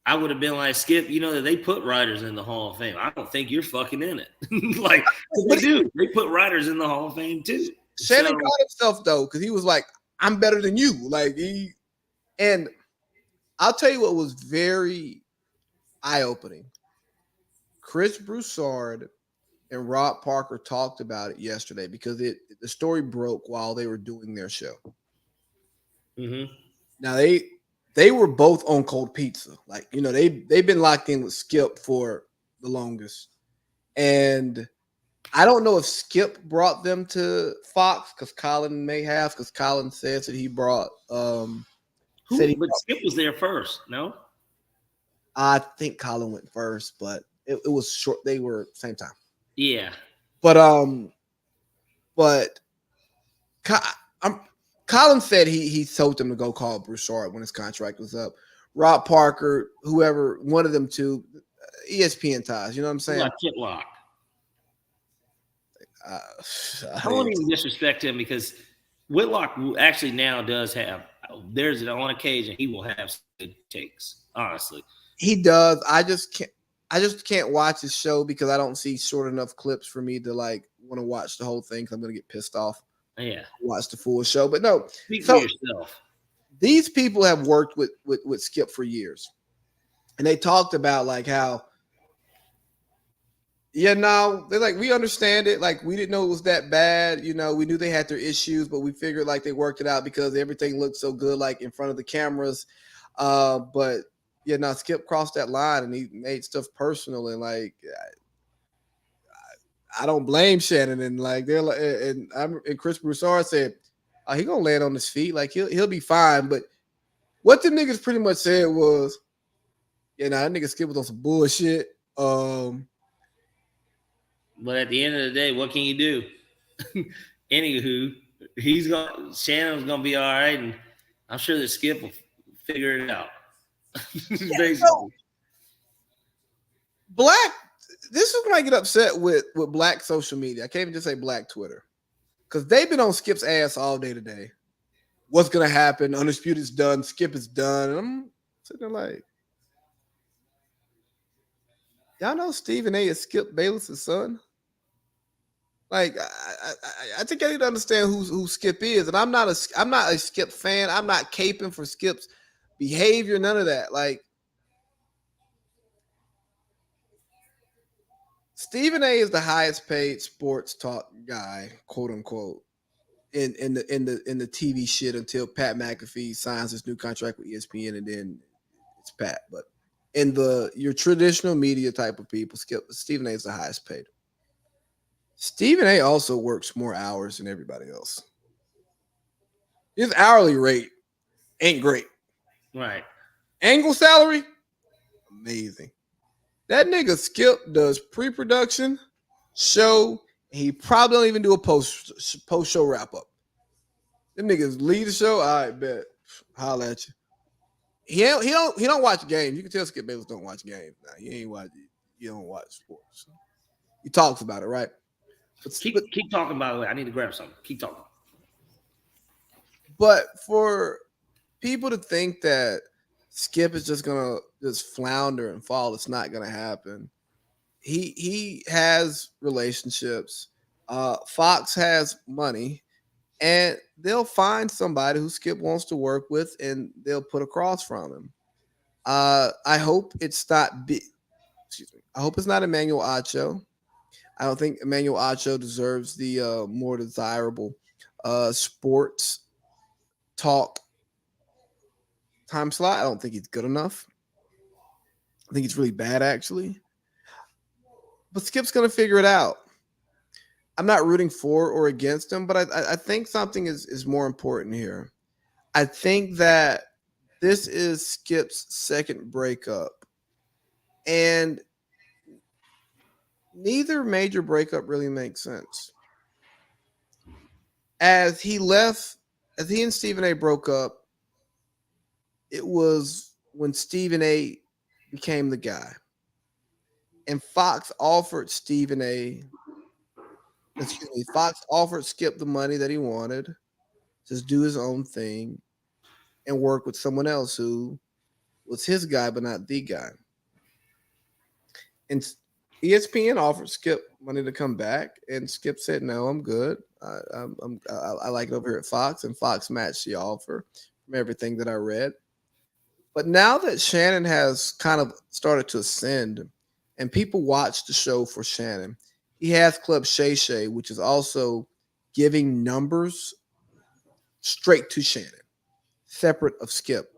I would have been like, Skip, you know that they put writers in the Hall of Fame. I don't think you're fucking in it. Like they do. They put writers in the Hall of Fame too. Shannon caught himself though, because he was like, I'm better than you. And I'll tell you what was very eye-opening. Chris Broussard and Rob Parker talked about it yesterday because the story broke while they were doing their show. Mm-hmm. Now they were both on cold pizza. Like, you know, they've been locked in with Skip for the longest. And I don't know if Skip brought them to Fox because Colin may have, because Colin says that he brought but Skip was there first, no? I think Colin went first, but it was short. They were same time. Yeah. But Colin said he told them to go call Broussard when his contract was up. Rob Parker, whoever, one of them two, ESPN ties. You know what I'm saying? Like Kitlock. I won't even disrespect him because Whitlock actually now does have. There's on occasion he will have good takes. Honestly, he does. I just can't watch his show because I don't see short enough clips for me to like want to watch the whole thing because I'm gonna get pissed off. Yeah, watch the full show. But no, speak for yourself. These people have worked with Skip for years, and they talked about like how. Yeah, no, they're like, we understand it. Like, we didn't know it was that bad. You know, we knew they had their issues, but we figured like they worked it out because everything looked so good, like in front of the cameras. But yeah, no, Skip crossed that line and he made stuff personal. And like, I don't blame Shannon. And like, they're like, and Chris Broussard said, he gonna land on his feet. Like he'll be fine. But what the niggas pretty much said was, yeah, nah, that nigga Skip was on some bullshit. But at the end of the day, what can you do? Anywho, Shannon's gonna be all right, and I'm sure that Skip will figure it out. Basically. So, this is when I get upset with black social media. I can't even just say black Twitter. Because they've been on Skip's ass all day today. What's gonna happen? Undisputed's done, Skip is done. And I'm sitting there like, Y'all know Stephen A. is Skip Bayless' son? Like, I think I need to understand who Skip is, and I'm not a Skip fan. I'm not caping for Skip's behavior, none of that. Like, Stephen A. is the highest paid sports talk guy, quote unquote, in the TV shit until Pat McAfee signs his new contract with ESPN, and then it's Pat. But in your traditional media type of people, Stephen A. is the highest paid. Stephen A. also works more hours than everybody else. His hourly rate ain't great. Right. Angle salary, amazing. That nigga Skip does pre-production, show, and he probably don't even do a post-show wrap-up. Them niggas lead the show, all right, bet. Holla at you. He don't watch games. You can tell Skip Bayless don't watch games. Nah, he don't watch sports. He talks about it, right? Keep talking, by the way. I need to grab something. Keep talking. But for people to think that Skip is just gonna just flounder and fall, it's not gonna happen. He has relationships. Fox has money, and they'll find somebody who Skip wants to work with, and they'll put across from him. I hope it's not. I hope it's not Emmanuel Acho. I don't think Emmanuel Acho deserves the more desirable sports talk time slot. I don't think he's good enough. I think he's really bad, actually. But Skip's going to figure it out. I'm not rooting for or against him, but I think something is more important here. I think that this is Skip's second breakup. And neither major breakup really makes sense. As he and Stephen A. broke up, it was when Stephen A. became the guy. And Fox offered Fox offered Skip the money that he wanted, just do his own thing and work with someone else who was his guy, but not the guy. And ESPN offered Skip money to come back, and Skip said, "No, I'm good. I like it over here at Fox," and Fox matched the offer from everything that I read. But now that Shannon has kind of started to ascend, and people watch the show for Shannon, he has Club Shay Shay, which is also giving numbers straight to Shannon, separate of Skip.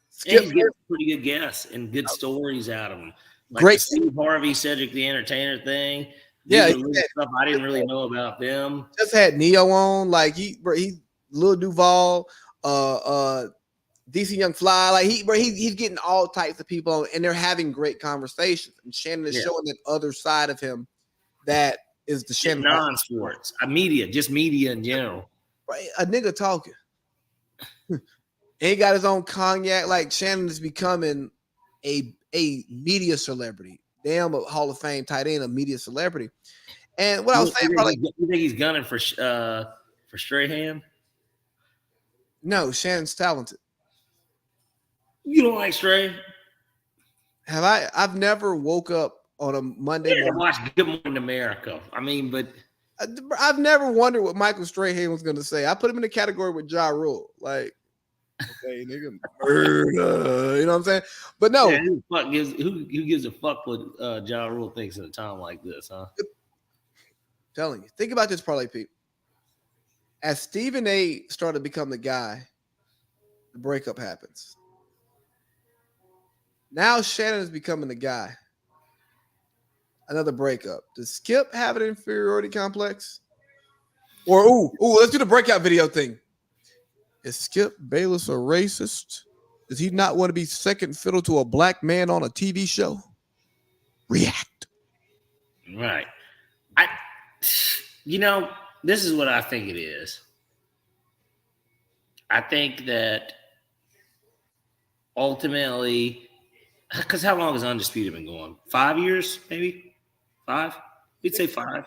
Skip gets a pretty good guess and good stories out of him. Like great. The Steve Harvey, Cedric the Entertainer thing. Yeah, stuff I didn't really know about them. Just had Neo on, like he Lil Duval, DC Young Fly, like he's getting all types of people on, and they're having great conversations. And Shannon is showing that other side of him that is the Shannon non-sports, just media in general. Right, a nigga talking. And he got his own cognac. Like Shannon is becoming a media celebrity. Damn, a Hall of Fame tight end, a media celebrity. And what I was saying, you think he's gunning for Strahan? No, Shannon's talented. You don't like Stray? Have I? I've never woke up on a Monday morning. Watch Good Morning America. I mean, but I've never wondered what Michael Strahan was going to say. I put him in the category with Ja Rule. Like, okay, nigga, murder. You know what I'm saying? But no. Yeah, who gives a fuck what Ja Rule thinks at a time like this, huh? I'm telling you. Think about this, Parlay Pete. As Stephen A. started to become the guy, the breakup happens. Now Shannon is becoming the guy. Another breakup. Does Skip have an inferiority complex? Or let's do the breakout video thing. Is Skip Bayless a racist? Does he not want to be second fiddle to a black man on a TV show? React. Right. This is what I think it is. I think that ultimately, because how long has Undisputed been going? 5 years, maybe? 5? We'd say 5.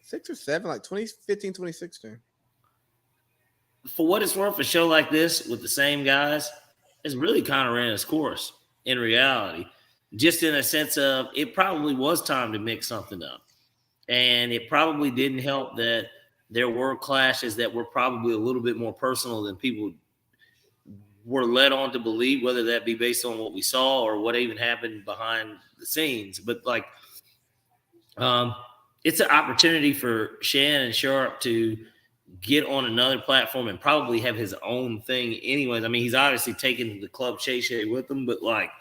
6 or 7, like 2015, 2016. For what it's worth, a show like this with the same guys has really kind of ran its course in reality. just in a sense of it probably was time to mix something up. And it probably didn't help that there were clashes that were probably a little bit more personal than people were led on to believe, whether that be based on what we saw or what even happened behind the scenes. But like, it's an opportunity for Shannon Sharp to get on another platform and probably have his own thing anyways. I mean, he's obviously taking the Club Shay Shay with him, but like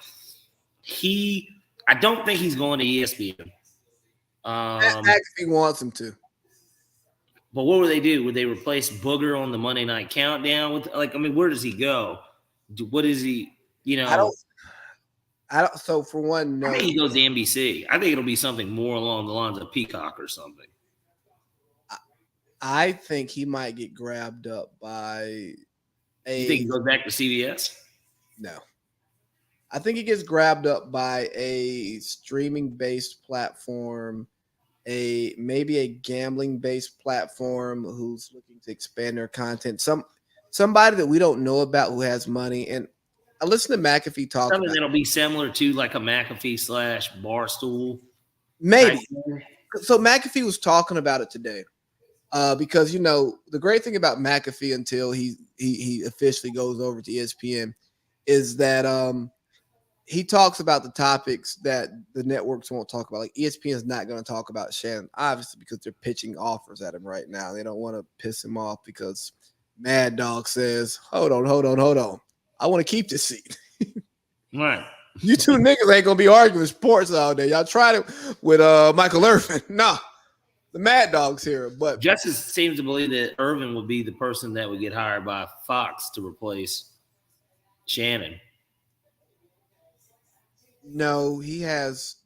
I don't think he's going to ESPN. Actually wants him to. But what would they do? Would they replace Booger on the Monday Night Countdown with, like, I mean, where does he go? What is he, you know? I don't. So for one, no. I think he goes to NBC. I think it'll be something more along the lines of Peacock or something. I think he might get grabbed up by a. You think he goes back to CBS? No. I think he gets grabbed up by a streaming-based platform, maybe a gambling-based platform who's looking to expand their content. Somebody that we don't know about who has money. And I listened to McAfee talk Something about that'll be similar to like a McAfee / Barstool. maybe. So McAfee was talking about it today. Because the great thing about McAfee until he officially goes over to ESPN is that he talks about the topics that the networks won't talk about. Like ESPN is not going to talk about Shannon, obviously, because they're pitching offers at him right now. They don't want to piss him off because Mad Dog says, hold on. I want to keep this seat. Right. You two niggas ain't going to be arguing sports all day. Y'all tried it with Michael Irvin. Nah. The Mad Dog's here, but Justice seems to believe that Irvin would be the person that would get hired by Fox to replace Shannon. No, he has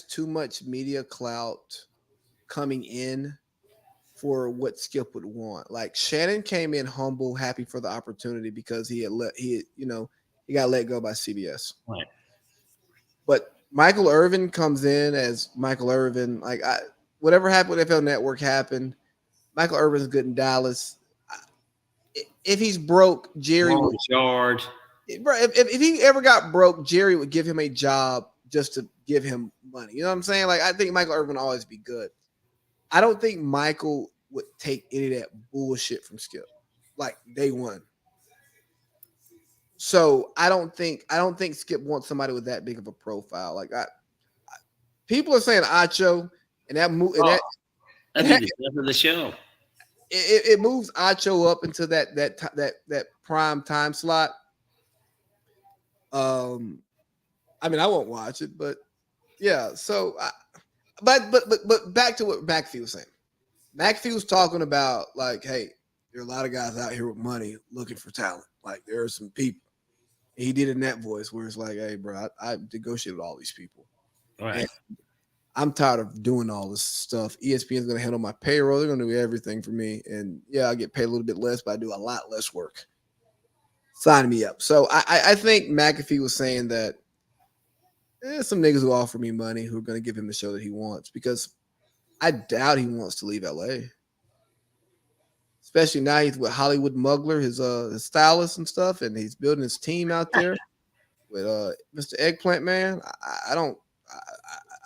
too much media clout coming in for what Skip would want. Like Shannon came in humble, happy for the opportunity because he got let go by CBS. Right. But Michael Irvin comes in as Michael Irvin. Like whatever happened with FL Network happened. Michael Irvin's good in Dallas. If he's broke, Jerry would charge. If he ever got broke, Jerry would give him a job just to give him money. You know what I'm saying? Like I think Michael Irvin will always be good. I don't think Michael would take any of that bullshit from Skip, like day one. So I don't think Skip wants somebody with that big of a profile. Like people are saying Acho, and that move that'd be the end of the show. It moves Acho up into that prime time slot. I mean, I won't watch it, but yeah. So, but back to what McAfee was saying. McAfee was talking about like, hey, there are a lot of guys out here with money looking for talent. Like there are some people. He did it in that voice where it's like, hey, bro, I negotiated with all these people. Right. And I'm tired of doing all this stuff. ESPN is going to handle my payroll. They're going to do everything for me. And yeah, I get paid a little bit less, but I do a lot less work. Sign me up. So I think McAfee was saying that some niggas who offer me money who are going to give him the show that he wants, because I doubt he wants to leave LA. Especially now he's with Hollywood Mugler, his stylist and stuff, and he's building his team out there with Mr. Eggplant Man. I don't.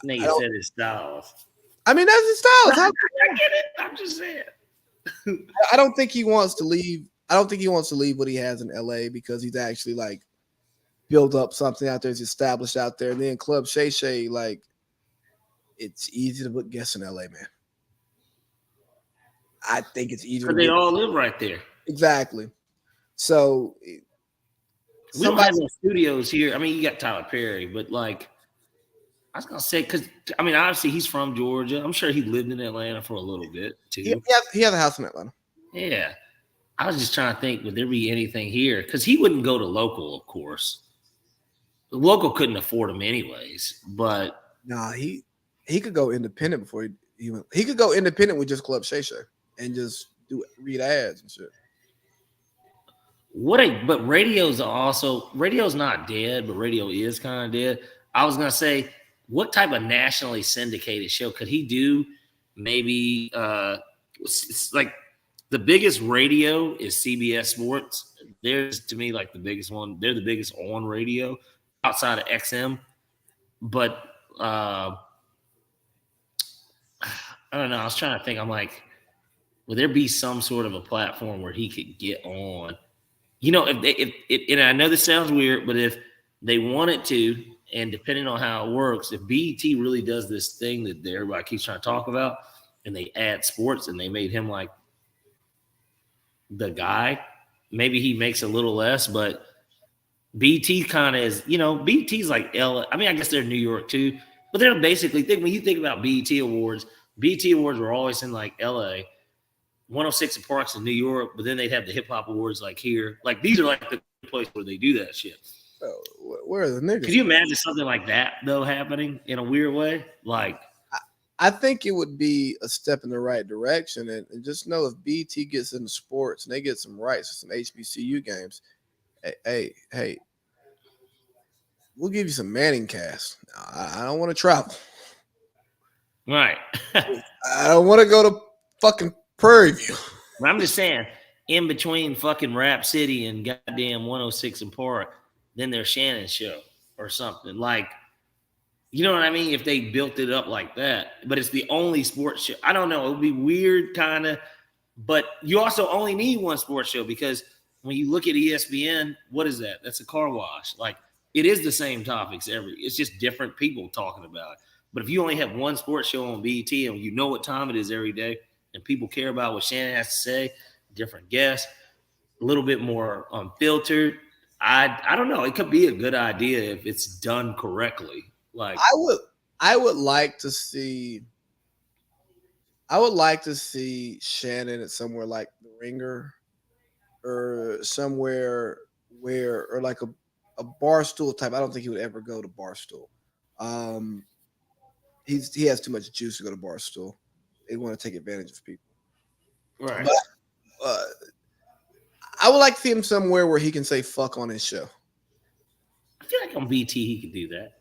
Nigga said his stylist. I mean, that's his stylist. I get it. I'm just saying. I don't think he wants to leave. I don't think he wants to leave what he has in LA because he's actually like built up something out there. He's established out there. And then Club Shay Shay, like, it's easy to put guests in LA, man. I think it's easy. But they all live right there. Exactly. So we don't have no studios here. I mean, you got Tyler Perry, but like, I was gonna say, because I mean, obviously he's from Georgia. I'm sure he lived in Atlanta for a little bit too. He has a house in Atlanta. Yeah. I was just trying to think, would there be anything here? Because he wouldn't go to local, of course. The local couldn't afford him anyways. But nah, he could go independent before he could go independent with just Club Shay Shay and just read ads and shit. But radio's not dead, but radio is kind of dead. I was gonna say, what type of nationally syndicated show could he do? Maybe it's like The biggest radio is CBS Sports. They're, to me, like the biggest one. They're the biggest on radio outside of XM. But I don't know. I was trying to think. I'm like, will there be some sort of a platform where he could get on? You know, and I know this sounds weird, but if they wanted to, and depending on how it works, if BET really does this thing that everybody keeps trying to talk about, and they add sports and they made him like the guy, maybe he makes a little less, but BET kind of is, you know, BET's like LA. I mean, I guess they're New York too, but they're basically, when you think about BET Awards were always in like LA, 106 and Parks in New York, but then they'd have the hip hop awards like here. Like these are like the place where they do that shit. Where are the niggas? Could you imagine something like that though happening in a weird way? Like, I think it would be a step in the right direction, and just know if BT gets into sports and they get some rights to some HBCU games, hey, we'll give you some Manning cast. I don't want to travel. right. I don't want to go to fucking Prairie View. I'm just saying, in between fucking Rap City and goddamn 106 and Park, then there's Shannon's show or something. Like, you know what I mean? If they built it up like that, but it's the only sports show. I don't know. It would be weird, kind of, but you also only need one sports show because when you look at ESPN, what is that? That's a car wash. Like, it is the same topics it's just different people talking about it. But if you only have one sports show on BET and you know what time it is every day and people care about what Shannon has to say, different guests, a little bit more unfiltered, I don't know. It could be a good idea if it's done correctly. Like, I would like to see Shannon at somewhere like The Ringer or somewhere or like a Barstool type. I don't think he would ever go to Barstool. He has too much juice to go to Barstool. They want to take advantage of people. right. But I would like to see him somewhere where he can say fuck on his show. I feel like on BT he could do that.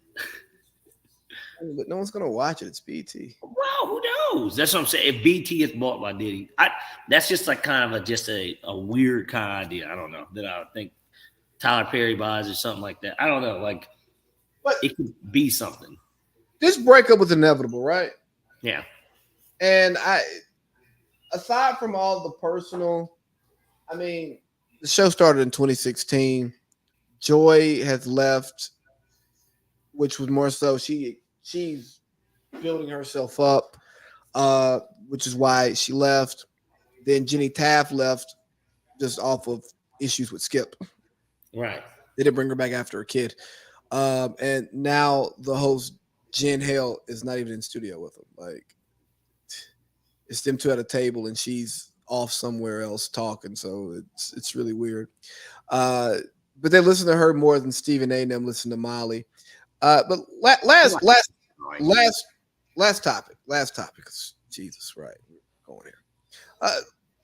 But no one's gonna watch it. It's BT. Well, who knows? That's what I'm saying. If BT gets bought by Diddy, that's just like kind of a weird kind of idea. I don't know that I think Tyler Perry buys or something like that. I don't know. Like, but it could be something. This breakup was inevitable, right? Yeah. And aside from all the personal, I mean, the show started in 2016. Joy has left, which was more so she's building herself up, which is why she left. Then Jenny Taft left just off of issues with Skip. Right. They didn't bring her back after a kid. And now the host, Jen Hale, is not even in studio with them. Like, it's them two at a table and she's off somewhere else talking. So it's really weird. But they listen to her more than Stephen A. and them listen to Molly. But last topic. Jesus, right? We're going here.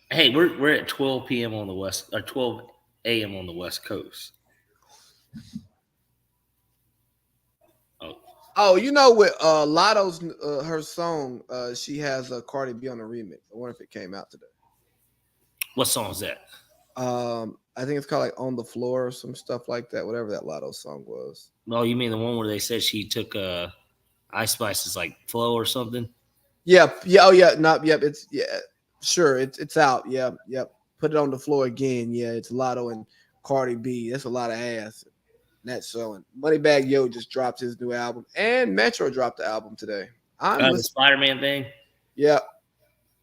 Hey, we're at 12 p.m. on the West, or 12 a.m. on the West Coast. Oh, you know, with Lotto's her song, she has a Cardi B on the remix. I wonder if it came out today. What song is that? I think it's called like On the Floor or some stuff like that. Whatever that Lotto song was. Oh, you mean the one where they said she took Ice Spice's like flow or something? Yeah. Oh yeah. Yep. It's sure. It's out. Yep. Put it on the floor again. Yeah. It's Lotto and Cardi B. That's a lot of ass. That's showing. Moneybagg Yo just dropped his new album, and Metro dropped the album today. The Spider-Man thing. Yeah.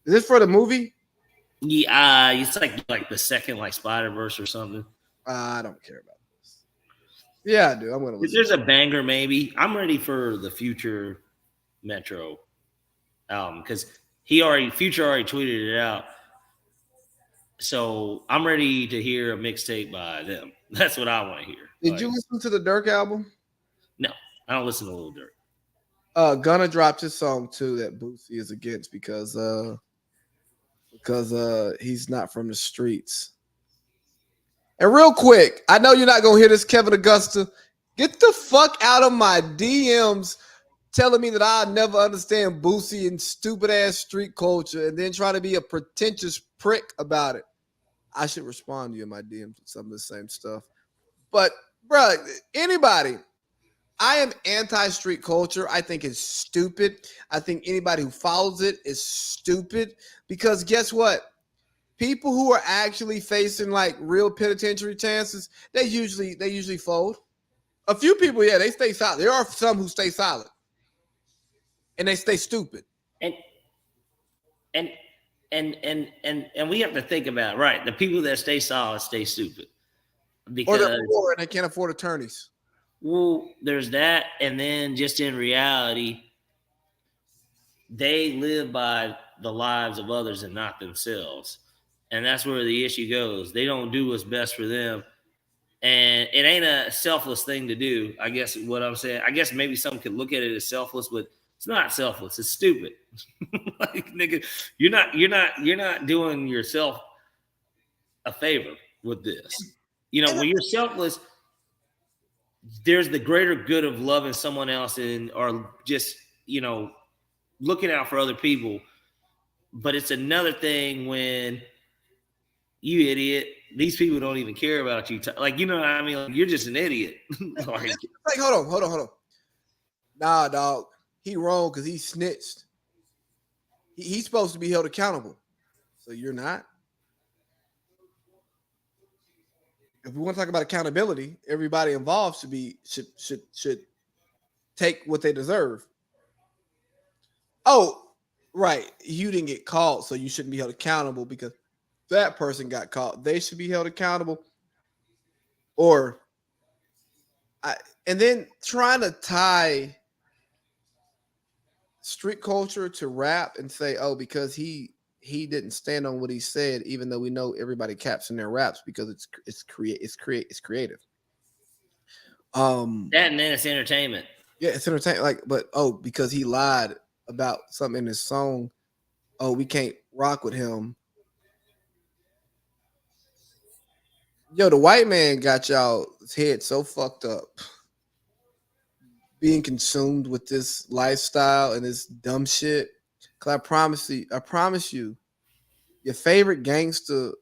Is this for the movie? Yeah, it's like the second like Spider-Verse or something. I don't care about this. Yeah, I do. I'm gonna listen. There's a banger, maybe. I'm ready for the future Metro album because Future already tweeted it out. So I'm ready to hear a mixtape by them. That's what I want to hear. Did you listen to the Dirk album? No, I don't listen to Lil Durk. Gunna dropped his song too that Boosie is against because he's not from the streets. And real quick, I know you're not gonna hear this, Kevin Augusta. Get the fuck out of my DMs telling me that I'll never understand Boosie and stupid ass street culture and then try to be a pretentious prick about it, I should respond to you in my DMs with some of the same stuff. But, bro, anybody, I am anti-street culture. I think it's stupid. I think anybody who follows it is stupid because guess what? People who are actually facing like real penitentiary chances, they usually fold. A few people, yeah, they stay silent. There are some who stay silent, and they stay stupid. And we have to think about, right, the people that stay solid stay stupid because or they're poor and they can't afford attorneys. Well, there's that, and then just in reality, they live by the lives of others and not themselves. And that's where the issue goes. They don't do what's best for them. And it ain't a selfless thing to do, I guess what I'm saying. I guess maybe some could look at it as selfless, but it's not selfless. It's stupid. Like, nigga, you're not doing yourself a favor with this. You know, when you're selfless, there's the greater good of loving someone else or just, you know, looking out for other people. But it's another thing when you idiot, these people don't even care about you. Like, you know what I mean? Like, you're just an idiot. Like, hold on. Nah, dog. He wrong because he snitched. He's supposed to be held accountable. So you're not? If we want to talk about accountability, everybody involved should take what they deserve. Oh, right. You didn't get caught, so you shouldn't be held accountable because that person got caught. They should be held accountable. And then trying to tie street culture to rap and say, oh, because he didn't stand on what he said, even though we know everybody caps in their raps because it's creative. That and then it's entertainment. Yeah, it's entertainment. Like, but because he lied about something in his song, we can't rock with him. Yo, the white man got y'all's head so fucked up, being consumed with this lifestyle and this dumb shit. Cause I promise you, your favorite gangster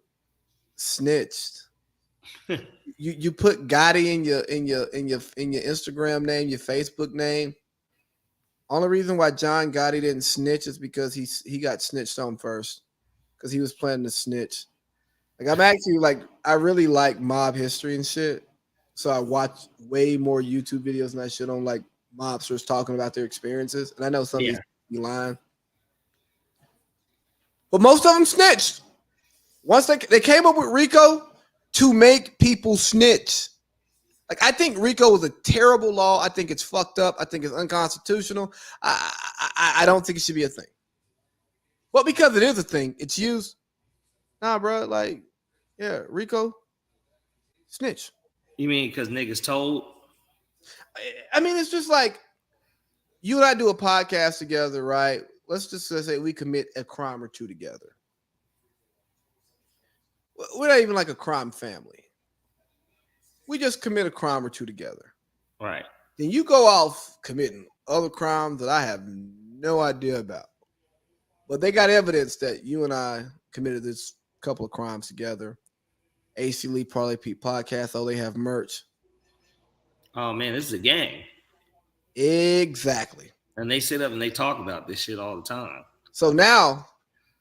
snitched. You put Gotti in your Instagram name, your Facebook name. Only reason why John Gotti didn't snitch is because he got snitched on first, because he was planning to snitch. Like, I'm actually like, I really like mob history and shit, so I watch way more YouTube videos than I should on like mobsters talking about their experiences. And I know some of these be lying, but most of them snitched. Once they came up with RICO to make people snitch. Like, I think RICO was a terrible law. I think it's fucked up. I think it's unconstitutional. I don't think it should be a thing. But because it is a thing, it's used. Nah, bro. Like, yeah, RICO, snitch. You mean because niggas told? I mean, it's just like you and I do a podcast together, right? Let's just say we commit a crime or two together. We're not even like a crime family. We just commit a crime or two together. Right. Then you go off committing other crimes that I have no idea about. But they got evidence that you and I committed this couple of crimes together. AC Lee Parlay Pete podcast. Oh, they have merch. Oh man, this is a gang. Exactly. And they sit up and they talk about this shit all the time. So now,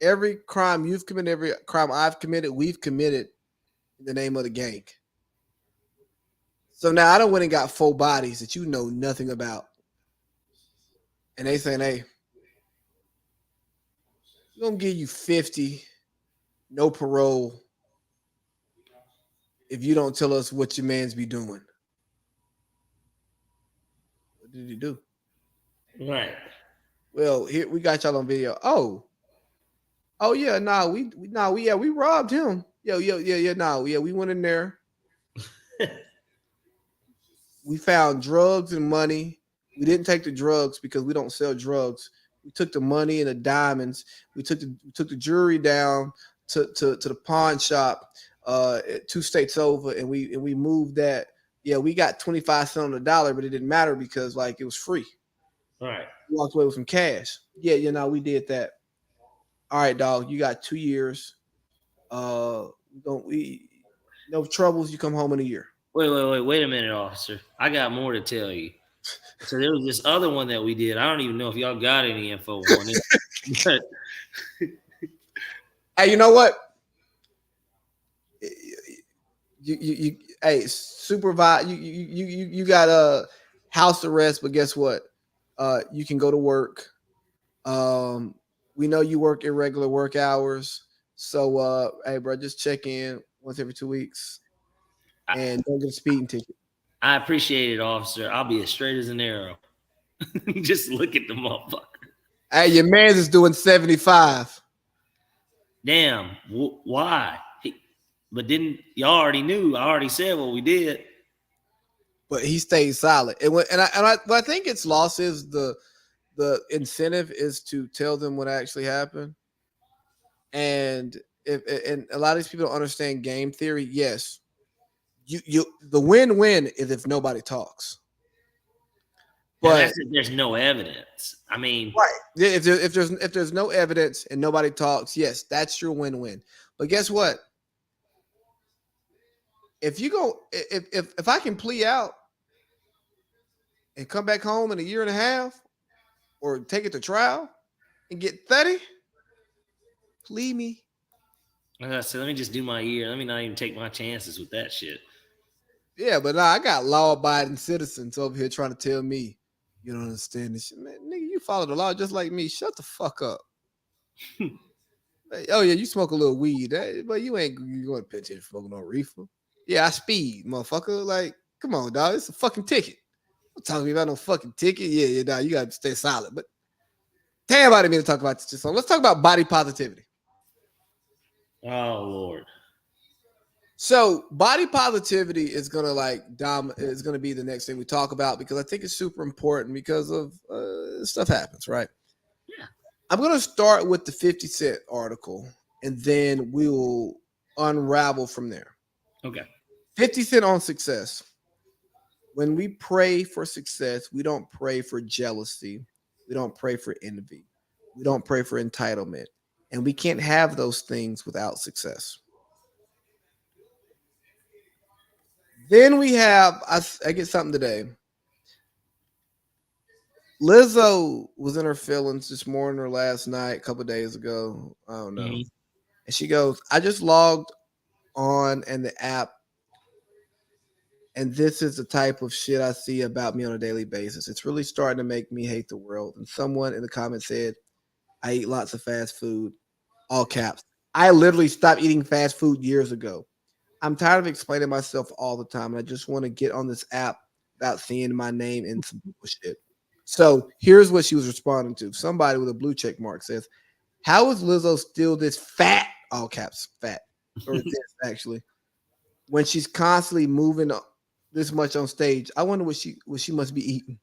every crime you've committed, every crime I've committed, we've committed in the name of the gang. So now I done went and got 4 bodies that you know nothing about. And they saying, hey, we're going to give you 50, no parole, if you don't tell us what your man's be doing. What did he do? Right. Well, here we got y'all on video. Oh yeah, we robbed him. We went in there. We found drugs and money. We didn't take the drugs because we don't sell drugs. We took the money and the diamonds. We took the jewelry down to the pawn shop 2 states over, and we moved that. Yeah, we got 25 cents on the dollar, but it didn't matter because like it was free. Right. We walked away with some cash. Yeah, we did that. All right, dog, you got 2 years. We no troubles. You come home in a year. Wait a minute, officer. I got more to tell you. So there was this other one that we did. I don't even know if y'all got any info on it. But Hey, you know what? You hey, supervise. You got a house arrest, but guess what? You can go to work. We know you work irregular work hours, so hey, bro, just check in once every 2 weeks, and don't get a speeding ticket. I appreciate it, officer. I'll be as straight as an arrow. Just look at the motherfucker. Hey, your man's is doing 75. Damn, why? But didn't y'all already knew? I already said what we did. But he stayed silent. What I think it's lost is the incentive is to tell them what actually happened. And and a lot of these people don't understand game theory. Yes, you the win-win is if nobody talks. But there's no evidence. I mean, right. If there's no evidence and nobody talks, yes, that's your win-win. But guess what? If I can plea out and come back home in a year and a half, or take it to trial and get 30, plea me. So let me just do my year. Let me not even take my chances with that shit. Yeah, but I got law-abiding citizens over here trying to tell me you don't understand this shit. Man, nigga, you follow the law just like me. Shut the fuck up. Hey, oh yeah, you smoke a little weed, but you ain't going to penitentiary smoking no reefer. Yeah, I speed, motherfucker. Like, come on, dog. It's a fucking ticket. Don't talk to me about no fucking ticket. Yeah, dog. You got to stay silent. But damn, I didn't mean to talk about this. So let's talk about body positivity. Oh Lord. So body positivity is gonna is gonna be the next thing we talk about, because I think it's super important because of stuff happens, right? Yeah. I'm gonna start with the 50 Cent article, and then we will unravel from there. Okay. 50 Cent on success. When we pray for success, we don't pray for jealousy. We don't pray for envy. We don't pray for entitlement. And we can't have those things without success. Then we have, I get something today. Lizzo was in her feelings this morning or last night, a couple of days ago. I don't know. Mm-hmm. And she goes, I just logged on and the app, and this is the type of shit I see about me on a daily basis. It's really starting to make me hate the world. And someone in the comments said, I eat lots of fast food, all caps. I literally stopped eating fast food years ago. I'm tired of explaining myself all the time. And I just want to get on this app without seeing my name in some bullshit. So here's what she was responding to. Somebody with a blue check mark says, how is Lizzo still this fat, all caps, fat, or this actually, when she's constantly moving this much on stage? I wonder what she must be eating.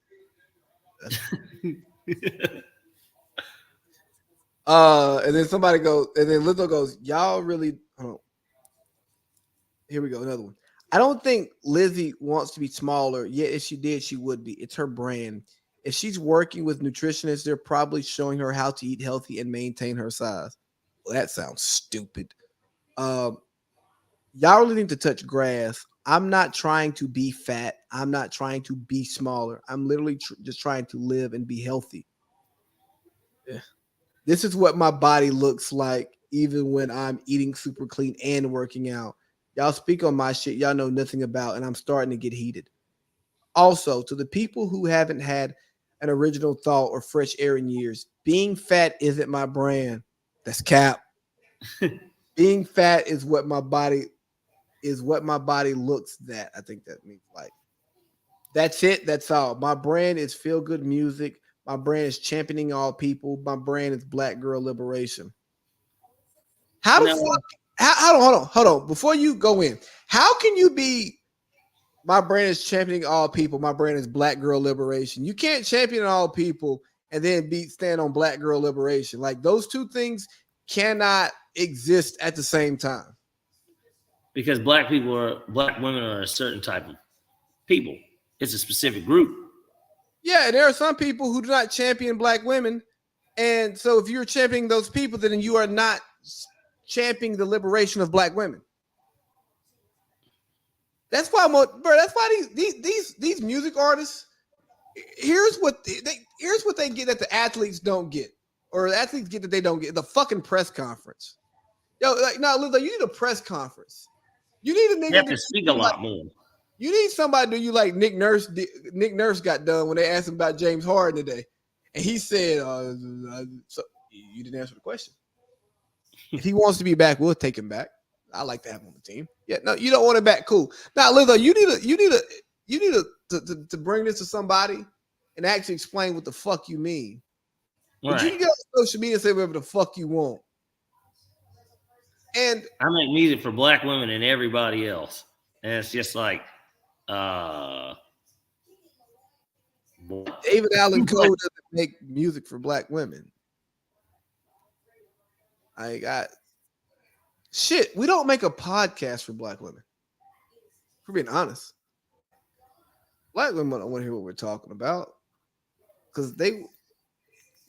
And then somebody goes, and then Lizzo goes, y'all really, here we go, another one. I don't think Lizzie wants to be smaller. Yet if she did, she would be. It's her brand. If she's working with nutritionists, they're probably showing her how to eat healthy and maintain her size. Well, that sounds stupid. Y'all really need to touch grass. I'm not trying to be fat. I'm not trying to be smaller. I'm literally just trying to live and be healthy. Yeah. This is what my body looks like even when I'm eating super clean and working out. Y'all speak on my shit y'all know nothing about, and I'm starting to get heated. Also, to the people who haven't had an original thought or fresh air in years, being fat isn't my brand. That's cap. Being fat is what my body looks at. I think that means like. That's it. That's all. My brand is feel good music. My brand is championing all people. My brand is Black girl liberation. How the fuck? Hold on. Before you go in, how can you be my brand is championing all people? My brand is Black girl liberation. You can't champion all people and then stand on Black girl liberation. Like those two things cannot exist at the same time. Because black women are a certain type of people. It's a specific group. Yeah, and there are some people who do not champion Black women. And so if you're championing those people, then you are not championing the liberation of black women. That's why that's why these music artists. Here's what they get that the athletes don't get, or the athletes get that they don't get: the fucking press conference. Yo, like, no, Lizzo, you need a press conference. You need a nigga You have to speak a lot more. You need somebody to do you like Nick Nurse. Nick Nurse got done when they asked him about James Harden today, and he said, "So you didn't answer the question. If he wants to be back, we'll take him back. I like to have him on the team. Yeah, no, you don't want him back. Cool. Now, Lizzo, you need to bring this to somebody and actually explain what the fuck you mean. Right. But you can get on social media and say whatever the fuck you want. And I make music for black women and everybody else, and it's just like, David Allen Coe doesn't make music for black women. I got shit. We don't make a podcast for black women. For being honest, black women don't want to hear what we're talking about because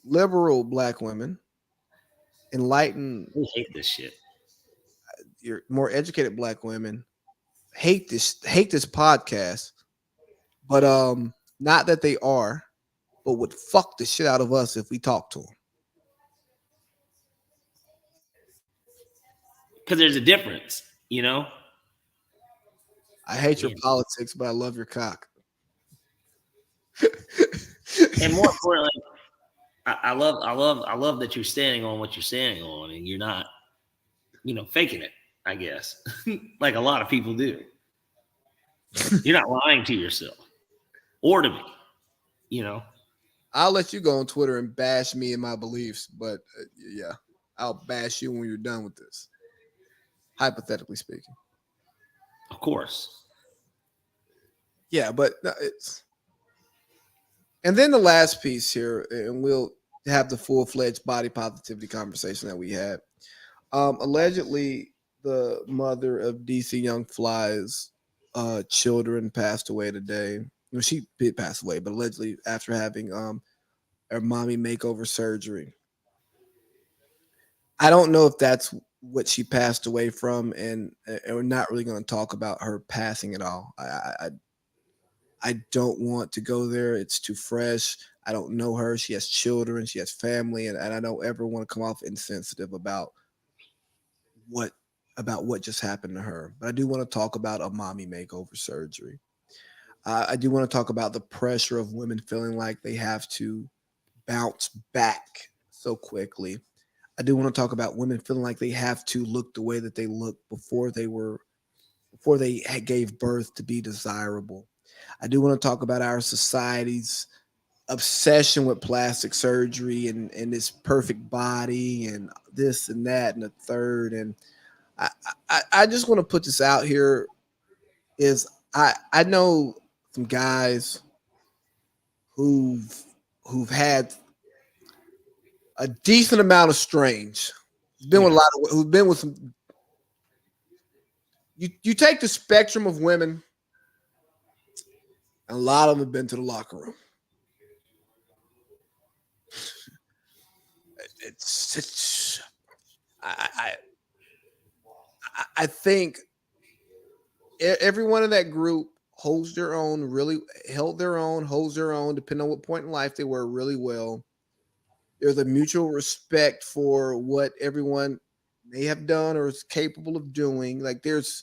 liberal black women, enlightened. We hate this shit. You're more educated black women hate this podcast, but not that they are, but would fuck the shit out of us if we talk to them. Because there's a difference, you know. I hate your politics, but I love your cock. And more importantly, I love that you're standing on what you're standing on, and you're not, faking it. I guess, like a lot of people do. You're not lying to yourself or to me, I'll let you go on Twitter and bash me and my beliefs, but yeah, I'll bash you when you're done with this. Hypothetically speaking. Of course. Yeah, but it's. And then the last piece here, and we'll have the full-fledged body positivity conversation that we had. Allegedly, the mother of DC Young Fly's children passed away today. Well, she did pass away, but allegedly after having her mommy makeover surgery. I don't know if that's what she passed away from, and we're not really going to talk about her passing at all. I don't want to go there. It's too fresh. I don't know her. She has children. She has family, and I don't ever want to come off insensitive about what just happened to her. But I do want to talk about a mommy makeover surgery. I do want to talk about the pressure of women feeling like they have to bounce back so quickly. I do want to talk about women feeling like they have to look the way that they looked before they gave birth to be desirable. I do want to talk about our society's obsession with plastic surgery and this perfect body and this and that and the third. And I just want to put this out here is I know some guys who've had a decent amount of strange. Who've been with some. You take the spectrum of women, and a lot of them have been to the locker room. I think everyone in that group holds their own, holds their own, depending on what point in life they were, really well. There's a mutual respect for what everyone may have done or is capable of doing. Like there's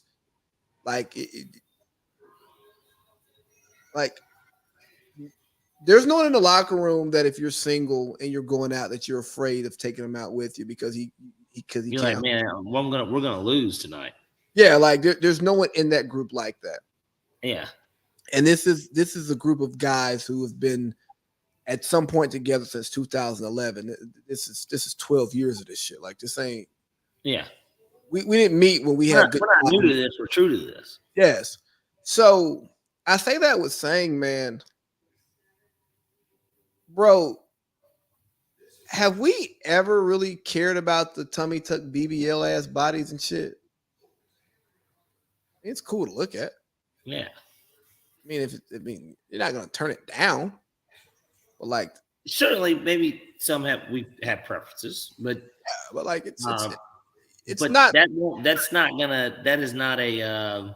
there's no one in the locker room that if you're single and you're going out that you're afraid of taking him out with you because he you're can't. Like, man, we're gonna lose tonight. Yeah, like there's no one in that group like that. Yeah. And this is a group of guys who have been at some point together since 2011. This is 12 years of this shit. Like this ain't. Yeah. We didn't meet when we had. We're not new to this. We're true to this. Yes. So I say that with saying, man, bro, have we ever really cared about the tummy tuck BBL ass bodies and shit? It's cool to look at. Yeah. I mean, you're not gonna turn it down. But like, certainly, maybe we've had preferences, but like it's It's but not. that's not gonna. That is not a.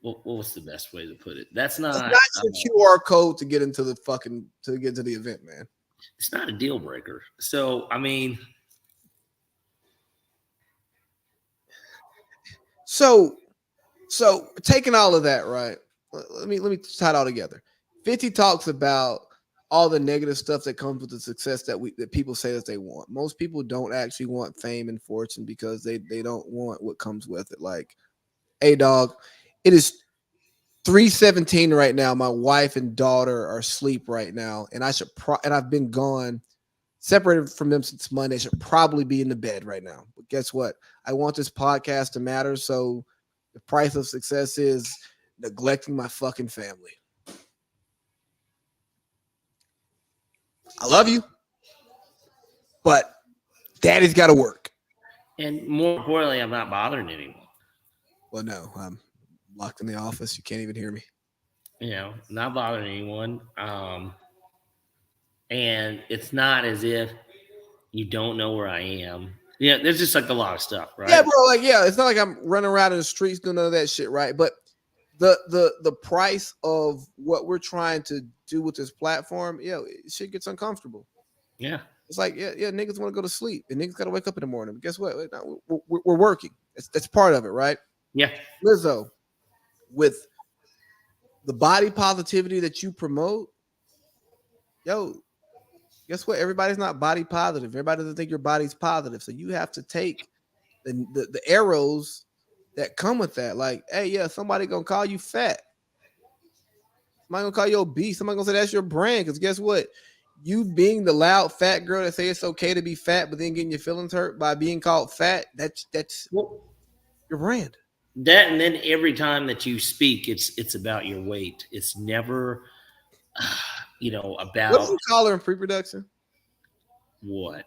What's the best way to put it? That's It's not. not your QR code to get into the event, man. It's not a deal breaker. So I mean, So taking all of that, right? Let me tie it all together. 50 talks about all the negative stuff that comes with the success that people say that they want. Most people don't actually want fame and fortune because they don't want what comes with it. Like, hey dog, it is 3:17 right now. My wife and daughter are asleep right now, and and I've been gone, separated from them since Monday. I should probably be in the bed right now. But guess what? I want this podcast to matter. So the price of success is neglecting my fucking family. I love you, but daddy's got to work. and more importantly, I'm not bothering anyone. Well, no, I'm locked in the office. You can't even hear me. You know, not bothering anyone. And it's not as if you don't know where I am. Yeah, there's just like a lot of stuff, right? Yeah, bro. Like, yeah, it's not like I'm running around in the streets doing none of that shit, right? But the price of what we're trying to do with this platform, shit gets uncomfortable. Yeah. It's like, niggas want to go to sleep and niggas got to wake up in the morning. But guess what? We're working. That's part of it, right? Yeah. Lizzo, with the body positivity that you promote, guess what? Everybody's not body positive. Everybody doesn't think your body's positive. So you have to take the arrows that come with that. Like, hey, somebody gonna call you fat. Somebody gonna call you obese. Somebody gonna say that's your brand. Because guess what? You being the loud fat girl that say it's okay to be fat, but then getting your feelings hurt by being called fat, that's your brand. That, and then every time that you speak, it's about your weight. It's never, about What did you call her in pre-production? what?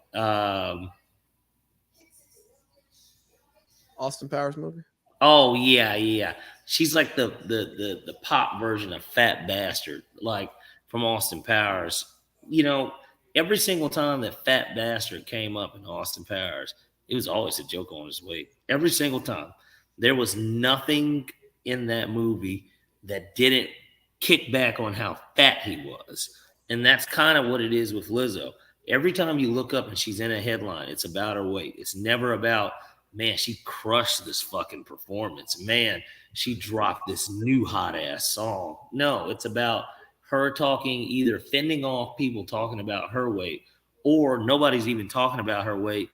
Austin Powers movie. Oh yeah. She's like the pop version of Fat Bastard, like from Austin Powers. Every single time that Fat Bastard came up in Austin Powers, it was always a joke on his weight. Every single time. There was nothing in that movie that didn't kick back on how fat he was. And that's kind of what it is with Lizzo. Every time you look up and she's in a headline, it's about her weight. It's never about, man, she crushed this fucking performance. Man, she dropped this new hot ass song. No, it's about her talking, either fending off people talking about her weight, or nobody's even talking about her weight.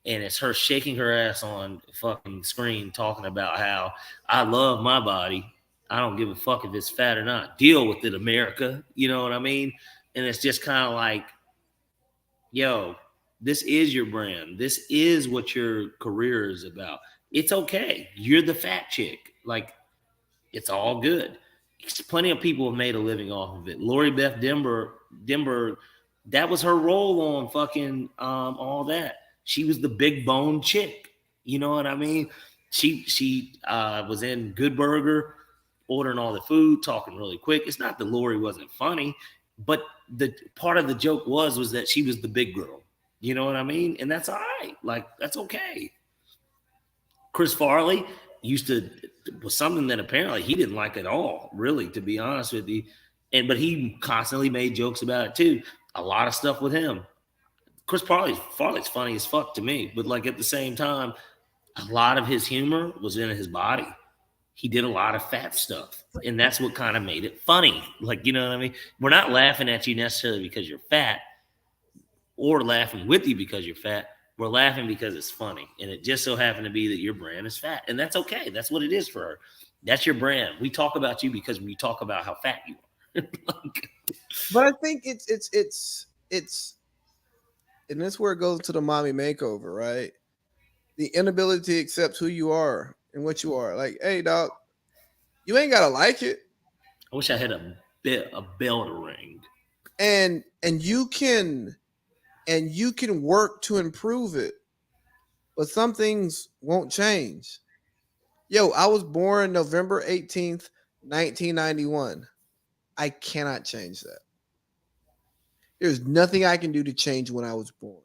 And it's her shaking her ass on fucking screen talking about how I love my body. I don't give a fuck if it's fat or not. Deal with it, America. You know what I mean? And it's just kind of like, yo, this is your brand. This is what your career is about. It's okay. You're the fat chick. Like, it's all good. Plenty of people have made a living off of it. Lori Beth Denver, that was her role on fucking all that. She was the big bone chick. You know what I mean? She was in Good Burger, ordering all the food, talking really quick. It's not that Lori wasn't funny, but the part of the joke was that she was the big girl. You know what I mean? And that's all right. Like, that's okay. Chris Farley was something that apparently he didn't like at all, really, to be honest with you. But he constantly made jokes about it too. A lot of stuff with him. Chris Farley's funny as fuck to me, but like at the same time, a lot of his humor was in his body. He did a lot of fat stuff, and that's what kind of made it funny. Like, you know what I mean? We're not laughing at you necessarily because you're fat or laughing with you because you're fat. We're laughing because it's funny, and it just so happened to be that your brand is fat, and that's okay. That's what it is for her. That's your brand. We talk about you because we talk about how fat you are. But I think it's and that's where it goes to the mommy makeover, right? The inability to accept who you are and what you are. Like, hey, dog, you ain't gotta like it. I wish I had a bell to ring. And you can work to improve it, but some things won't change. Yo, I was born November 18th, 1991. I cannot change that. There's nothing I can do to change when I was born.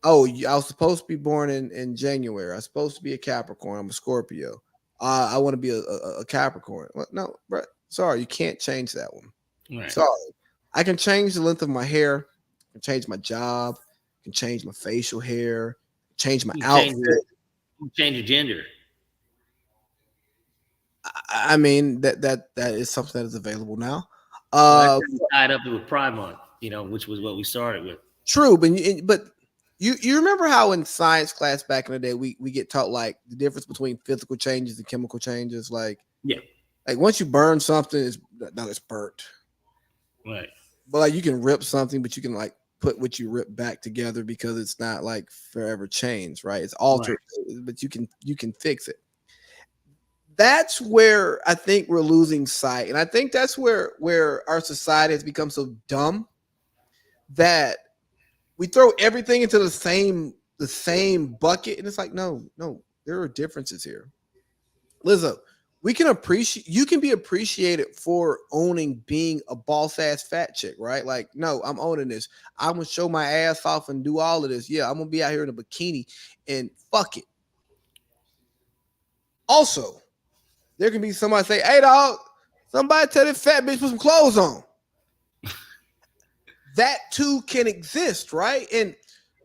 Oh, I was supposed to be born in January. I was supposed to be a Capricorn. I'm a Scorpio. I want to be a Capricorn. Well, no, bro. Sorry, you can't change that one. Right. Sorry. I can change the length of my hair. I can change my job. I can change my facial hair. Change my outfit. Change your gender. I mean that is something that is available now. Well, that's tied up with Pride Month, which was what we started with. True, but you remember how in science class back in the day we get taught like the difference between physical changes and chemical changes, like once you burn something, it's burnt, right? But like you can rip something, but you can like put what you rip back together because it's not like forever changed, right? It's altered, but you can fix it. That's where I think we're losing sight, and I think that's where our society has become so dumb that we throw everything into the same bucket, and it's like, no, there are differences here. Lizzo, you can be appreciated for being a boss ass fat chick, right? Like, no, I'm owning this. I'm gonna show my ass off and do all of this. Yeah, I'm gonna be out here in a bikini and fuck it. Also, there can be somebody say, "Hey, dog, somebody tell this fat bitch put some clothes on." That too can exist, right? And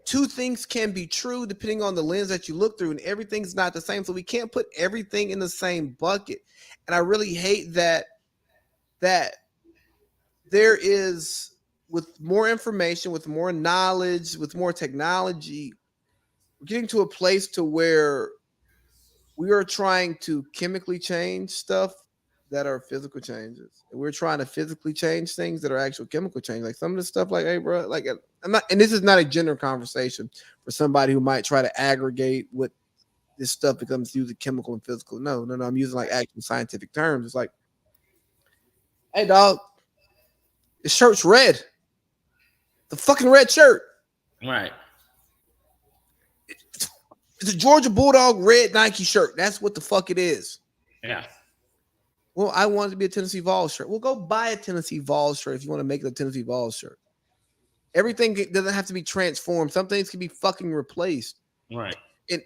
two things can be true depending on the lens that you look through, and everything's not the same. So we can't put everything in the same bucket. And I really hate that there is, with more information, with more knowledge, with more technology, we're getting to a place to where we are trying to chemically change stuff that are physical changes. And we're trying to physically change things that are actual chemical change. Like some of the stuff, like, hey, bro, like I'm not, and this is not a gender conversation for somebody who might try to aggregate what this stuff becomes used chemical and physical. No. I'm using like actual scientific terms. It's like, hey, dog, this shirt's red. The fucking red shirt. Right. It's a Georgia Bulldog red Nike shirt. That's what the fuck it is. Yeah. Well, I wanted to be a Tennessee Vols shirt. Well, go buy a Tennessee Vols shirt if you want to make it a Tennessee Vols shirt. Everything doesn't have to be transformed. Some things can be fucking replaced. Right. And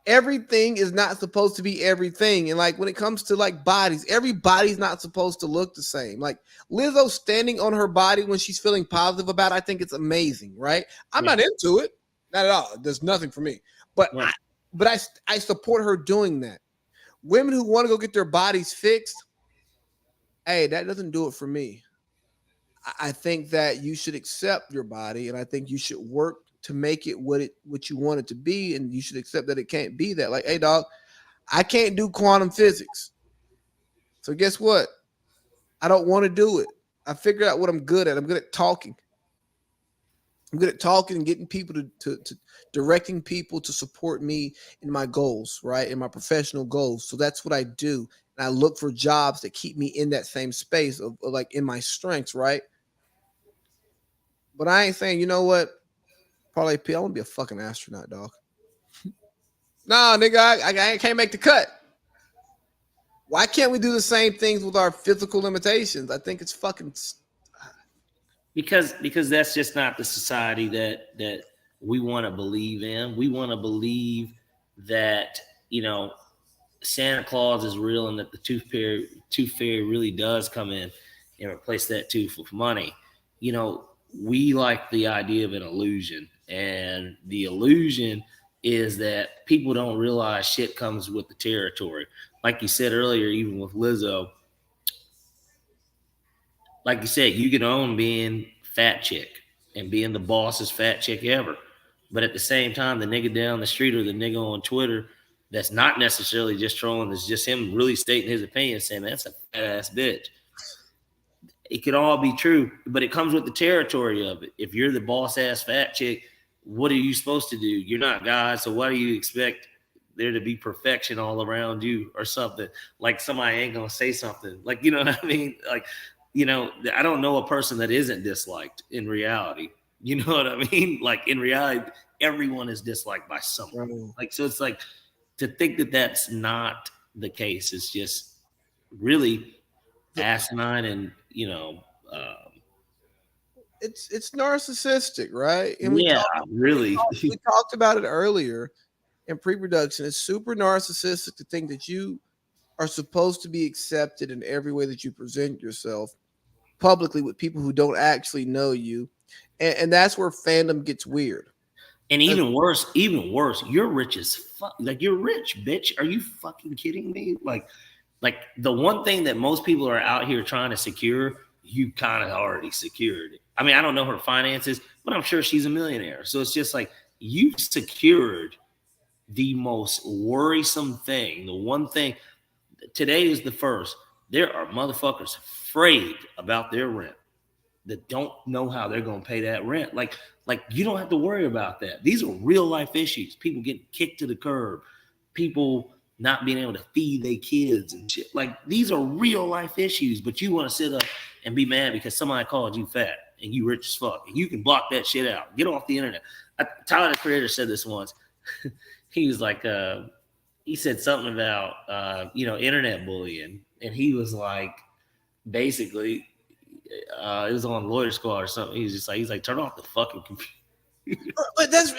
everything is not supposed to be everything. And like when it comes to like bodies, everybody's not supposed to look the same. Like Lizzo standing on her body when she's feeling positive about it, I think it's amazing, right? I'm not into it. Not at all. There's nothing for me. But I support her doing that. Women who want to go get their bodies fixed, hey, that doesn't do it for me. I think that you should accept your body, and I think you should work to make it what you want it to be, and you should accept that it can't be that. Like, hey, dog, I can't do quantum physics. So guess what? I don't want to do it. I figured out what I'm good at. I'm good at talking. I'm good at talking and getting people to directing people to support me in my goals, right? In my professional goals. So that's what I do. And I look for jobs that keep me in that same space of like in my strengths, right? But I ain't saying, you know what? Parlay P, I want to be a fucking astronaut, dog. Nah, nigga, I can't make the cut. Why can't we do the same things with our physical limitations? I think it's fucking... Because that's just not the society that we want to believe in. We want to believe that, Santa Claus is real and that the tooth fairy really does come in and replace that tooth with money. We like the idea of an illusion, and the illusion is that people don't realize shit comes with the territory. Like you said earlier, even with Lizzo, like you said, you can own being fat chick and being the bossest fat chick ever. But at the same time, the nigga down the street or the nigga on Twitter that's not necessarily just trolling, it's just him really stating his opinion, saying, that's a fat ass bitch. It could all be true, but it comes with the territory of it. If you're the boss ass fat chick, what are you supposed to do? You're not God, so why do you expect there to be perfection all around you or something? Like somebody ain't gonna say something. Like, you know what I mean? Like, I don't know a person that isn't disliked in reality. You know what I mean? Like in reality, everyone is disliked by someone. Right. Like, so it's like to think that that's not the case is just really asinine and, it's narcissistic, right? And Yeah, really. we talked about it earlier in pre-production. It's super narcissistic to think that you are supposed to be accepted in every way that you present yourself publicly with people who don't actually know you, and that's where fandom gets weird. And even worse, you're rich as fuck. Like, you're rich, bitch. Are you fucking kidding me? Like the one thing that most people are out here trying to secure, you kind of already secured. I mean, I don't know her finances, but I'm sure she's a millionaire. So it's just like, you've secured the most worrisome thing. The one thing, today is the first. There are motherfuckers afraid about their rent that don't know how they're going to pay that rent. Like you don't have to worry about that. These are real life issues. People getting kicked to the curb, people not being able to feed their kids and shit. Like, these are real life issues, but you want to sit up and be mad because somebody called you fat and you rich as fuck. And you can block that shit out. Get off the internet. Tyler, the Creator, said this once. He was like, he said something about, internet bullying. And he was like, basically, it was on Lawyer Squad or something. He's like, turn off the fucking computer. But that's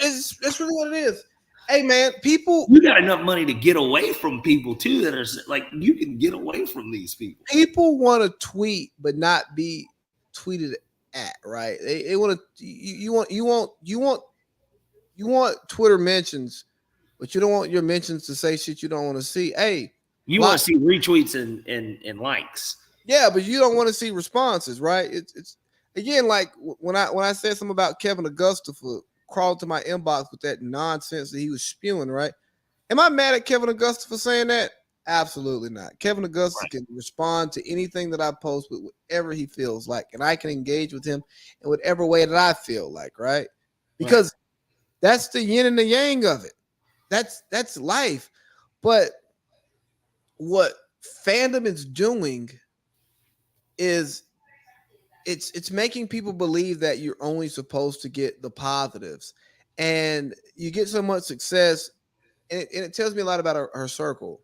really what it is. Hey man, people, you got enough money to get away from people too that are like, you can get away from these people. People want to tweet but not be tweeted at, right? They want to you want Twitter mentions, but you don't want your mentions to say shit you don't want to see. Hey, you want to see retweets and likes. Yeah, but you don't want to see responses, right? It's again, like when I said something about Kevin Augusta for crawled to my inbox with that nonsense that he was spewing, right? Am I mad at Kevin Augusta for saying that? Absolutely not. Kevin Augusta can respond to anything that I post with whatever he feels like, and I can engage with him in whatever way that I feel like, right? Because that's the yin and the yang of it. That's life. But what fandom is doing is it's making people believe that you're only supposed to get the positives, and you get so much success, and it tells me a lot about her circle.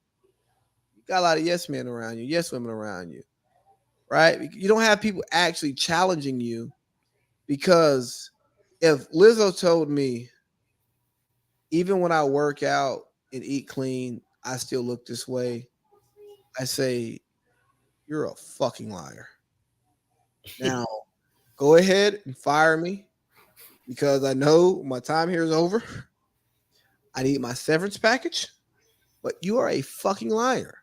You got a lot of yes men around you, yes women around you, right? You don't have people actually challenging you, because if Lizzo told me, even when I work out and eat clean, I still look this way, I say, you're a fucking liar. Now, go ahead and fire me, because I know my time here is over. I need my severance package, but you are a fucking liar.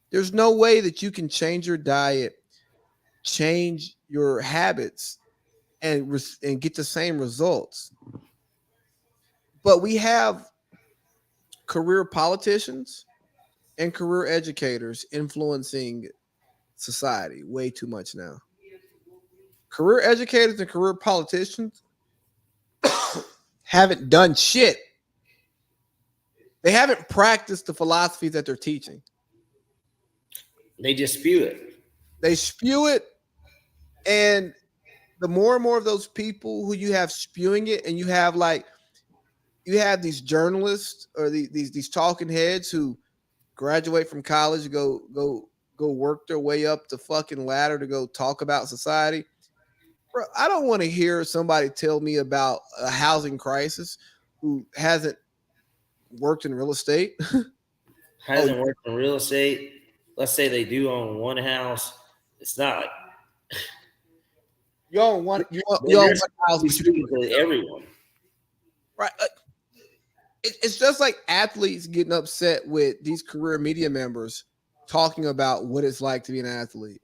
There's no way that you can change your diet, change your habits, and get the same results. But we have career politicians and career educators influencing society way too much now. Career educators and career politicians haven't done shit. They haven't practiced the philosophy that they're teaching. They just spew it. They spew it, and the more and more of those people who you have spewing it, and you have these journalists or these talking heads who graduate from college, go work their way up the fucking ladder to go talk about society. Bro, I don't want to hear somebody tell me about a housing crisis who hasn't worked in real estate. Hasn't worked in real estate. Let's say they do own one house. It's not like you own one house, but to everyone. Right. It's just like athletes getting upset with these career media members talking about what it's like to be an athlete.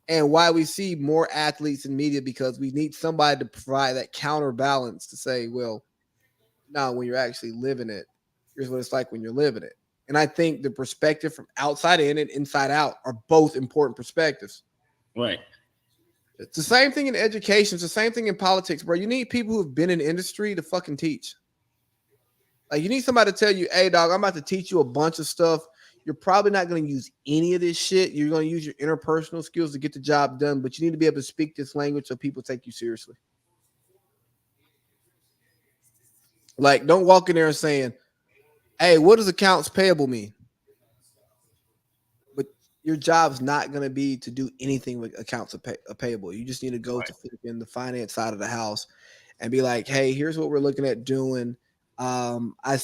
And why we see more athletes in media, because we need somebody to provide that counterbalance to say, well, no, when you're actually living it, here's what it's like when you're living it. And I think the perspective from outside in and inside out are both important perspectives. Right. It's the same thing in education. It's the same thing in politics, bro. You need people who've been in industry to fucking teach. Like, you need somebody to tell you, hey, dog, I'm about to teach you a bunch of stuff. You're probably not going to use any of this shit. You're going to use your interpersonal skills to get the job done, but you need to be able to speak this language so people take you seriously. Like, don't walk in there and saying, hey, what does accounts payable mean? But your job's not going to be to do anything with accounts payable. You just need to go to in the finance side of the house and be like, hey, here's what we're looking at doing. I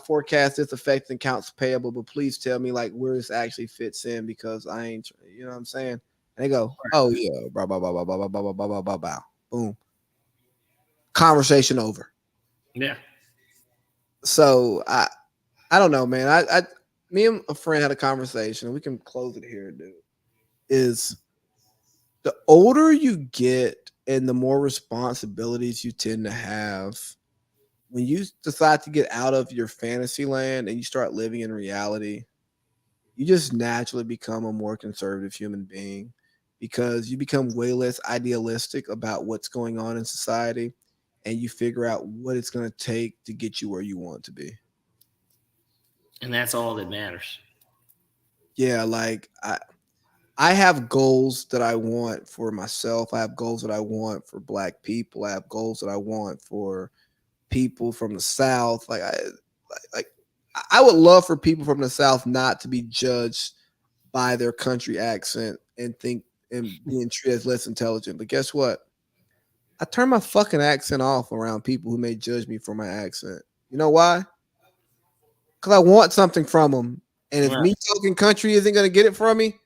forecast this affecting accounts payable, but please tell me like where this actually fits in because I ain't, you know what I'm saying? And they go, oh yeah, blah, blah, blah, blah, blah, blah, blah, blah, blah, blah, blah. Boom. Conversation over. Yeah. So I don't know, man. Me and a friend had a conversation. We can close it here, dude. Is the older you get and the more responsibilities you tend to have, when you decide to get out of your fantasy land and you start living in reality, you just naturally become a more conservative human being because you become way less idealistic about what's going on in society and you figure out what it's going to take to get you where you want to be. And that's all that matters. Yeah, like I have goals that I want for myself. I have goals that I want for Black people. I have goals that I want for people from the South. I would love for people from the South not to be judged by their country accent and being treated as less intelligent. But guess what? I turn my fucking accent off around people who may judge me for my accent. You know why? Because I want something from them. And if me talking country isn't going to get it from me,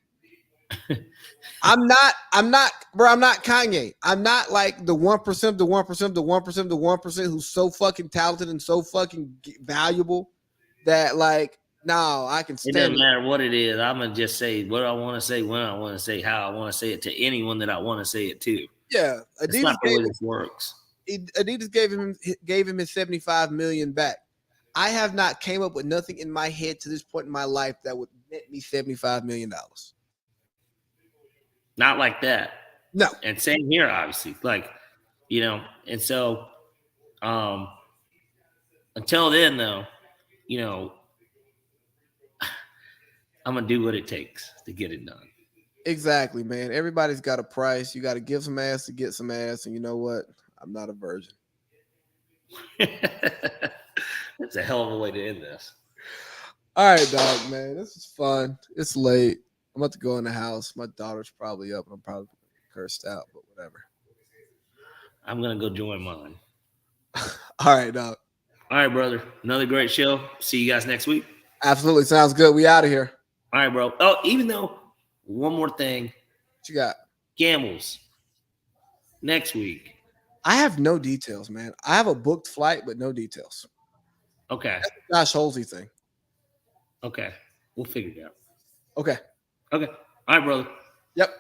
I'm not Kanye. I'm not like the 1%, the 1%, the 1%, the 1% who's so fucking talented and so fucking valuable that like, no, I can stand it. Doesn't matter what it is. I'm going to just say what I want to say, when I want to say, how I want to say it to anyone that I want to say it to. Yeah. That's not the way this works. Adidas gave him his $75 million back. I have not came up with nothing in my head to this point in my life that would net me $75 million. Not like that. No. And same here, obviously. Like, you know, and so until then, though, you know, I'm going to do what it takes to get it done. Exactly, man. Everybody's got a price. You got to give some ass to get some ass. And you know what? I'm not a virgin. That's a hell of a way to end this. All right, dog, man. This is fun. It's late. I'm about to go in the house. My daughter's probably up and I'm probably cursed out, but whatever. I'm going to go join mine. All right, dog. All right, brother. Another great show. See you guys next week. Absolutely. Sounds good. We out of here. All right, bro. Oh, even though, one more thing. What you got? Gambles. Next week. I have no details, man. I have a booked flight, but no details. Okay. That's Josh Holsey thing. Okay. We'll figure it out. Okay. All right, brother. Yep.